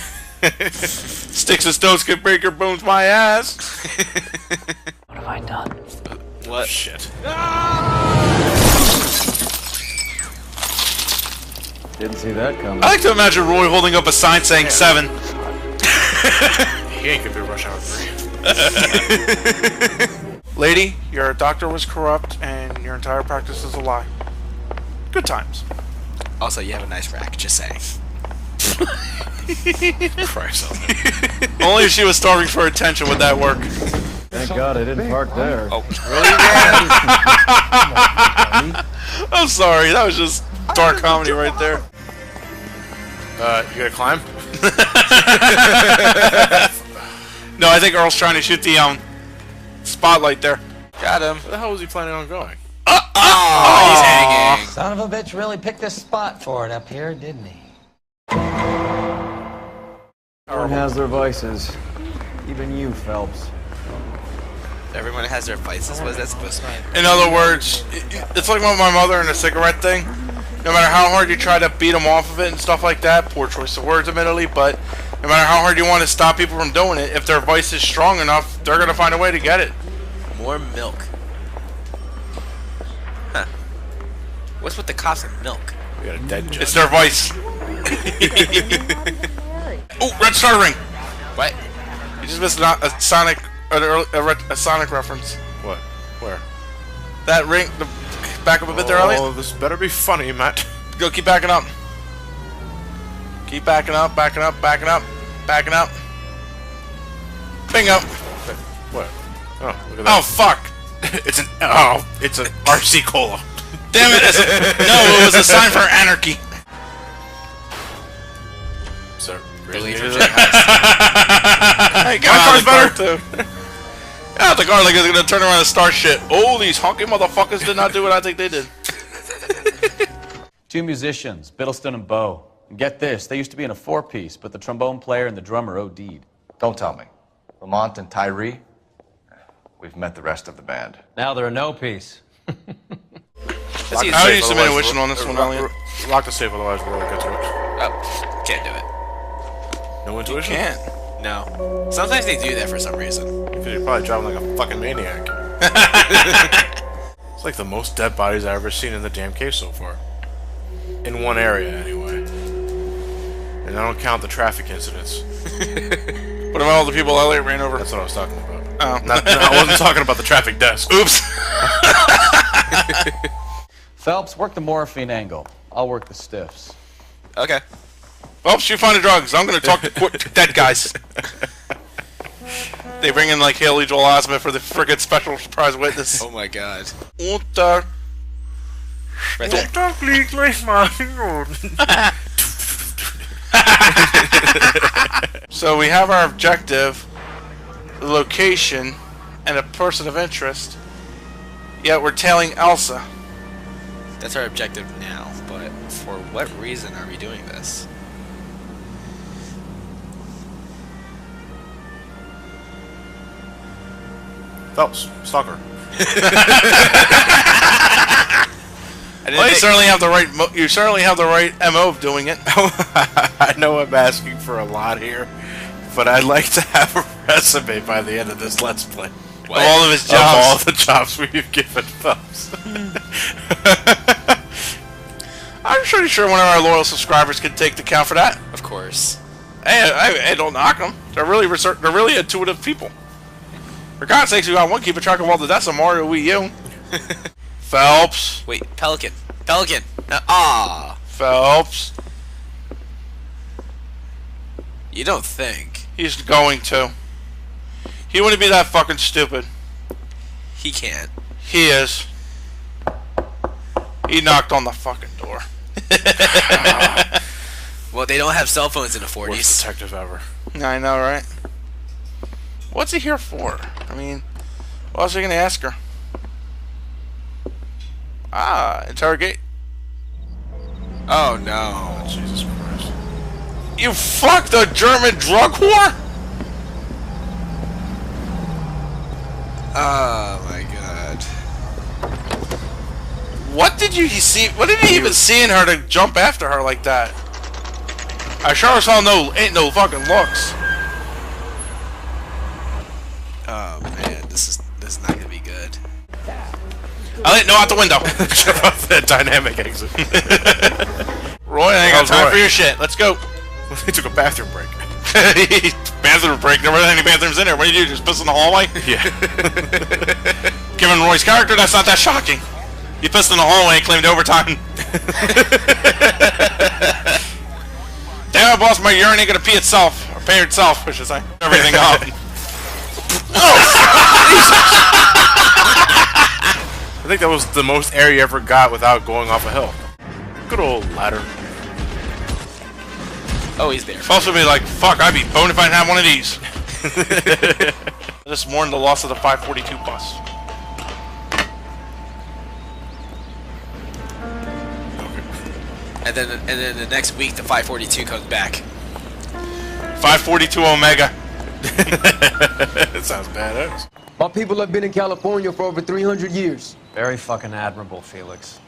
Sticks and stones can break your bones, my ass. What have I done? What? Shit. Didn't see that coming. I like to imagine Roy holding up a sign saying 7. He ain't gonna be rush hour 3. Lady, your doctor was corrupt and your entire practice is a lie. Good times. Also, you have a nice rack, just saying. Christ. Only if she was starving for attention would that work. Thank God I didn't park there. Oh, really? I'm sorry, that was just dark comedy right there. You gonna climb? No, I think Earl's trying to shoot the spotlight there. Got him. Where the hell was he planning on going? Oh, he's hanging. Son of a bitch really picked a spot for it up here, didn't he? Everyone has their vices. Even you, Phelps. Everyone has their vices. What is that supposed to mean? In other words, it's like with my mother and the cigarette thing. No matter how hard you try to beat them off of it and stuff like that, poor choice of words admittedly, but no matter how hard you want to stop people from doing it, if their vice is strong enough, they're going to find a way to get it. More milk. Huh. What's with the cops and milk? We got a dead judge. It's their vice. Oh, red star ring! What? You just missed a Sonic a Sonic reference. What? Where? That ring, back up a bit there, Elliot. Oh, this better be funny, Matt. Go, keep backing up. Keep backing up, backing up, backing up, backing up. Bingo. What? Oh, look at Oh, that. fuck. It's an RC Cola. Damn it. No, it was a sign for anarchy. Sir, Believe really? it. Hey, my car's better too. Yeah, the car like is gonna turn around and start shit. Oh, these honky motherfuckers did not do what I think they did. Two musicians, Biddleston and Bo. And get this, they used to be in a 4-piece, but the trombone player and the drummer OD'd. Don't tell me. Lamont and Tyree? We've met the rest of the band. Now they're a no-piece. How do you submit a wishing on this one, Elliot? Lock the safe, otherwise we'll get to it. Oh, can't do it. No intuition? You can't. No. Sometimes they do that for some reason. Because you're probably driving like a fucking maniac. It's like the most dead bodies I've ever seen in the damn cave so far. In one area, anyway. And I don't count the traffic incidents. What about all the people Elliot ran over? That's what I was talking about. Oh. No, I wasn't talking about the traffic desk. Oops. Phelps, work the morphine angle. I'll work the stiffs. Okay. Oops, you find the drugs. I'm gonna talk to dead guys. They bring in like Haley Joel Osment for the friggin' special surprise witness. Oh my god. Und Right there. Don't leak like my So we have our objective, the location, and a person of interest. Yet we're tailing Elsa. That's our objective now, but for what reason are we doing this? Phelps, stalker. Well, you certainly have the right. You certainly have the right MO of doing it. I know I'm asking for a lot here, but I'd like to have a resume by the end of this Let's Play. Of all of his jobs. Of all the jobs we've given Phelps. I'm pretty sure one of our loyal subscribers could take the count for that. Of course. Hey, don't knock them. They're really intuitive people. For God's sakes, we got one keeping track of all the deaths of Mario Wii U. Phelps. Wait, Pelican. Pelican. Phelps. You don't think? He's going to. He wouldn't be that fucking stupid. He can't. He is. He knocked on the fucking door. Well, they don't have cell phones in the 40s. Worst detective ever. I know, right? What's he here for? I mean, what else are you gonna ask her? Interrogate. Oh no. Oh, Jesus Christ. You fucked a German drug whore? Oh my god. What did you see? What did he even see in her to jump after her like that? I sure as hell ain't no fucking looks. Oh man, this is not gonna be good. No, out the window. Jump off that dynamic exit. Roy, I ain't got time for your shit. Let's go. He took a bathroom break. Bathroom break? There weren't any bathrooms in there. What do you do? Just piss in the hallway? Yeah. Given Roy's character, that's not that shocking. He pissed in the hallway and claimed overtime. Damn it, boss, my urine ain't gonna pee itself. Or pay itself, I should say. Everything up. I think that was the most air you ever got without going off a hill. Good old ladder. Oh, he's there. Supposed to be like, fuck, I'd be boned if I didn't have one of these. I just mourned the loss of the 542 bus. And then the next week the 542 comes back. 542 Omega. That sounds badass. My people have been in California for over 300 years. Very fucking admirable, Felix.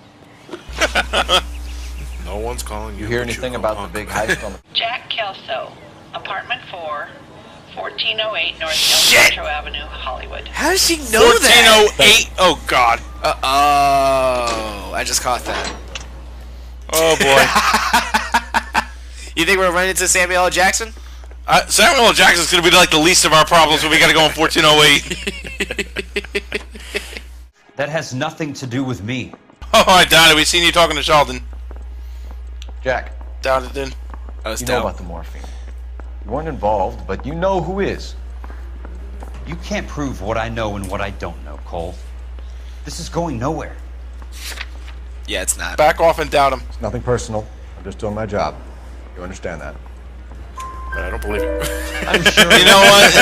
No one's calling you. You hear anything about the big heist on the... Jack Kelso, apartment 4, 1408 North Central Avenue, Hollywood. How does she know that? 1408? Oh, God. Oh, I just caught that. Oh, boy. You think we're running into Samuel L. Jackson? Samuel L. Jackson's going to be like the least of our problems when we got to go in 1408. That has nothing to do with me. Oh, I doubt it. We've seen you talking to Sheldon. Jack. Doubt it, then. You know about the morphine. You weren't involved, but you know who is. You can't prove what I know and what I don't know, Cole. This is going nowhere. Yeah, it's not. Back off and doubt him. It's nothing personal. I'm just doing my job. You understand that? But I don't believe it. I'm sure. You know what?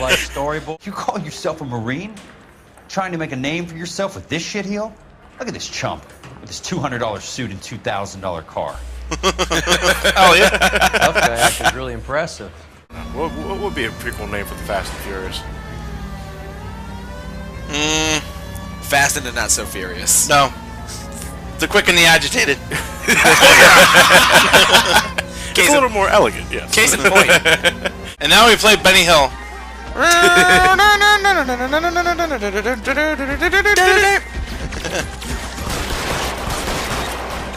Like storyboard. You call yourself a Marine? Trying to make a name for yourself with this shitheel? Look at this chump with his $200 suit and $2,000 car. Hell yeah. Tough guy actually is really impressive. What would be a prequel name for the Fast and Furious? Fast and the Not So Furious. No. The Quick and the Agitated. It's a little more elegant, yes. Case in point. And now we play Benny Hill. There's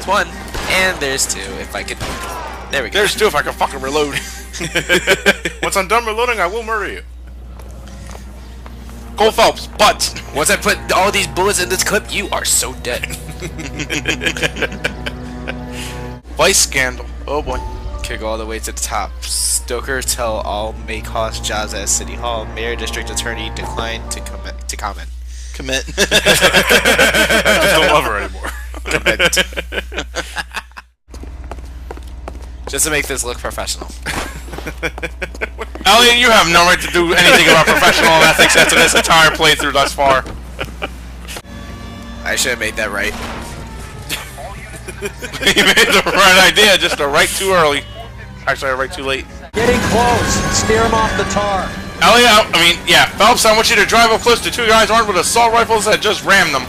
one, and there's two. If I could, there we go. There's two if I can fucking reload. Once I'm done reloading, I will murder you. Cole Phelps, but once I put all these bullets in this clip, you are so dead. Vice scandal. Oh boy. Could go all the way to the top. Stoker tell all may cost jobs at City Hall. Mayor, district attorney declined to comment. Commit. I just don't love her anymore. Just to make this look professional. Elliot, you have no right to do anything about professional ethics after this entire playthrough thus far. I should have made that right. You made the right idea, just a right too early. Actually, a right too late. Getting close. Steer him off the tar. Elliot, Phelps, I want you to drive up close to two guys armed with assault rifles that just rammed them.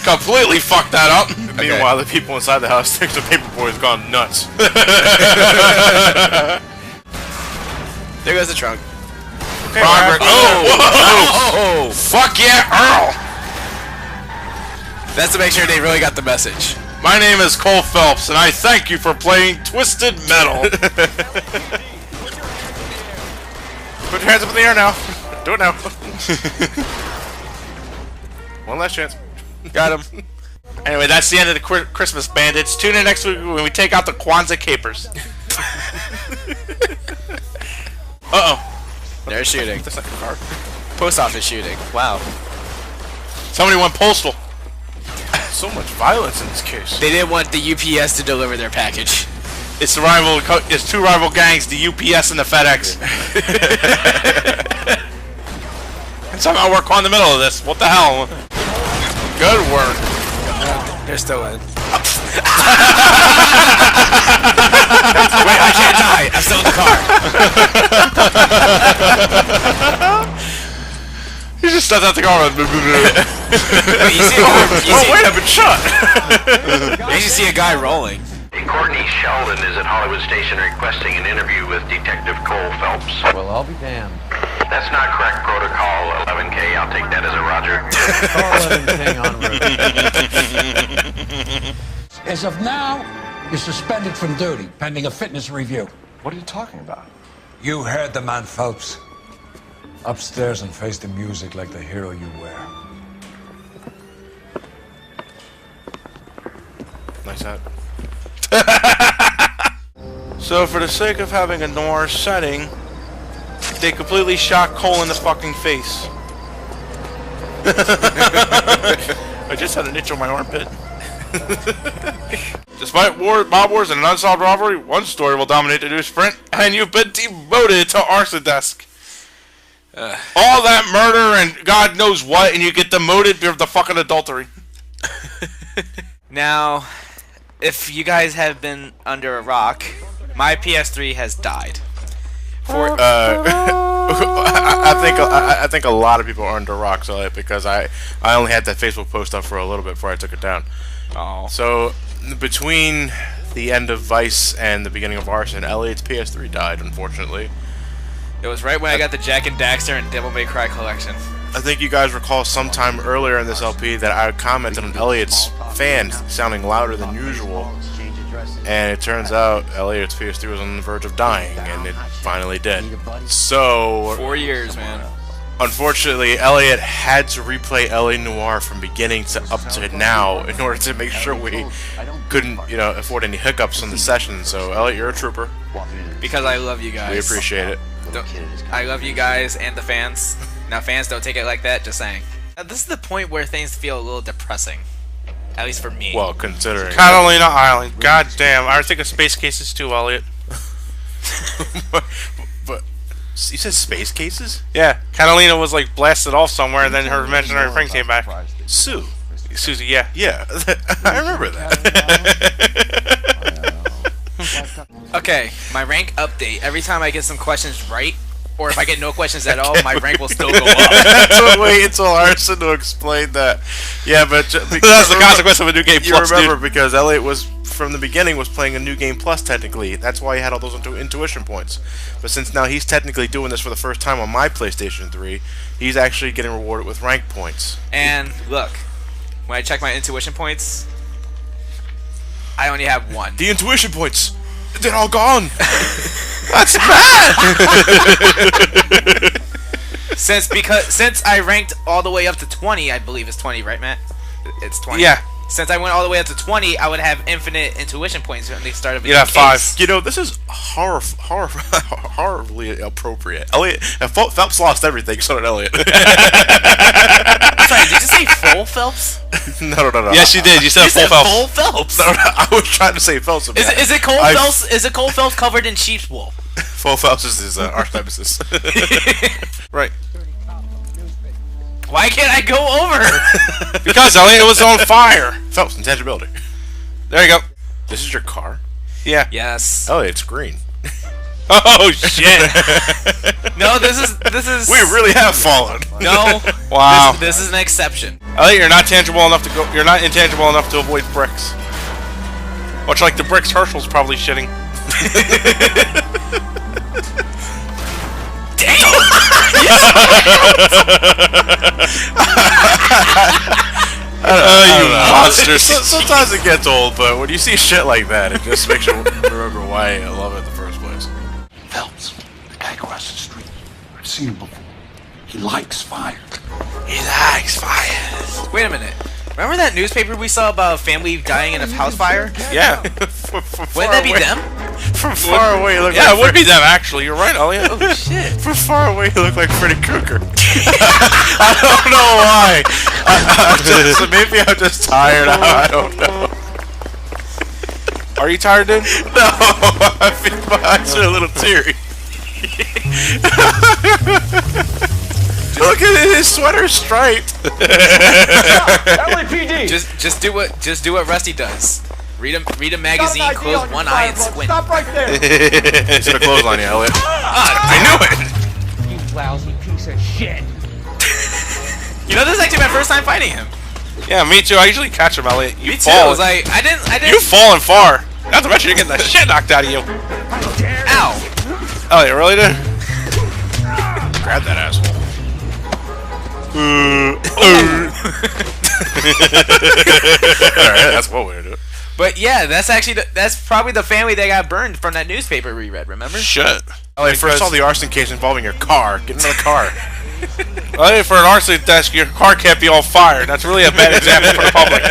Completely fucked that up. Meanwhile, the people inside the house think the paperboy's gone nuts. There goes the trunk. Okay, Robert. Oh! Fuck yeah, Earl! That's to make sure they really got the message. My name is Cole Phelps, and I thank you for playing Twisted Metal. Put your hands up in the air now. Do it now. One last chance. Got him. Anyway, that's the end of the Christmas Bandits. Tune in next week when we take out the Kwanzaa capers. Uh-oh. They're shooting. That's like a car. Post office shooting. Wow. Somebody went postal. So much violence in this case. They didn't want the UPS to deliver their package. It's two rival gangs, the UPS and the FedEx. And somehow we're caught in the middle of this. What the hell? Good work. They're still in. Wait, I can't die. I'm still in the car. You just stepped out the car. Wait, you see a guy, wait, I've been shot. You see a guy rolling. Courtney Sheldon is at Hollywood Station requesting an interview with Detective Cole Phelps. Well, I'll be damned. That's not correct protocol, 11K. I'll take that as a roger. As of now, you're suspended from duty, pending a fitness review. What are you talking about? You heard the man, Phelps. Upstairs and face the music like the hero you wear. Nice hat. So for the sake of having a noir setting, they completely shot Cole in the fucking face. I just had an itch on my armpit. Despite mob wars and an unsolved robbery, one story will dominate the news sprint, and you've been demoted to arson desk. All that murder and God knows what, and you get demoted for the fucking adultery. Now, if you guys have been under a rock, my PS3 has died. I think a lot of people are under rocks on it because I only had that Facebook post up for a little bit before I took it down. Oh. So between the end of Vice and the beginning of Arson, Elliot's PS3 died, unfortunately. It was right when I got the Jack and Daxter and Devil May Cry collection. I think you guys recall sometime earlier in this LP that I commented on Elliot's fan sounding louder than usual. And it turns out Elliot's PS3 was on the verge of dying, and it finally did. So 4 years, man. Unfortunately, Elliot had to replay LA Noire from beginning to up to now in order to make sure we couldn't, afford any hiccups on the session. So Elliot, you're a trooper. Because I love you guys. We appreciate it. I love you guys and the fans. Now, fans, don't take it like that. Just saying. This is the point where things feel a little depressing. At least for me. Well, considering Catalina Island. God damn. I was thinking Space Cases too, Elliot. but you said Space Cases? Yeah. Catalina was like blasted off somewhere, and then her imaginary friend came back. Susie, yeah. Yeah. I remember that. Okay, my rank update. Every time I get some questions right, or if I get no questions at all, my rank will still go up. So wait until Arson to explain that. Yeah, but that's the consequence of a new game plus. You remember because Elliot was from the beginning was playing a new game plus technically. That's why he had all those intuition points. But since now he's technically doing this for the first time on my PlayStation 3, he's actually getting rewarded with rank points. And look, when I check my intuition points, I only have 1. The intuition points, they're all gone. That's bad. Since I ranked all the way up to 20, I believe it's 20, right, Matt? It's 20. Yeah. Since I went all the way up to 20, I would have infinite intuition points at the start of each You'd have 5. case. You know, this is horribly appropriate. Elliot, Phelps lost everything, so did Elliot. Sorry, did you say full Phelps? No. Yes, you did. You said full Phelps. Full Phelps. No, I was trying to say Phelps. Is it Cole Phelps? Is it Cole Phelps covered in sheep's wool? Full Phelps is his arch nemesis. Right. Why can't I go over? Because Elliot, it was on fire. Phelps, intangibility. There you go. This is your car? Yeah. Yes. Oh, it's green. Oh shit. No, this is. We really have fallen. No. Wow. This is an exception. Elliot, you're not tangible enough to go. You're not intangible enough to avoid bricks. Much like the bricks Herschel's probably shitting. Damn! You monsters. Sometimes it gets old, but when you see shit like that, it just makes you remember why I love it in the first place. Phelps, the guy across the street. I've seen him before. He likes fire. He likes fire. Wait a minute. Remember that newspaper we saw about a family dying in a house fire? Yeah. Wouldn't that be them? From far away, you look yeah, like it would be them actually. You're right, Elliot. Oh shit. From far away, you look like Freddy Krueger. I don't know why. Maybe I'm just tired. I don't know. Are you tired, dude? No, I feel my eyes are a little teary. Look at it, his sweater's striped. LAPD. Just do what Rusty does. Read a magazine, close one eye, and squint. Stop right there. He's gonna clothesline you, Elliot. I knew it. You lousy piece of shit. You know, this is actually my first time fighting him. Yeah, me too. I usually catch him, Elliot. You Me too. I was like, I didn't. You've fallen far. Not to mention you're getting the shit knocked out of you. Ow. Elliot, really, dude? Grab that asshole. Alright, that's one way to do it. But yeah, that's probably the family that got burned from that newspaper we read. Remember? Shit. Elliot, first saw the arson case involving your car. Get into the car. Elliot, for an arson desk, your car can't be on fire. That's really a bad example for the public.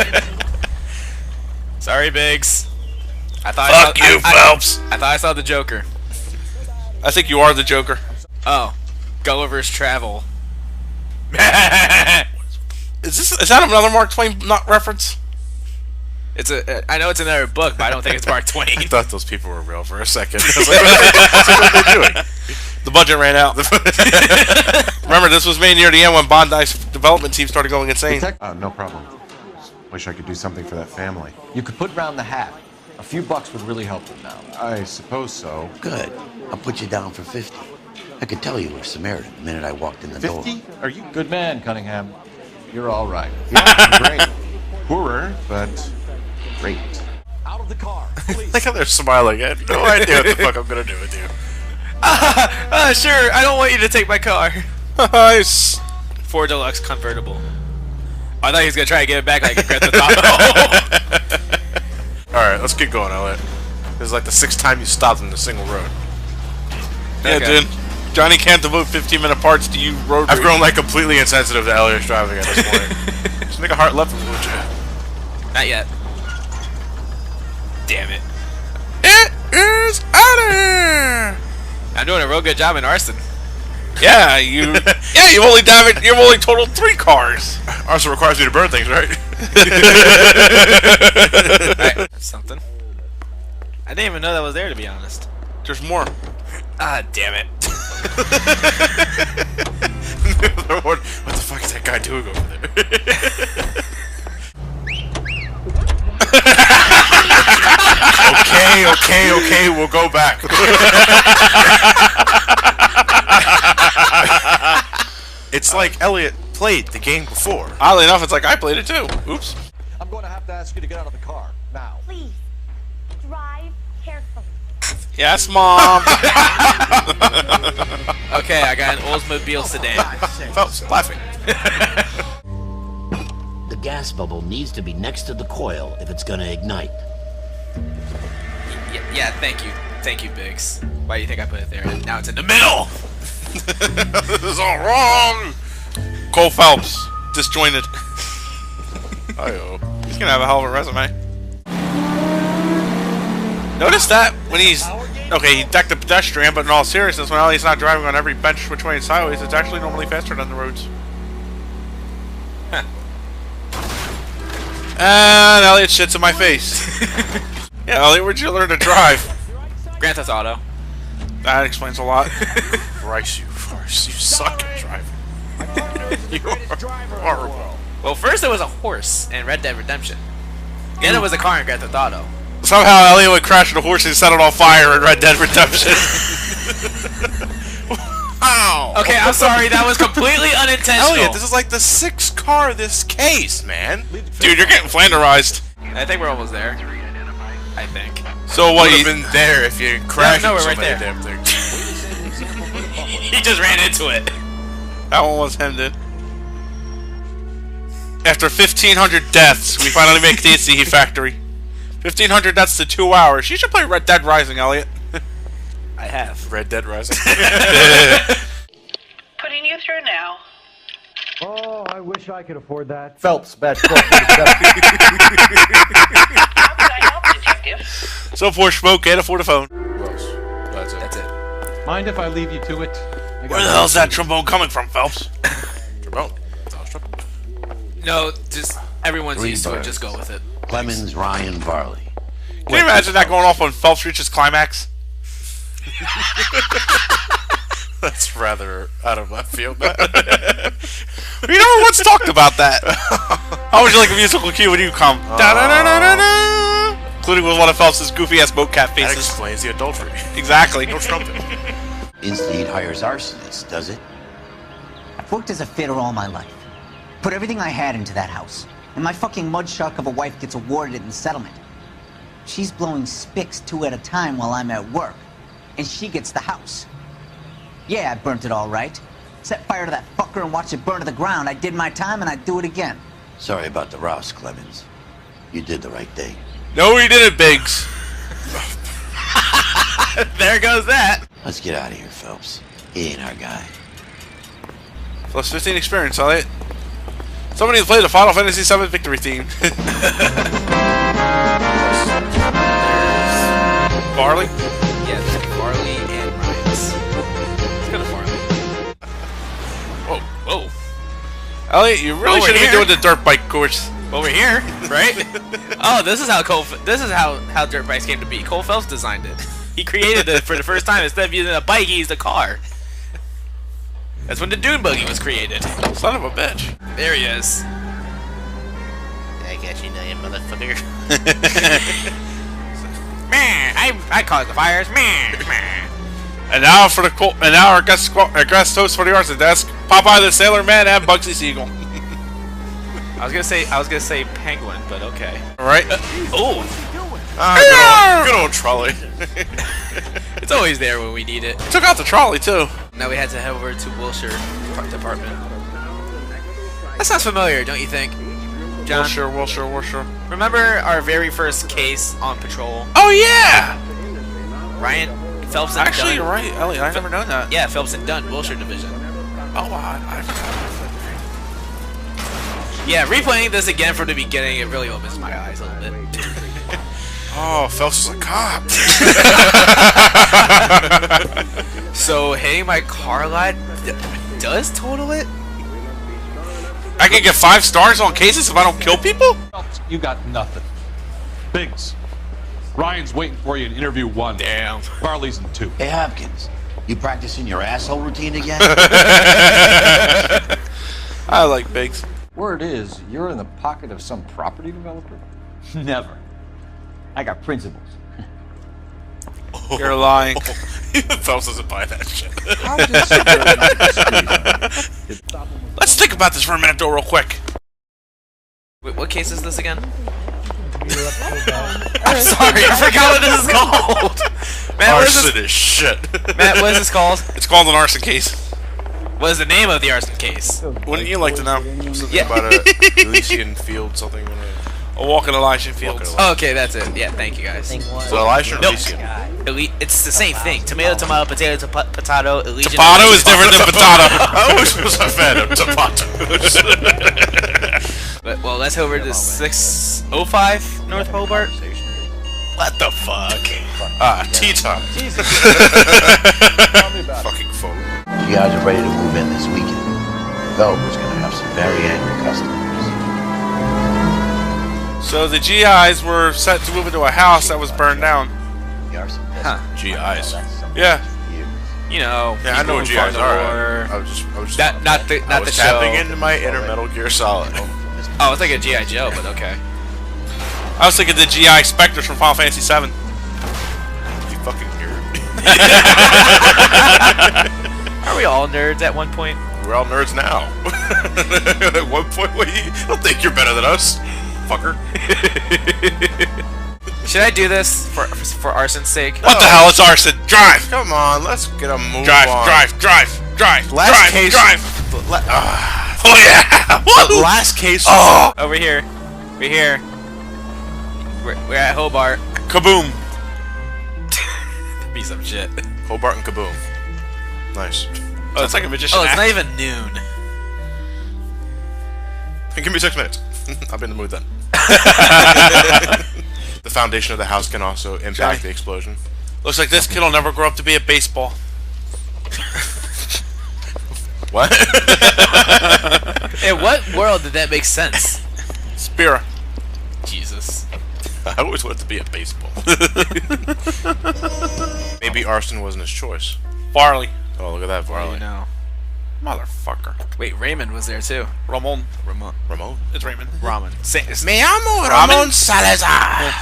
Sorry, Biggs. Fuck you, Phelps. I thought I saw the Joker. I think you are the Joker. Oh, Gulliver's Travel. Is that another Mark Twain reference? I know it's another book, but I don't think it's Mark Twain. I thought those people were real for a second. I was like, what are they doing? The budget ran out. Remember, this was made near the end when Bondi's development team started going insane. No problem. Wish I could do something for that family. You could put round the hat. A few bucks would really help them now. I suppose so. Good. I'll put you down for 50. I could tell you were Samaritan the minute I walked in the door. 50? Are you Good man, Cunningham. You're all right. yeah, great? Poorer, but great. Out of the car, please. Look how they're smiling. I have no idea what the fuck I'm gonna do with you. Sure. I don't want you to take my car. Nice. Ford Deluxe convertible. I thought he was gonna try to get it back like Grand Theft Auto. Alright, let's get going, Elliot. This is like the 6th time you stopped in a single road. Yeah, Okay. dude. Johnny can't devote 15-minute parts to you road I've rage. grown like completely insensitive to Elliot's driving at this point. Just make a hard left, would you? Not yet. Damn it. It is out of here. I'm doing a real good job in arson. Yeah, you've only totaled 3 cars. Also requires you to burn things, right? Alright, that's something. I didn't even know that was there, to be honest. There's more. Ah, damn it. What the fuck is that guy doing over there? Okay, we'll go back. It's like Elliot played the game before. Oddly enough, it's like I played it too. Oops. I'm going to have to ask you to get out of the car now. Please, drive carefully. Yes, Mom. Okay, I got an Oldsmobile sedan. Phelps laughing. The gas bubble needs to be next to the coil if it's gonna ignite. Yeah, thank you. Thank you, Biggs. Why do you think I put it there? And now it's in the middle! This is all wrong. Cole Phelps. Disjointed. Hi-oh. He's gonna have a hell of a resume. Notice that when he's okay, he decked a pedestrian, but in all seriousness, when Elliot's not driving on every bench which way and sideways, it's actually normally faster than the roads. Huh. And Elliot shits in my face. Yeah, Elliot, where'd you learn to drive? Grand Theft Auto. That explains a lot. Christ, you suck at driving. You're horrible. Well, first it was a horse in Red Dead Redemption. Then it was a car in Grand Theft Auto. Somehow Elliot would crash a horse and set it on fire in Red Dead Redemption. Wow. Okay, I'm sorry, that was completely unintentional. Elliot, this is like the 6th car of this case, man. Dude, you're getting flanderized. I think we're almost there. I think. So what? You've been there if you crashed no, we're so right many there. damn things. He just ran into it. That one was him, dude. After 1,500 deaths, we finally make the Heat Factory. 1,500 deaths to 2 hours. You should play Red Dead Rising, Elliot. I have. Red Dead Rising. Putting you through now. Oh, I wish I could afford that. Phelps, badge 12. So for smoke, can't afford a phone. That's it. That's it. Mind if I leave you to it? Where the hell's that trombone coming from, Phelps? Trombone. No, just everyone's used to it. Just go with it. Clemens, Ryan, Varley. Can you imagine that going off when Phelps reaches climax? That's rather out of left field. We never once talked about that. How would you like a musical cue when you come? Da-da-da-da-da-da. Including with one of Phelps' goofy ass boat cat faces. That explains the adultery. Exactly. No trumpet. Inslead hires arsonists, does it? I've worked as a fitter all my life. Put everything I had into that house. And my fucking mudshark of a wife gets awarded in the settlement. She's blowing spics 2 at a time while I'm at work. And she gets the house. Yeah, I burnt it all right. Set fire to that fucker and watched it burn to the ground. I did my time and I'd do it again. Sorry about the Rouse, Clemens. You did the right thing. No, he didn't, Biggs. There goes that. Let's get out of here, Phelps. He ain't our guy. Plus 15 experience, Elliot. Somebody play the Final Fantasy VII victory theme. Barley? Yeah, there's Barley and Ryan's. Let's go to Barley. Whoa, whoa. Elliot, you really should be doing the dirt bike course. Over here, right? Oh, this is how how dirt bikes came to be. Cole Phelps designed it. He created it for the first time. Instead of using a bike, he used a car. That's when the dune buggy was created. Son of a bitch. There he is. I got you now, you motherfucker. Man, I caused the fires. Man. And now for our guest host for the arts desk, Popeye the Sailor Man and Bugsy Siegel. I was gonna say penguin, but okay. All right. Good old trolley. It's always there when we need it. Took out the trolley too. Now we had to head over to Wilshire Department. That sounds familiar, don't you think, John? Wilshire. Remember our very first case on patrol? Oh yeah. Ryan Phelps and Actually, Dunn. you're right, Elliot. I never known that. Yeah, Phelps and Dunn, Wilshire Division. Oh wow, I forgot. Yeah, replaying this again from the beginning, it really opens my eyes a little bit. Oh, Phelps is a cop. So hitting my car lot does total it? I can get 5 stars on cases if I don't kill people? You got nothing. Biggs, Ryan's waiting for you in interview 1. Damn. Barley's in 2. Hey, Hopkins, you practicing your asshole routine again? I like Biggs. Word is, you're in the pocket of some property developer? Never. I got principles. You're lying. Phelps doesn't buy that shit. Let's think about this for a minute, though, real quick. Wait, what case is this again? I'm sorry, I forgot what this is called. Matt, Arson is shit. Matt, what is this called? It's called an arson case. What is the name of the arson case? Wouldn't you like to know? Something about a Elysian field, something. A walk in Elysian fields. Oh, okay, that's it. Yeah, thank you guys. So Elysian or Elysian? It's the same thing. Tomato, tomato, potato, potato, Elysian. Tomato is different than potato. I always was a fan of tomatoes. But, well, let's head over to 605 North Hobart. What the fuck? Tea time. Fucking phone. GIs are ready to move in this weekend. Developer's gonna have some very angry customers. So the GIs were set to move into a house that was burned down. Huh. GIs. Yeah. You know. Yeah, I know what GIs are. I was just not the tapping show. into my inner Metal Gear Solid. Oh, it's like a GI Joe, but okay. I was thinking the GI Spectres from Final Fantasy VII. You fucking nerd. Are we all nerds at one point? We're all nerds now. At one point, I don't think you're better than us, fucker. Should I do this for arson's sake? What the hell is arson? Drive! Come on, let's get a move Drive, on. drive! Last case. Drive! Oh yeah! Woo! Last case. Oh! Over here. We're here. We're at Hobart. Kaboom! Piece of shit. Hobart and Kaboom. Nice. Oh, it's like a magician. Oh, it's act. not even noon. Give me 6 minutes. I'll be in the mood then. The foundation of the house can also impact the explosion. Looks like this kid will never grow up to be a baseball. What? In what world did that make sense? Spira. Jesus. I always wanted to be a baseball. Maybe arson wasn't his choice. Farley. Oh, look at that, Farley. No. Motherfucker. Wait, Raymond was there too. Ramon. Ramon? It's Raymond. Ramen. Me amo Ramon Salazar.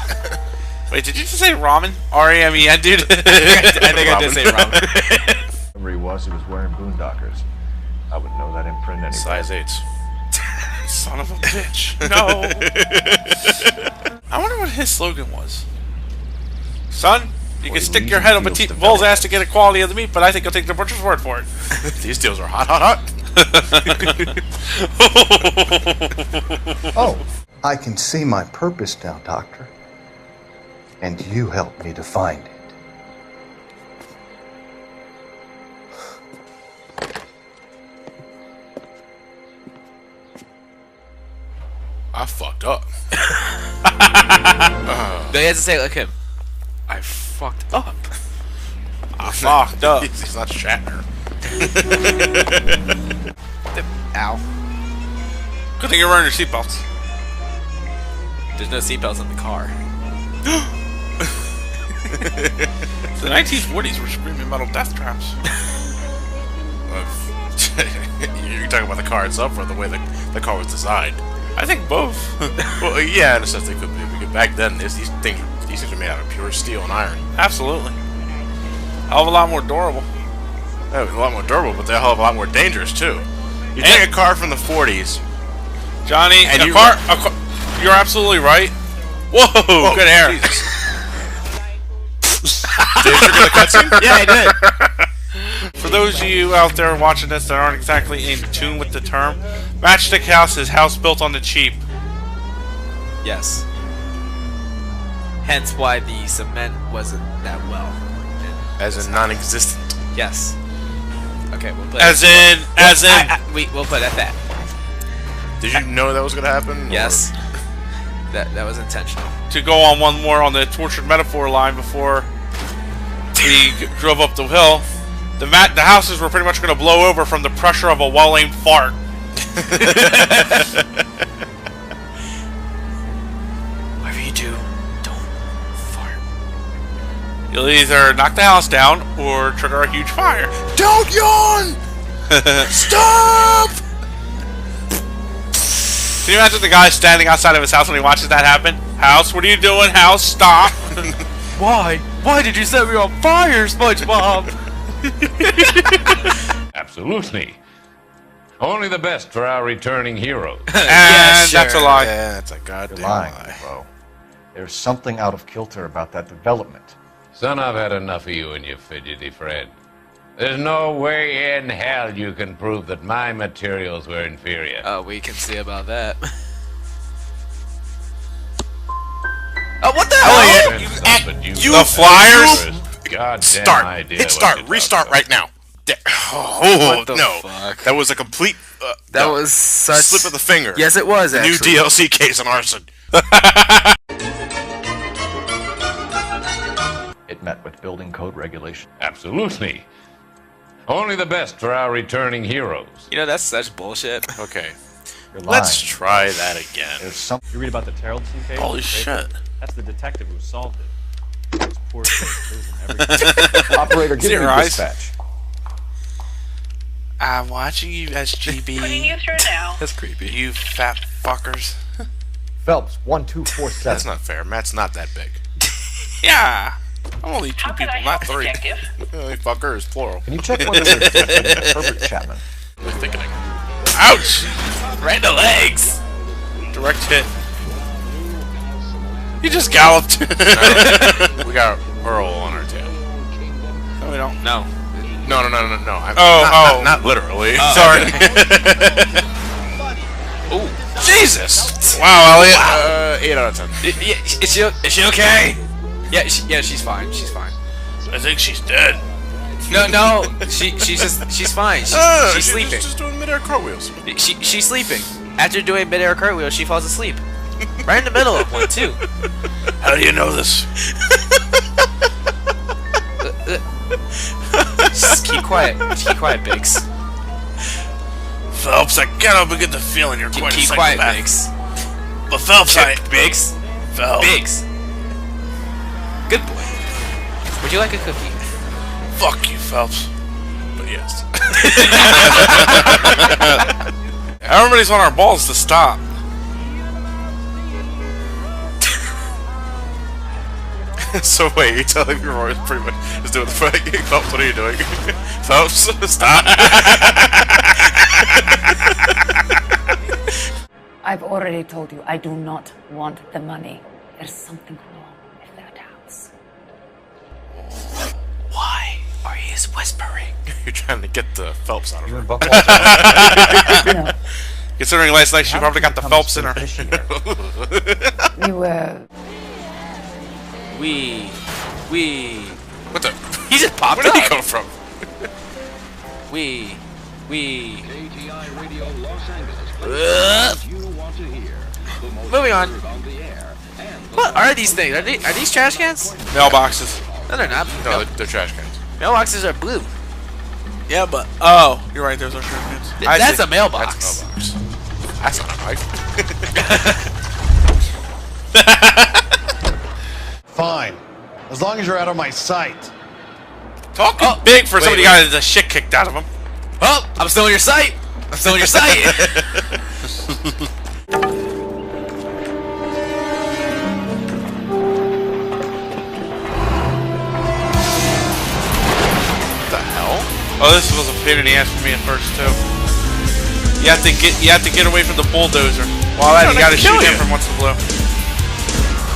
Wait, did you just say ramen? R-A-M-E-N, dude? I think I did say ramen. Whoever he was wearing boondockers. I would know that imprint anyway. Size 8s. Son of a bitch. No. I wonder what his slogan was. Son, you can stick your head up a bull's ass to get a quality of the meat, but I think I'll take the butcher's word for it. These deals are hot. Oh, I can see my purpose now, Doctor. And you helped me to find it. I fucked up. They had to say it like him. I fucked up. I fucked up. He's not Shatner. Ow. Good thing you're wearing your seatbelts. There's no seatbelts in the car. The 1940s were screaming metal death traps. You're talking about the car itself or the way the car was designed? I think both. Well, yeah, in a sense they could be. Because back then, these things are made out of pure steel and iron. Absolutely. Hell of a lot more durable. Yeah, a lot more durable, but they're a hell of a lot more dangerous too. You take a car from the 40s, Johnny, and you're absolutely right. Whoa, good hair. Did you trigger the cutscene? Yeah, I did. For those of you out there watching this that aren't exactly in tune with the term, Matchstick House is house built on the cheap. Yes. Hence why the cement wasn't that well. As in non-existent. Yes. Okay, we'll put we'll put it at that. Did you know that was going to happen? Yes. That was intentional. To go on one more on the tortured metaphor line before we drove up the hill, the houses were pretty much going to blow over from the pressure of a well-aimed fart. Whatever you do, don't fart. You'll either knock the house down or trigger a huge fire. Don't yawn! Stop! Can you imagine the guy standing outside of his house when he watches that happen? House, what are you doing? House, stop! Why? Why did you set me on fire, SpongeBob? Absolutely. Only the best for our returning heroes. And that's a lie. Yeah, that's a goddamn You're lying, lie. bro. There's something out of kilter about that development. Son, I've had enough of you and your fidgety friend. There's no way in hell you can prove that my materials were inferior. Oh, we can see about that. Oh, what the hell? The flyers. Goddamn Start. idea Hit what start. you're Restart talking right now. Oh the no! fuck? That was a complete. That was such slip of the finger. Yes, it was. The new Actually. DLC case on arson. It met with building code regulation. Absolutely. Only the best for our returning heroes. You know, that's such bullshit. Okay. You're Let's lying. try that again. There's some. You read about the Terrellson case? Holy shit. That's the detective who solved it. Those poor kids losing everything. Operator, give me Zero eyes. dispatch. I'm watching you, SGB. Putting you through now. That's creepy. You fat fuckers. Phelps, 1247. That's not fair. Matt's not that big. Yeah. I'm only two How can people, I not help, three. detective? Fucker is plural. Can you check whether there's been Herbert Chapman? They're thickening. Ouch! Right in the legs. Direct hit. He just galloped. We got Earl on our tail. No, we don't. No. No. Not literally. Sorry. Ooh. Jesus! Wow, Elliot. 8 out of 10. Yeah, is she okay? Yeah, she's fine. She's fine. I think she's dead. No, she's fine. She's sleeping. She's just doing mid-air cartwheels. She's sleeping. After doing mid-air cartwheels, she falls asleep. Right in the middle of one too. How do you know this? Just keep quiet. Just keep quiet, Biggs. Phelps, I can't help but get the feeling you're quite Keep a quiet, psychopath. Biggs. But Phelps, Biggs. Phelps. Biggs. Good boy. Would you like a cookie? Fuck you, Phelps. But yes. Everybody's on our balls to stop. So wait, you're telling me Roy is pretty much is doing the fight. Phelps, what are you doing? Phelps, stop. I've already told you I do not want the money. There's something wrong with that house. Why are you whispering? You're trying to get the Phelps out of her. Considering last night she probably got the Phelps in her. You were... We. What the? He just popped Where did up. he come from? We. Moving on. What are these things? Are these trash cans? Mailboxes. No, they're not. No, they're trash cans. Mailboxes are blue. Yeah, but you're right. There's no trash cans. That's a mailbox. That's a mailbox. That's not a knife. Fine. As long as you're out of my sight. Talking big for somebody got the shit kicked out of him. Oh, I'm still in your sight. I'm still in your sight. What the hell? Oh, this was a pain in the ass for me at first too. You have to get away from the bulldozer. While that, you gotta shoot him from once in a blue.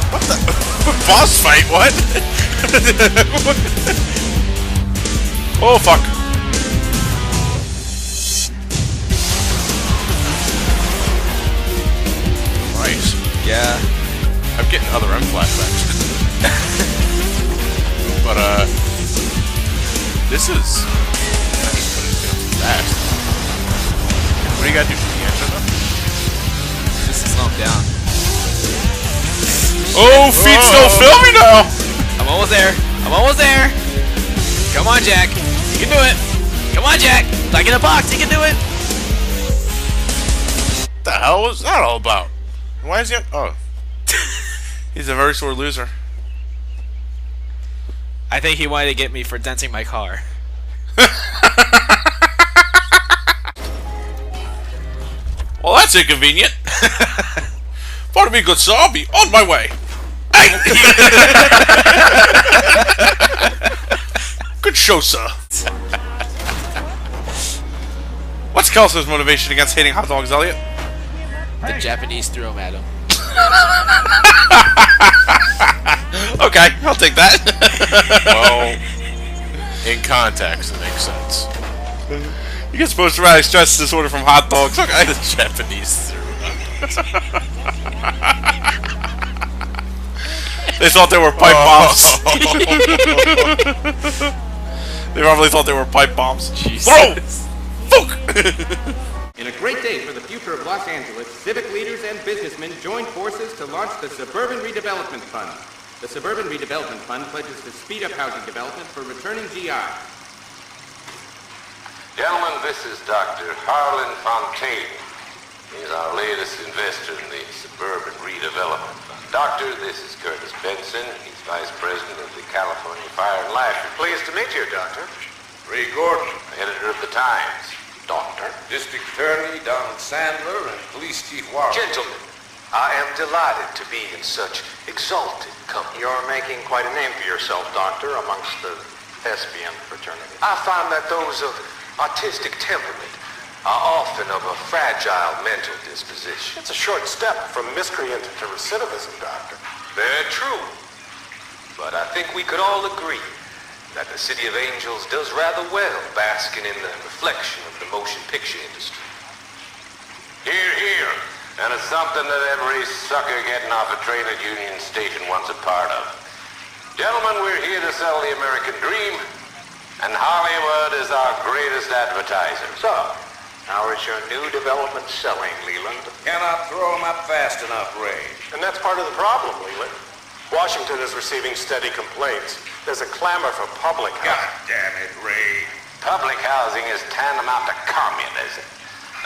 What the? Boss fight? What? Oh fuck! Nice. Yeah. I'm getting other M flashbacks. But this is fast. What do you gotta do for the engine though? Just to slow him down. Oh, feet still filming now. I'm almost there. I'm almost there. Come on, Jack. You can do it. Come on, Jack. Like in a box, you can do it. What the hell was that all about? Why is he? Oh, he's a very sore loser. I think he wanted to get me for denting my car. Well, that's inconvenient. Pardon me, good sir. I'll be on my way. Good show, sir. What's Kelso's motivation against hating hot dogs, Elliot? The Japanese threw him at him. Okay, I'll take that. well, in context, it makes sense. You get post-traumatic stress disorder from hot dogs. Okay. The Japanese threw They thought they were pipe bombs. They probably thought they were pipe bombs. Jesus. Throw! Fuck! In a great day for the future of Los Angeles, civic leaders and businessmen joined forces to launch the Suburban Redevelopment Fund. The Suburban Redevelopment Fund pledges to speed up housing development for returning GI. Gentlemen, this is Dr. Harlan Fontaine. He's our latest investor in the Suburban Redevelopment Fund. Doctor, this is Curtis Benson. He's Vice President of the California Fire and Life. Pleased to meet you, Doctor. Ray Gordon, editor of the Times. Doctor. District Attorney Don Sandler and Police Chief Warren. Gentlemen, I am delighted to be in such exalted company. You're making quite a name for yourself, Doctor, amongst the thespian fraternity. I find that those of artistic temperament are often of a fragile mental disposition. It's a short step from miscreant to recidivism, Doctor. Very true. But I think we could all agree that the City of Angels does rather well basking in the reflection of the motion picture industry. Hear, hear. And it's something that every sucker getting off a train at Union Station wants a part of. Gentlemen, we're here to sell the American dream, and Hollywood is our greatest advertiser. So, how is your new development selling, Leland? Cannot throw them up fast enough, Ray. And that's part of the problem, Leland. Washington is receiving steady complaints. There's a clamor for public housing. God damn it, Ray. Public housing is tantamount to communism.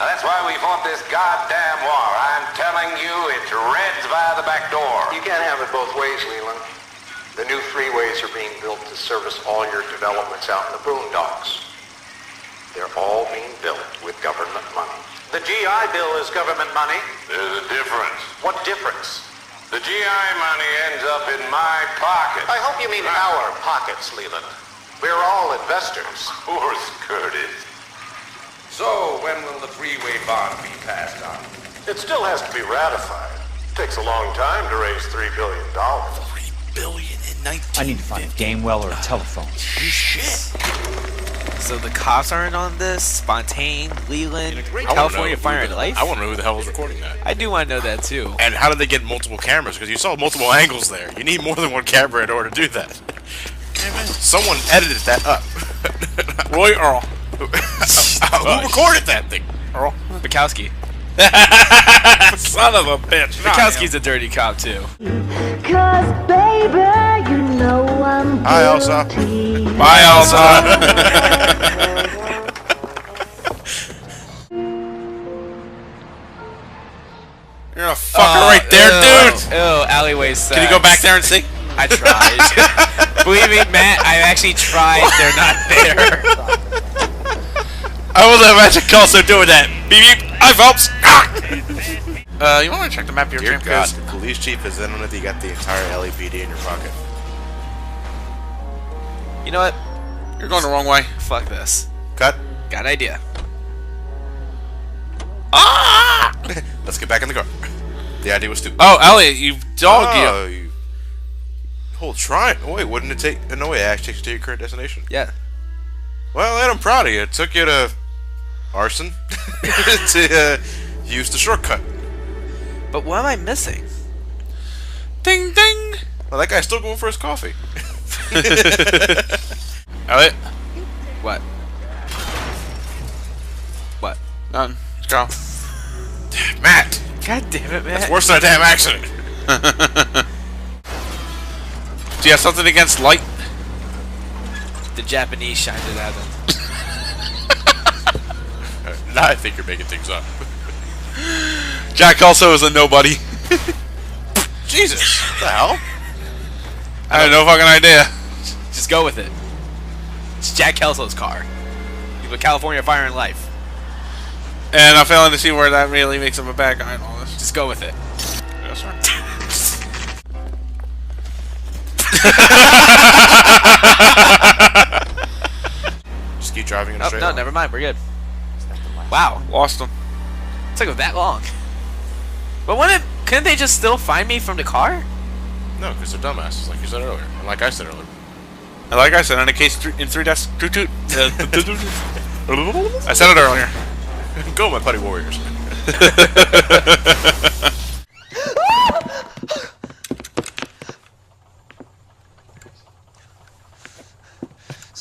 Now, that's why we fought this goddamn war. I'm telling you, it's Reds via the back door. You can't have it both ways, Leland. The new freeways are being built to service all your developments out in the boondocks. They're all being built with government money. The GI Bill is government money. There's a difference. What difference? The GI money ends up in my pocket. I hope you mean our pockets, Leland. We're all investors. Of course, Curtis. So, when will the freeway bond be passed on? It still has to be ratified. It takes a long time to raise $3 billion. $3 billion in 19. I need to find a game well or a telephone. Shit. So the cops aren't on this? Spontaane, Leland, California Fire and Life? I want to know who the hell was recording that. I do want to know that too. And how did they get multiple cameras? Because you saw multiple angles there. You need more than one camera in order to do that. Someone edited that up. Roy Earl. Who recorded that thing? Earl? Bukowski. Son of a bitch. Bukowski's a dirty cop too. Cause baby, you know I'm Hi, Elsa. guilty. Bye, Elsa. You're a fucker right there, dude. Oh, alleyway sex. Can you go back there and see? I tried. Believe me, Matt, I actually tried. They're not there. I will imagine also doing that. Beep beep. Hi, folks. You want to check the map of your Dear camp? God, the police chief is in on it. You got the entire LAPD in your pocket. You know what? You're going the wrong way. Fuck this. Cut. Got an idea. Ah! Let's get back in the car. The idea was stupid. Oh, Elliot, you dog. Oh, you whole trying. Oh, wait, wouldn't it take? No way, it actually takes you to your current destination. Yeah. Well, Ed, I'm proud of you. It took you to arson to use the shortcut. But what am I missing? Ding ding. Well, that guy's still going for his coffee. Elliot. What? What? Nothing. Let's go. Matt. God damn it, Matt. That's worse than a damn accident. Do you have something against light? The Japanese shined it at him. Now I think you're making things up. Jack also is a nobody. Jesus. What the hell? I have no fucking idea. Just go with it. It's Jack Kelso's car. He's with California Fire and Life. And I'm failing to see where that really makes him a bad guy in all this. Just go with it. Yes, sir. Just keep driving in a Oh, straight no, line. never mind. We're good. Wow. Lost him. It took that long. But couldn't they just still find me from the car? No, because they're dumbasses, like you said earlier. And like I said earlier. And like I said, in a case in 3 deaths, toot toot. I said it earlier. Go, my putty warriors.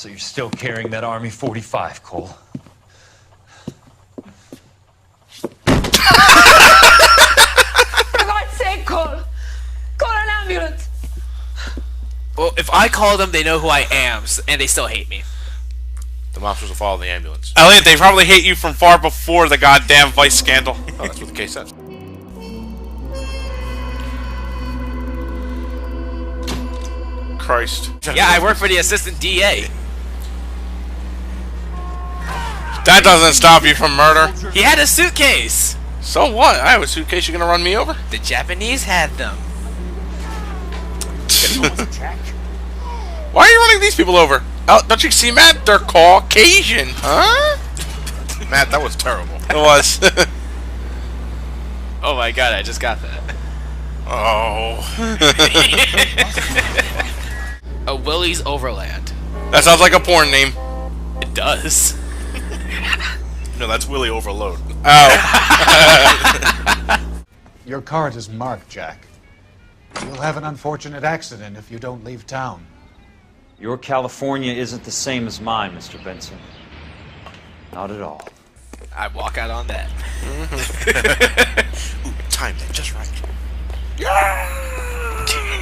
So you're still carrying that Army 45, Cole? For God's sake, Cole! Call an ambulance! Well, if I call them, they know who I am, and they still hate me. The mobsters will follow the ambulance. Elliot, they probably hate you from far before the goddamn Vice scandal. Oh, that's what the case says. Christ. Yeah, I work for the assistant DA. That doesn't stop you from murder. He had a suitcase. So what? I have a suitcase. You gonna run me over? The Japanese had them. Why are you running these people over? Oh, don't you see, Matt? They're Caucasian, huh? Matt, that was terrible. It was. Oh my god, I just got that. Oh. A Willie's Overland. That sounds like a porn name. It does. No, that's Willie Overload. Oh. Your card is marked, Jack. You'll have an unfortunate accident if you don't leave town. Your California isn't the same as mine, Mr. Benson. Not at all. I walk out on that. Ooh, time that just right. Yeah!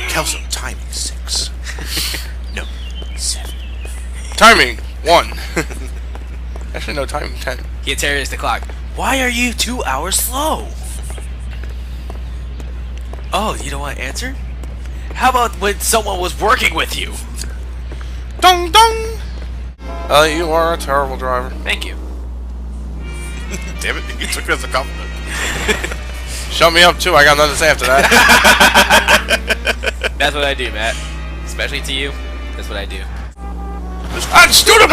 Kelso, timing 6. No, 7. Timing 1. Actually, no, timing 10. He interrogates the clock. Why are you 2 hours slow? Oh, you don't want to answer? How about when someone was working with you? Dong dong! You are a terrible driver. Thank you. Damn it, you took it as a compliment. Shut me up too, I got nothing to say after that. That's what I do, Matt. Especially to you, that's what I do. I'm stupid!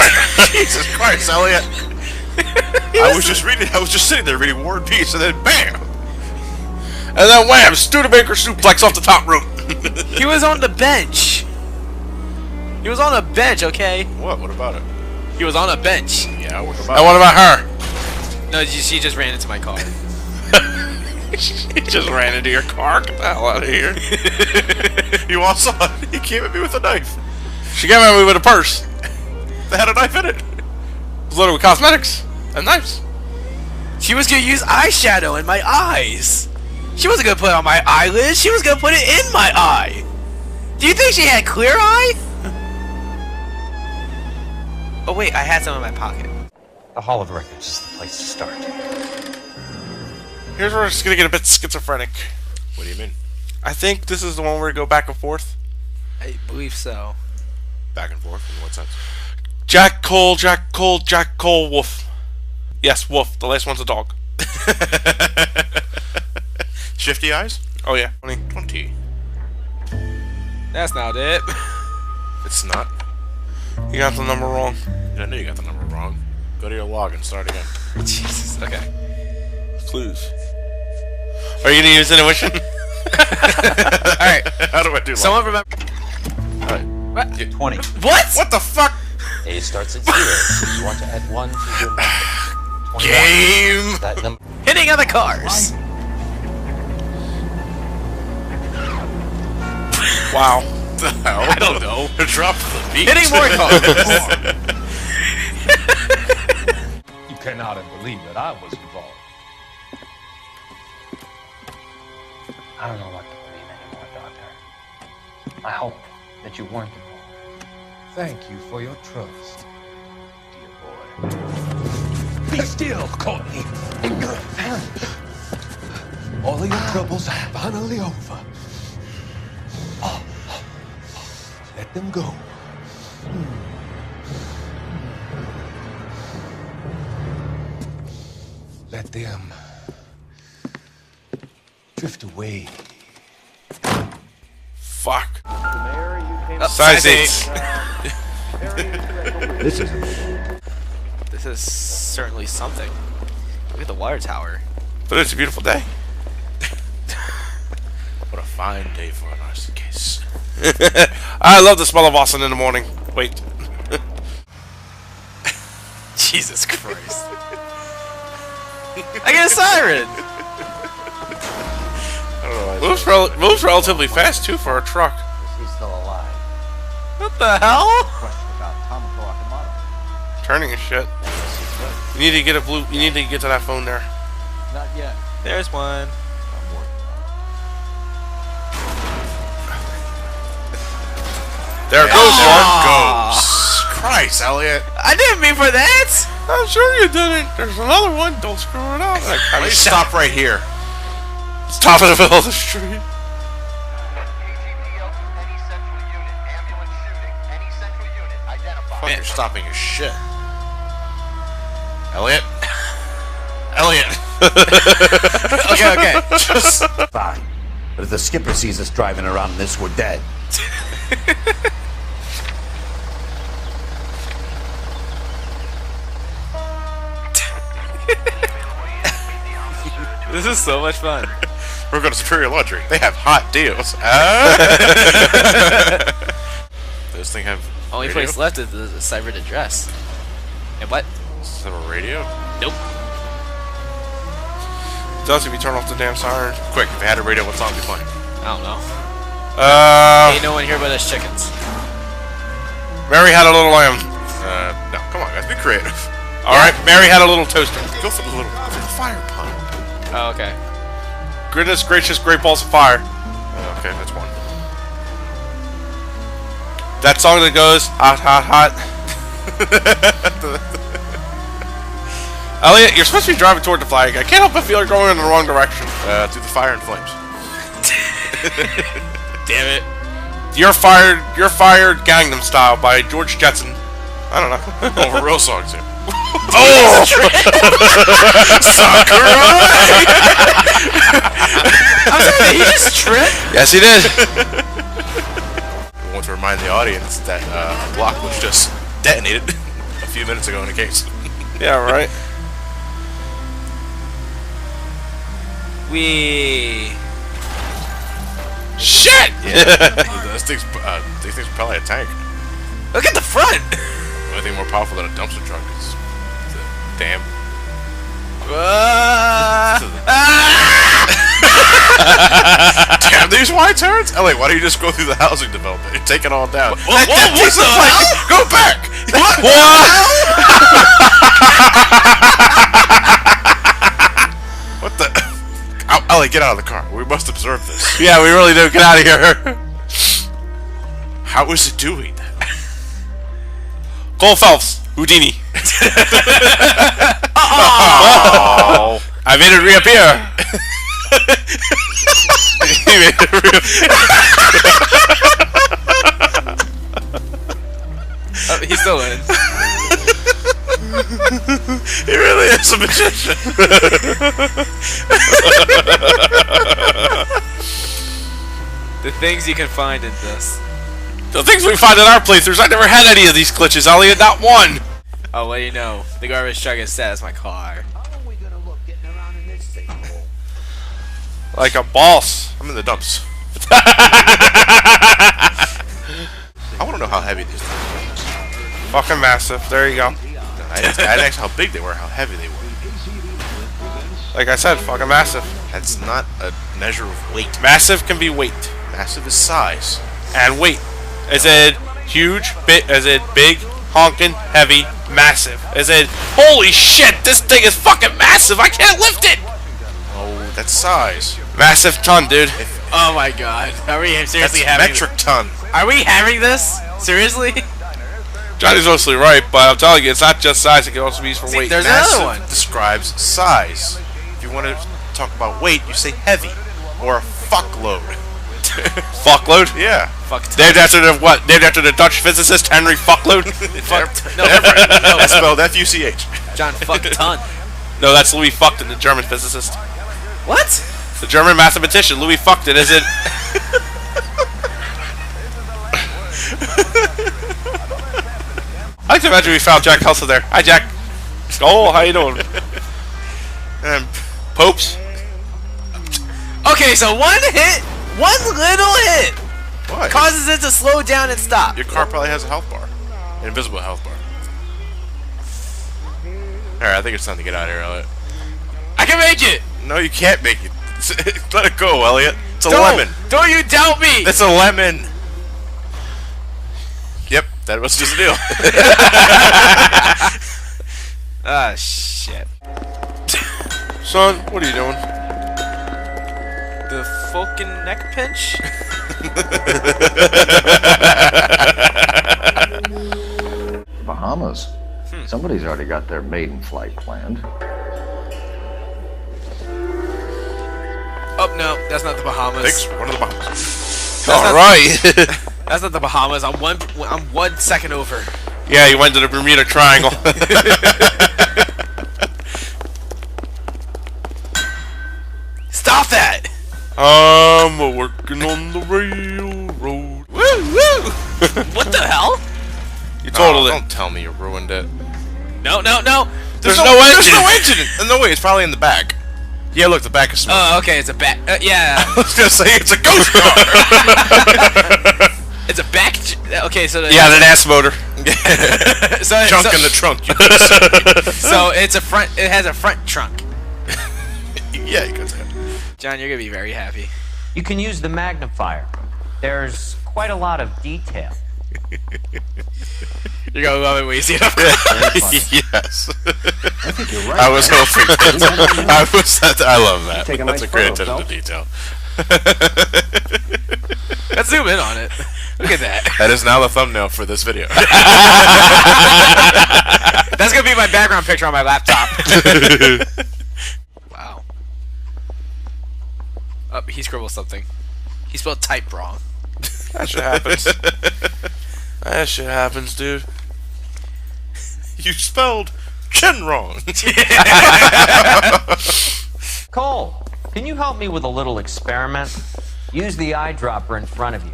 Jesus Christ, Elliot. I was just sitting there reading War and Peace, and then BAM! And then wham! Studebaker suplex off the top rope. He was on the bench. He was on a bench, okay? What? What about it? He was on a bench. Yeah, what about And what about her? No, she just ran into my car. He just ran into your car. Get the hell out of here. You all saw it. He came at me with a knife. She came at me with a purse. They had a knife in it. It was loaded with cosmetics and knives. She was gonna use eyeshadow in my eyes. She wasn't gonna put it on my eyelids. She was gonna put it in my eye. Do you think she had clear eye? Oh wait, I had some in my pocket. The Hall of Records is the place to start. Here's where it's gonna get a bit schizophrenic. What do you mean? I think this is the one where we go back and forth. I believe so. Back and forth? In what sense? Jack Cole, Jack Cole, Jack Cole, Wolf. Yes, Wolf. The last one's a dog. Shifty eyes? Oh yeah. 20. That's not it. It's not. You got the number wrong. I know you got the number wrong. Go to your log and start again. Jesus. Okay. Clues. Are you gonna use intuition? Alright. How do I do Someone remember. What? 20. What? What the fuck? A starts at 0. You want to add 1 to your number. Game! That number. Hitting other cars. Wow. What the hell? I don't know. Drop the beat. Hitting more cars. You cannot believe that I was involved. I don't know what to believe anymore, Doctor. I hope that you weren't involved. Thank you for your trust. Dear boy. Be still, Courtney. All of your troubles are finally over. Let them go. Let them drift away. Fuck. Oh, Size 8. This is This is certainly something. Look at the water tower. But it's a beautiful day. What a fine day for an arson case. I love the smell of Austin in the morning. Wait. Jesus Christ. I get a siren! I don't know. Moves relatively fast too for a truck. He's still alive. What the hell? Question about Tom Clark Turning his shit. You need to get a blue. You need to get to that phone there. Not yet. There's one. There goes one. Goes. Christ, Elliot. I didn't mean for that. I'm sure you didn't. There's another one. Don't screw it up. Please stop right here. Stop in the middle of the street. Fuck, you're stopping your shit. Elliot? Elliot! Okay. Just fine. But if the skipper sees us driving around in this, we're dead. This is so much fun. We're going to Superior Laundry. They have hot deals. Does this thing have Only radio? place left is the ciphered address. And what? Does it have a radio? Nope. It does if you turn off the damn siren. Quick, if it had a radio, what song would be playing? I don't know. Uh, Ain't no one here but us chickens. Mary had a little lamb. No, come on, guys, be creative. Alright, Mary had a little toaster. Go for the little fire pump. Oh, okay. Goodness gracious, great balls of fire. Okay, that's one. That song that goes, hot, hot, hot. Elliot, you're supposed to be driving toward the flag. I can't help but feel you're going in the wrong direction. Through the fire and flames. Damn it. You're fired Gangnam Style by George Jetson. I don't know. Oh, real songs here. Oh! Sakurai! I'm sorry, did he just trip? Yes, he did. I want to remind the audience that a block was just detonated a few minutes ago in the case. Yeah, right. Shit! Yeah. This thing's probably a tank. Look at the front! The only thing more powerful than a dumpster truck is the damn. Damn these white turds! Elliot, why don't you just go through the housing development? You're taking all down. What the hell? Go back! What the? Elliot, get out of the car. We must observe this. Yeah, we really do. Get out of here. How is it doing? Cole Phelps, Houdini. Oh. I made it reappear. He made it reappear. He's still in. He really is a magician. The things you can find in this. The things we find in our playthroughs, I never had any of these glitches, Elliot, not one. Oh, well, you know, the garbage truck is set as my car. Like a boss. I'm in the dumps. I want to know how heavy these things are. Fucking massive. There you go. I didn't ask how big they were, how heavy they were. Like I said, fucking massive. That's not a measure of weight. Massive can be weight. Massive is size. And weight. Is it huge? Is it big? Honking? Heavy? Massive? Is it, holy shit, this thing is fucking massive, I can't lift it! Oh, that's size. Massive ton, dude. Oh my god. Are we seriously That's having metric ton. Are we having this? Seriously? Johnny's mostly right, but I'm telling you, it's not just size, it can also be used for weight. There's Massive another one. describes size. If you want to talk about weight, you say heavy or a fuckload. Fuckload? Yeah. Named after the what? Named after the Dutch physicist Henry Fuckload? No, That's spelled F-U-C-H. John fuck ton. No, that's Louis Fuckton, the German physicist. What? The German mathematician, Louis Fuckton, is it? I like to imagine we found Jack Hustle there. Hi, Jack. Oh, how you doing? Popes. Okay, so one little hit, What? causes it to slow down and stop. Your car probably has a health bar. An invisible health bar. Alright, I think it's time to get out of here, Elliot. I can make it. No, you can't make it. Let it go, Elliot. It's a lemon. Don't you doubt me. It's a lemon. Yep, That was just a deal. Ah, shit. Son, what are you doing? The fucking neck pinch? Bahamas. Somebody's already got their maiden flight planned. Oh, no, that's not the Bahamas. Thanks, one of the Bahamas. Alright! That's not the Bahamas. I'm 1 second over. Yeah, you went to the Bermuda Triangle. Stop that! I'm working on the railroad. Woo woo! What the hell? You totaled it. Don't tell me you ruined it. No. There's no engine. There's no engine. No way. It's probably in the back. Yeah, look, the back is smooth. Oh, okay. It's a back. Yeah. I was gonna say it's a ghost car. It's a back. Okay, so yeah, an ass motor. Junk in the trunk. So it's a front. It has a front trunk. Yeah, you could say it. John, you're gonna be very happy. You can use the magnifier. There's quite a lot of detail. You're gonna love it when you see it up close. Yes. I think you're right. I was hoping that. I love that. Take a That's nice a great photo, attention to detail. Let's zoom in on it. Look at that. That is now the thumbnail for this video. That's gonna be my background picture on my laptop. Wow. Oh, he scribbled something. He spelled type wrong. That shit happens. That shit happens, dude. You spelled chin wrong. Cole, can you help me with a little experiment? Use the eyedropper in front of you.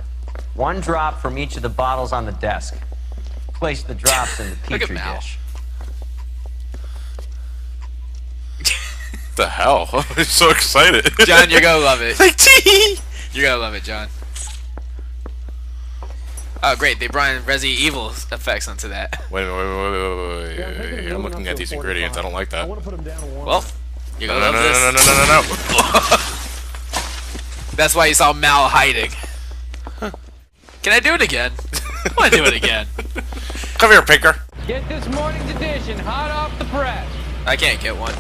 1 drop from each of the bottles on the desk. Place the drops in the petri dish. The hell? I'm so excited. John, you're gonna love it. Like tea. You're gonna love it, John. Oh, great. They brought in Resident Evil effects onto that. Wait. I'm looking at these ingredients. I don't like that. Well, you're gonna love this. No. That's why you saw Mal hiding. Can I do it again? I want to do it again. Come here, Pinker. Get this morning's edition hot off the press. I can't get one.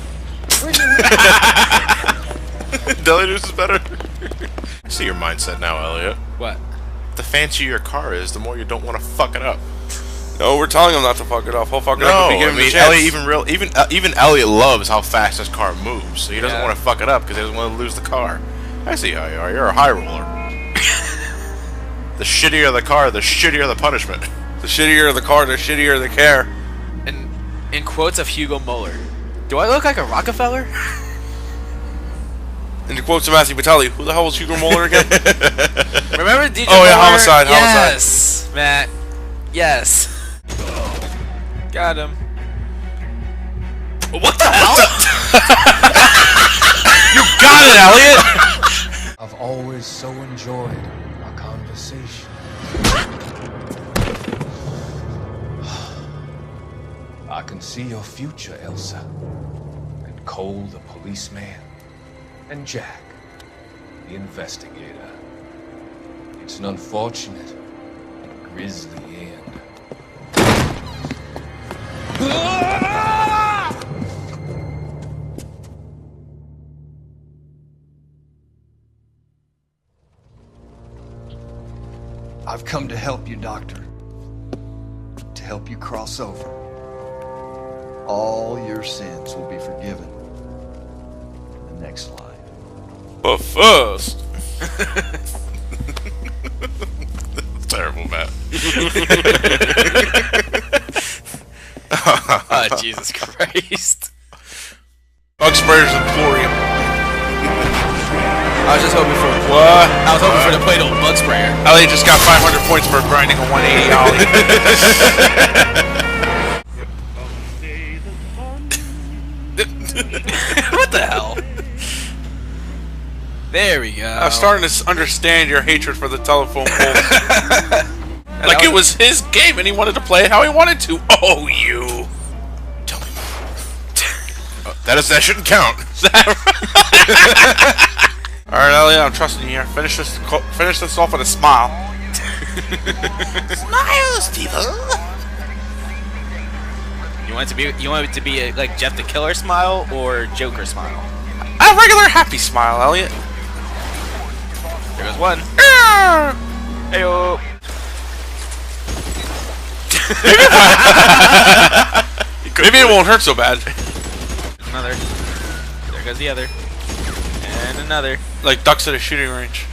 Deli juice is better. I see your mindset now, Elliot. What? The fancier your car is, the more you don't want to fuck it up. No, we're telling him not to fuck it up. He'll fuck it up No, if we give him a chance. Elliot even Elliot loves how fast his car moves, so he doesn't want to fuck it up because he doesn't want to lose the car. I see how you are. You're a high roller. The shittier the car, the shittier the punishment. The shittier the car, the shittier the care. And in quotes of Hugo Muller, do I look like a Rockefeller? In the quotes of Matthew Batali, who the hell was Hugo Muller again? Remember DJ Oh yeah, Muller? homicide. Yes, Matt. Yes. Got him. What the hell? You got it, Elliot! I've always so enjoyed our conversation. I can see your future, Elsa. And Cole, the policeman. And Jack, the investigator. It's an unfortunate and grisly end. I've come to help you, Doctor. To help you cross over. All your sins will be forgiven in the next life. But first... That's terrible, Matt. Oh, Jesus Christ. Bug sprayers Emporium. I was just hoping for what? I was hoping for the Play-Doh bug sprayer. Elliot just got 500 points for grinding a 180 ollie. What the hell? There we go. I'm starting to understand your hatred for the telephone pole. Like it was his game and he wanted to play it how he wanted to. Oh, you. Tell me more. That shouldn't count. Alright, Elliot, I'm trusting you here. Finish this off with a smile. Smiles, people. You want it to be like Jeff the Killer smile or Joker smile? A regular happy smile, Elliot. There goes one. Heyo. Maybe it won't hurt so bad. Another. There goes the other. And another. Like ducks at a shooting range.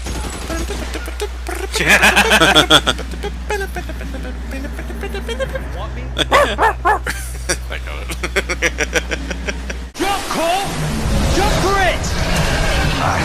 I know it. Jump, Cole! Jump for it!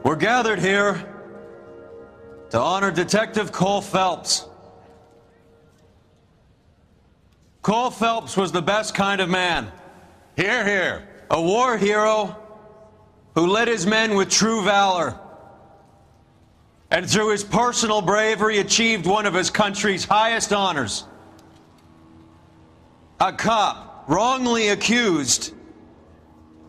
We're gathered here to honor Detective Cole Phelps. Cole Phelps was the best kind of man. Hear, hear. A war hero who led his men with true valor. And through his personal bravery achieved one of his country's highest honors. A cop wrongly accused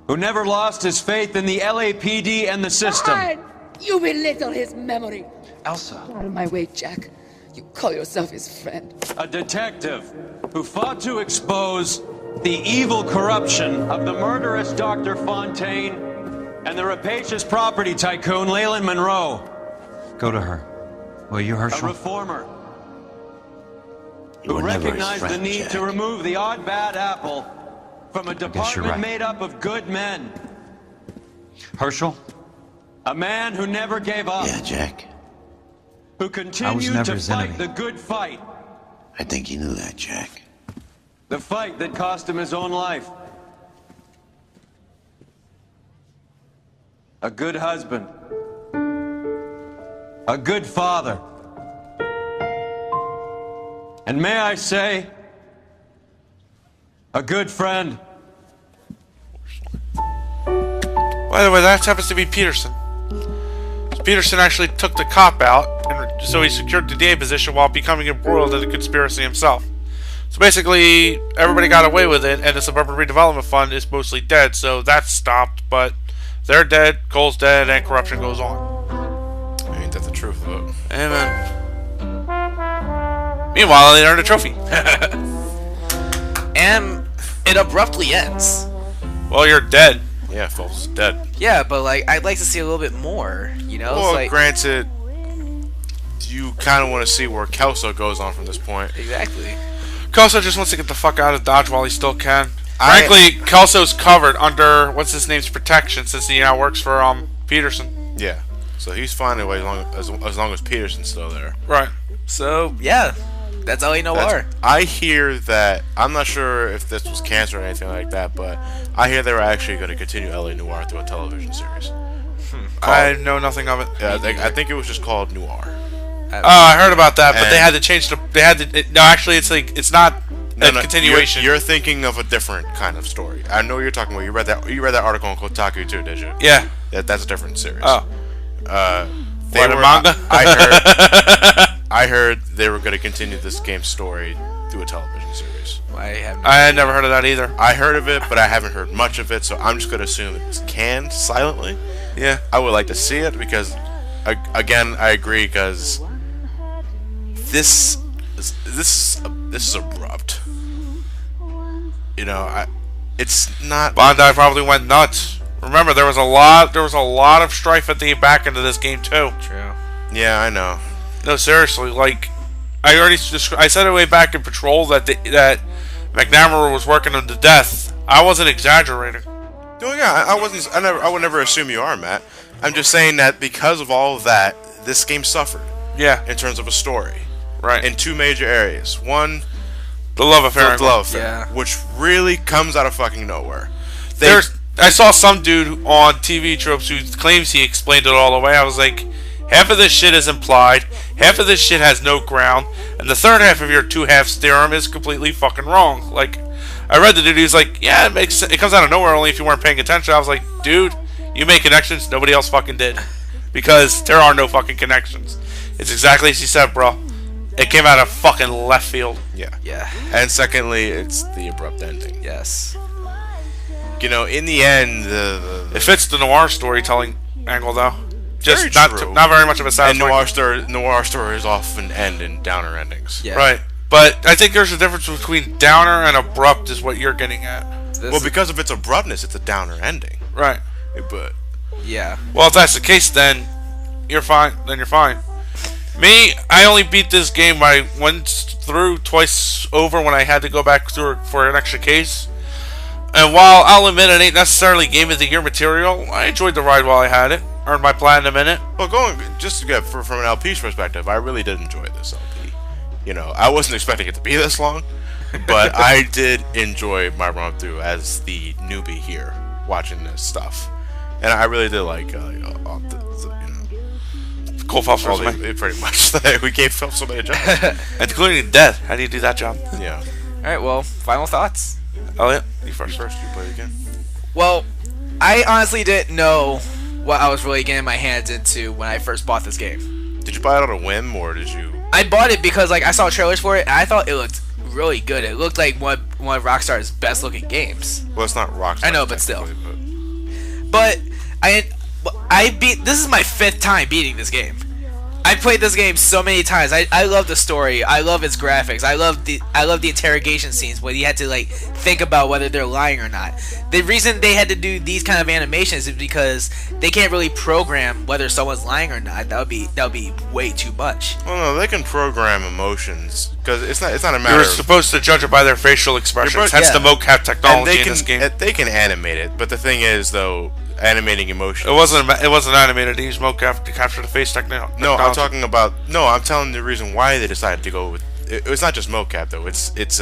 who never lost his faith in the LAPD and the system. God, you belittle his memory. Elsa. Get out of my way, Jack. You call yourself his friend. A detective who fought to expose the evil corruption of the murderous Dr. Fontaine and the rapacious property tycoon Leyland Monroe. Go to her. Will you, Herschel? A reformer You who were never his recognized the friend, need Jack. to remove the odd bad apple from a you're department right. made up of good men. Herschel? A man who never gave up. Yeah, Jack. Who I was continued never to his fight enemy. the good fight. I think you knew that, Jack. The fight that cost him his own life. A good husband. A good father. And may I say, a good friend. By the way, that happens to be Peterson. Peterson actually took the cop out, and so he secured the DA position while becoming embroiled in the conspiracy himself. So basically, everybody got away with it, and the Suburban Redevelopment Fund is mostly dead, so that's stopped, but they're dead, Cole's dead, and corruption goes on. Ain't that the truth, though? Amen. Meanwhile, they earned a trophy. And it abruptly ends. Well, you're dead. Yeah, Phelps is dead. Yeah, but like I'd like to see a little bit more, you know? Well, It's like, granted, you kind of want to see where Kelso goes on from this point. exactly. Kelso just wants to get the fuck out of Dodge while he still can. Frankly, Kelso's covered under what's his name's protection since he now works for Peterson. Yeah, so he's fine anyway as long as Peterson's still there. Right. So yeah, that's LA Noire. I hear that, I'm not sure if this was cancer or anything like that, but I hear they were actually going to continue LA Noire through a television series. I know nothing of it. Yeah, I think it was just called Noire. Oh, I heard about that, but they had to change the. They had to. No, actually, it's not a continuation. You're thinking of a different kind of story. I know what you're talking about. You read that article on Kotaku too, did you? Yeah. That's a different series. Oh. They What, a were manga? I heard they were going to continue this game's story through a television series. I had never heard of that either. I heard of it, but I haven't heard much of it, so I'm just going to assume it's canned silently. Yeah. I would like to see it because, again, I agree because this is abrupt. You know, it's not. Bondi probably went nuts. Remember, there was a lot of strife at the back end of this game too. True. Yeah, I know. No, seriously, like I said it way back in Patrol that McNamara was working him to death. I wasn't exaggerating. No, yeah, I would never assume you are, Matt. I'm just saying that because of all of that, this game suffered. Yeah. In terms of a story. Right. In two major areas. One, the love affair. The love affair. Yeah. Which really comes out of fucking nowhere. I saw some dude on TV Tropes who claims he explained it all away. I was like, half of this shit is implied, half of this shit has no ground, and the third half of your two halves theorem is completely fucking wrong. Like, I read the dude, he's like, yeah, it makes sense. It comes out of nowhere only if you weren't paying attention. I was like, dude, you make connections nobody else fucking did. Because there are no fucking connections. It's exactly as he said, bro. It came out of fucking left field. Yeah. Yeah. And secondly, it's the abrupt ending. Yes. You know, in the end, it fits the noir storytelling angle, though. Just very not very much of a satisfying. And noir stories often end in downer endings. Yeah. Right. But I think there's a difference between downer and abrupt is what you're getting at. Well, because of its abruptness, it's a downer ending. Right. But yeah. Well, if that's the case, then you're fine. Then you're fine. Me, I only beat this game by once through, twice over when I had to go back through for an extra case. And while I'll admit it ain't necessarily Game of the Year material, I enjoyed the ride while I had it. Earned my platinum in it. Well, just to get from an LP's perspective, I really did enjoy this LP. You know, I wasn't expecting it to be this long, but I did enjoy my run through as the newbie here, watching this stuff, and I really did like, Cole Phelps resume. Pretty much. We gave Phelps so many jobs, including death. How do you do that job? Yeah. All right. Well, final thoughts. Elliot, you first. You play the game. Well, I honestly didn't know what I was really getting my hands into when I first bought this game. Did you buy it on a whim, or did you? I bought it because like I saw trailers for it, and I thought it looked really good. It looked like one of Rockstar's best looking games. Well, it's not Rockstar. I know, but still. But I beat. This is my 5th time beating this game. I played this game so many times. I love the story. I love its graphics. I love the interrogation scenes where you had to like think about whether they're lying or not. The reason they had to do these kind of animations is because they can't really program whether someone's lying or not. That would be way too much. Well, no, they can program emotions because it's not a matter. You're supposed to judge it by their facial expressions. Hence the mocap technology in this game. They can animate it, but the thing is, though, animating emotions. It wasn't animated. They used mocap to capture the face technology. No, I'm talking about. No, I'm telling the reason why they decided to go with. It's not just mocap though. It's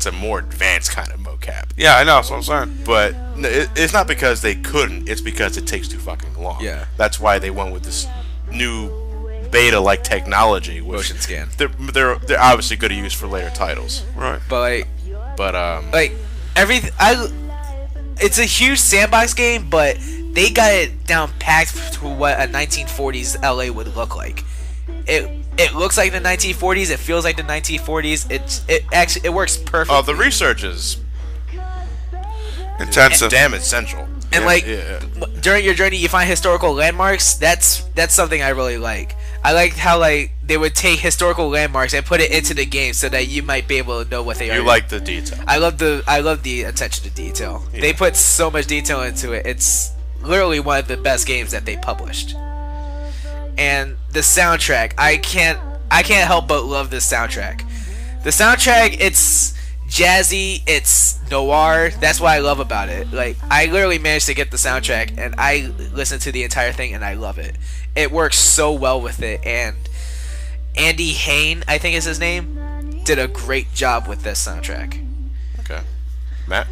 a more advanced kind of mocap. Yeah, I know. That's what I'm saying. But it's not because they couldn't. It's because it takes too fucking long. Yeah. That's why they went with this new beta-like technology. Motion scan. They're obviously good to use for later titles. Right. But it's a huge sandbox game, but they got it down packed to what a 1940s LA would look like. It looks like the 1940s. It feels like the 1940s. It works perfectly. Oh, the research is intensive. Damn essential. And during your journey, you find historical landmarks. That's something I really like. I like how they would take historical landmarks and put it into the game so that you might be able to know what they are. You like the detail. I love the attention to detail. Yeah. They put so much detail into it. It's literally one of the best games that they published. And the soundtrack, I can't help but love this soundtrack. The soundtrack, it's jazzy, it's noir. That's what I love about it. Like, I literally managed to get the soundtrack and I listened to the entire thing and I love it. It works so well with it, and Andy Hain, I think is his name, did a great job with this soundtrack. Okay. Matt?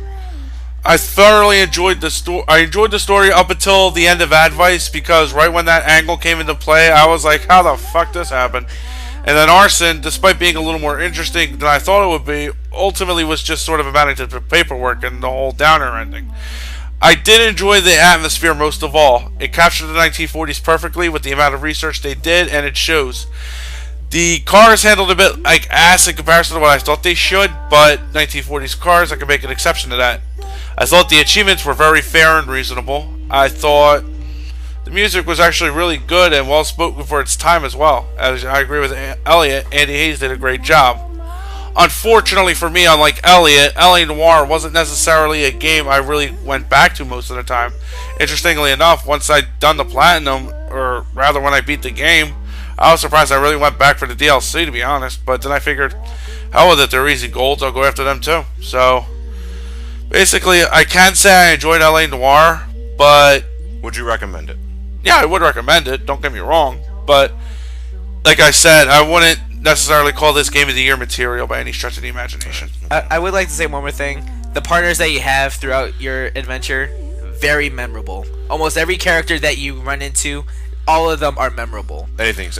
I thoroughly enjoyed the story. I enjoyed the story up until the end of Advice, because right when that angle came into play, I was like, how the fuck this happened? And then Arson, despite being a little more interesting than I thought it would be, ultimately was just sort of amounting to the paperwork and the whole downer ending. I did enjoy the atmosphere most of all. It captured the 1940s perfectly with the amount of research they did, and it shows. The cars handled a bit like ass in comparison to what I thought they should, but 1940s cars, I can make an exception to that. I thought the achievements were very fair and reasonable. I thought the music was actually really good and well spoken for its time as well. As I agree with Elliot, Andy Hayes did a great job. Unfortunately for me, unlike Elliot, LA Noire wasn't necessarily a game I really went back to most of the time. Interestingly enough, once I'd done the platinum, or rather when I beat the game, I was surprised I really went back for the DLC, to be honest. But then I figured, hell with it, they're easy golds, I'll go after them too. So Basically, I can say I enjoyed LA Noire, but would you recommend it? Yeah, I would recommend it. Don't get me wrong, but like I said, I wouldn't necessarily call this game of the year material by any stretch of the imagination. I would like to say one more thing. The partners that you have throughout your adventure, very memorable. Almost every character that you run into, all of them are memorable. Anything's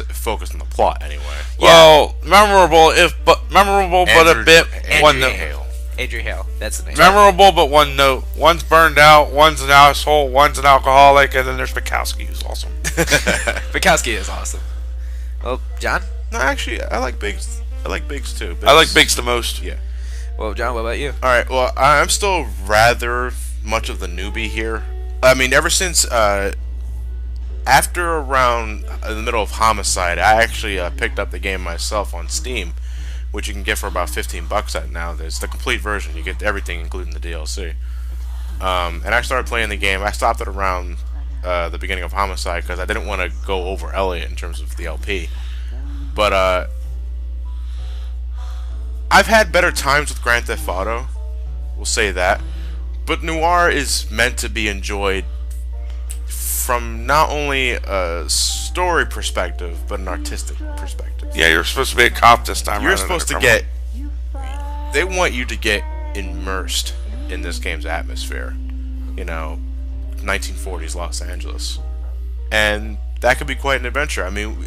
focused on the plot anyway. Well, memorable but a bit one note. Andrew Hale, that's the name. Memorable but one note. One's burned out, one's an asshole, one's an alcoholic, and then there's Bukowski, who's awesome. Bukowski is awesome. Well, John? No, actually, I like Biggs. I like Biggs too. I like Biggs the most. Yeah. Well, John, what about you? All right. Well, I'm still rather much of the newbie here. I mean, ever since after around in the middle of Homicide, I actually picked up the game myself on Steam, which you can get for about $15 at now. There's the complete version. You get everything, including the DLC. And I started playing the game. I stopped it around the beginning of Homicide because I didn't want to go over Elliot in terms of the LP. But I've had better times with Grand Theft Auto. We'll say that. But Noire is meant to be enjoyed from not only a story perspective, but an artistic perspective. Yeah, you're supposed to be a cop this time. You're supposed to get... They want you to get immersed in this game's atmosphere. You know, 1940s Los Angeles. And that could be quite an adventure. I mean,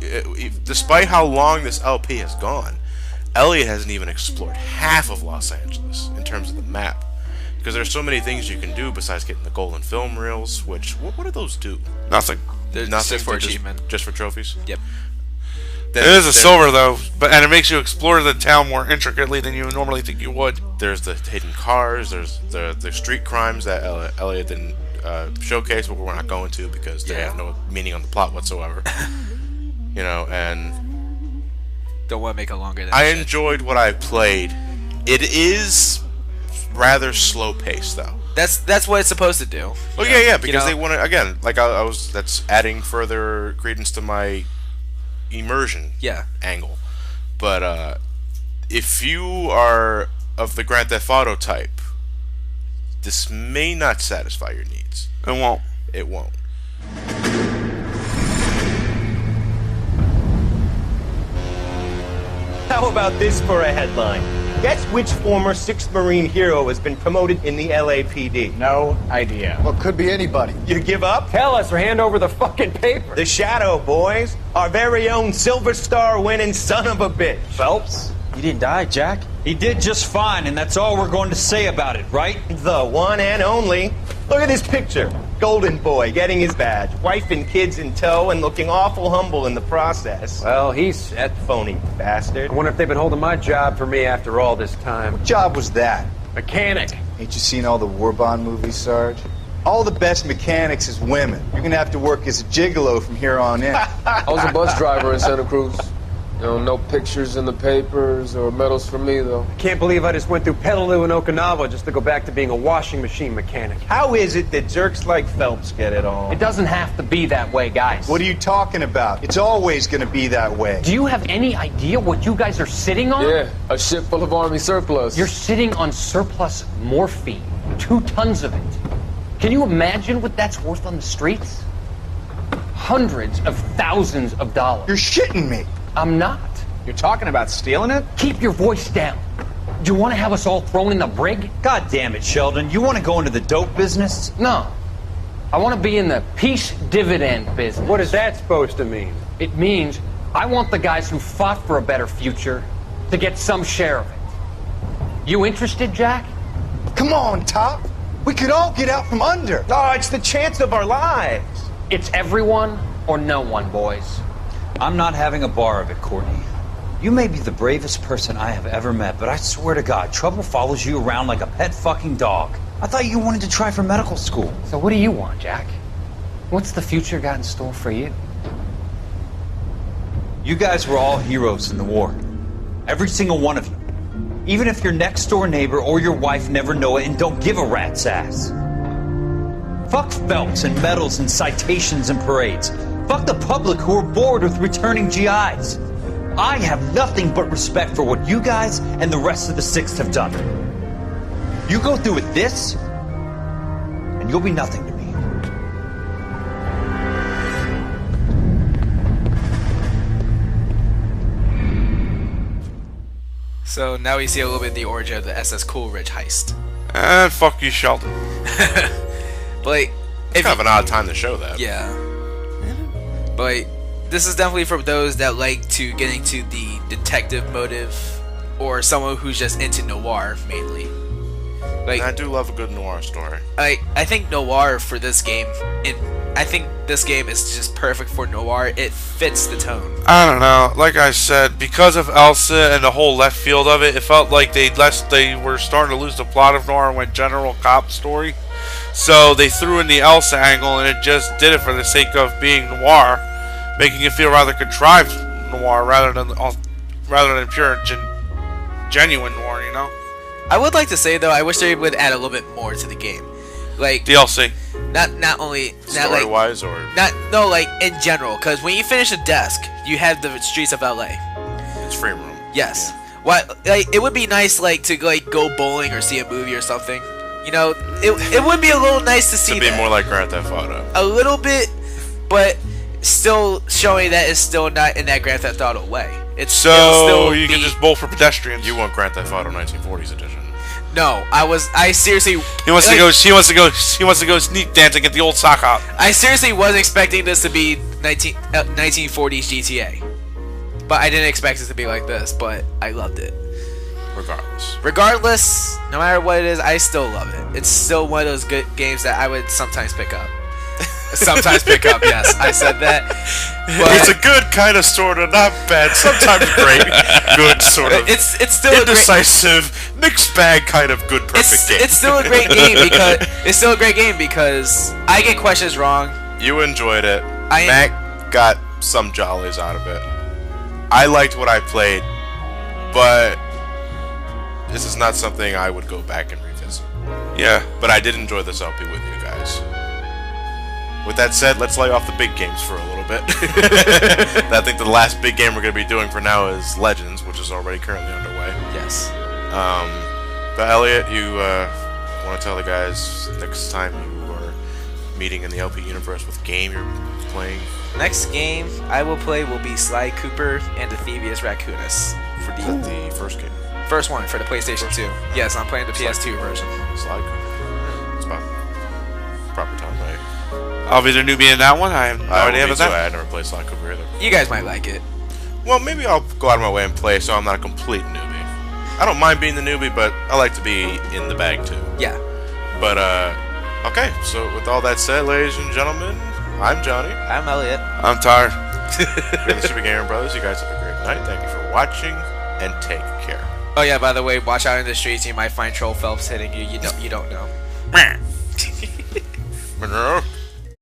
despite how long this LP has gone, Elliot hasn't even explored half of Los Angeles in terms of the map. Because there's so many things you can do besides getting the golden film reels, which, what do those do? Nothing. Nothing just for achievement. Just for trophies? Yep. It is a silver though, and it makes you explore the town more intricately than you normally think you would. There's the hidden cars, there's the street crimes that Elliot didn't showcase, but we're not going to because they have no meaning on the plot whatsoever. You know, and don't want to make it longer than I enjoyed what I played. It is rather slow paced though. That's what it's supposed to do. Oh yeah, because they want to, again, like I was, that's adding further credence to my immersion angle. But if you are of the Grand Theft Auto type, this may not satisfy your needs. It won't. It won't. How about this for a headline? Guess which former 6th Marine hero has been promoted in the LAPD? No idea. Well, could be anybody. You give up? Tell us or hand over the fucking paper. The Shadow, boys. Our very own Silver Star winning son of a bitch. Phelps? He didn't die, Jack. He did just fine, and that's all we're going to say about it, right? The one and only. Look at this picture. Golden boy getting his badge, wife and kids in tow, and looking awful humble in the process. Well, he's set. Phony bastard. I wonder if they've been holding my job for me after all this time. What job was that? Mechanic. Ain't you seen all the war bond movies, Sarge? All the best mechanics is women. You're gonna have to work as a gigolo from here on in. I was a bus driver in Santa Cruz. You know, no pictures in the papers or medals for me, though. I can't believe I just went through Petaloo and Okinawa just to go back to being a washing machine mechanic. How is it that jerks like Phelps get it all? It doesn't have to be that way, guys. What are you talking about? It's always gonna be that way. Do you have any idea what you guys are sitting on? Yeah, a ship full of Army surplus. You're sitting on surplus morphine. 2 tons of it. Can you imagine what that's worth on the streets? Hundreds of thousands of dollars. You're shitting me. I'm not. You're talking about stealing it? Keep your voice down. Do you want to have us all thrown in the brig? God damn it, Sheldon. You want to go into the dope business? No. I want to be in the peace dividend business. What is that supposed to mean? It means I want the guys who fought for a better future to get some share of it. You interested, Jack? Come on, Top. We could all get out from under. Oh, it's the chance of our lives. It's everyone or no one, boys. I'm not having a bar of it, Courtney. You may be the bravest person I have ever met, but I swear to God, trouble follows you around like a pet fucking dog. I thought you wanted to try for medical school. So what do you want, Jack? What's the future got in store for you? You guys were all heroes in the war. Every single one of you. Even if your next door neighbor or your wife never know it and don't give a rat's ass. Fuck Phelps and medals and citations and parades. Fuck the public who are bored with returning GIs. I have nothing but respect for what you guys and the rest of the 6th have done. You go through with this, and you'll be nothing to me. So now we see a little bit of the origin of the SS Coolidge heist. And fuck you, Sheldon. But like, it's kind of an odd time to show that. Yeah. But like, this is definitely for those that like to get into the detective motive, or someone who's just into noir mainly. Like, I do love a good noir story. I think noir for this game, I think this game is just perfect for noir. It fits the tone. I don't know. Like I said, because of Elsa and the whole left field of it, it felt like they were starting to lose the plot of noir and went general cop story. So they threw in the Elsa angle, and it just did it for the sake of being noir, making it feel rather contrived noir rather than pure genuine noir. You know. I would like to say though, I wish they would add a little bit more to the game, like DLC. Not only story wise or like in general, because when you finish a desk, you have the streets of LA. It's free room. Yes. Yeah. What like it would be nice like to like go bowling or see a movie or something. You know, it would be a little nice to see. To be more like Grand Theft Auto. A little bit, but still showing that it's still not in that Grand Theft Auto way. It's so you can just bowl for pedestrians. You want Grand Theft Auto 1940s edition? No, I seriously. He wants to go. He wants to go sneak dancing at the old sock hop. I seriously was expecting this to be 1940s GTA, but I didn't expect it to be like this. But I loved it. Regardless, no matter what it is, I still love it. It's still one of those good games that I would sometimes pick up. Sometimes pick up, yes, I said that. But it's a good kind of, sort of, not bad. Sometimes great, good sort of. It's still indecisive, mixed bag kind of good, perfect game. It's still a great game because I get questions wrong. You enjoyed it. Matt got some jollies out of it. I liked what I played, but this is not something I would go back and revisit. Yeah, but I did enjoy this LP with you guys. With that said, let's lay off the big games for a little bit. I think the last big game we're going to be doing for now is Legends, which is already currently underway. Yes. But Elliot, you want to tell the guys next time you are meeting in the LP universe with game you're playing? Next game I will play will be Sly Cooper and the Thievius Raccoonus for the first game. First one for the PlayStation 2. Yes, I'm playing the PS2 version. Sly Cooper. It's about proper time, right? I'll be the newbie in that one. I have no idea about that. I never played Sly Cooper either. You guys might like it. Well, maybe I'll go out of my way and play so I'm not a complete newbie. I don't mind being the newbie, but I like to be in the bag too. Yeah. But, okay. So with all that said, ladies and gentlemen, I'm Johnny. I'm Elliot. I'm tired. We're the Super Gamer Brothers. You guys have a great night. Thank you for watching, and take care. Oh yeah, by the way, watch out in the streets. You might find Troll Phelps hitting you. You don't know.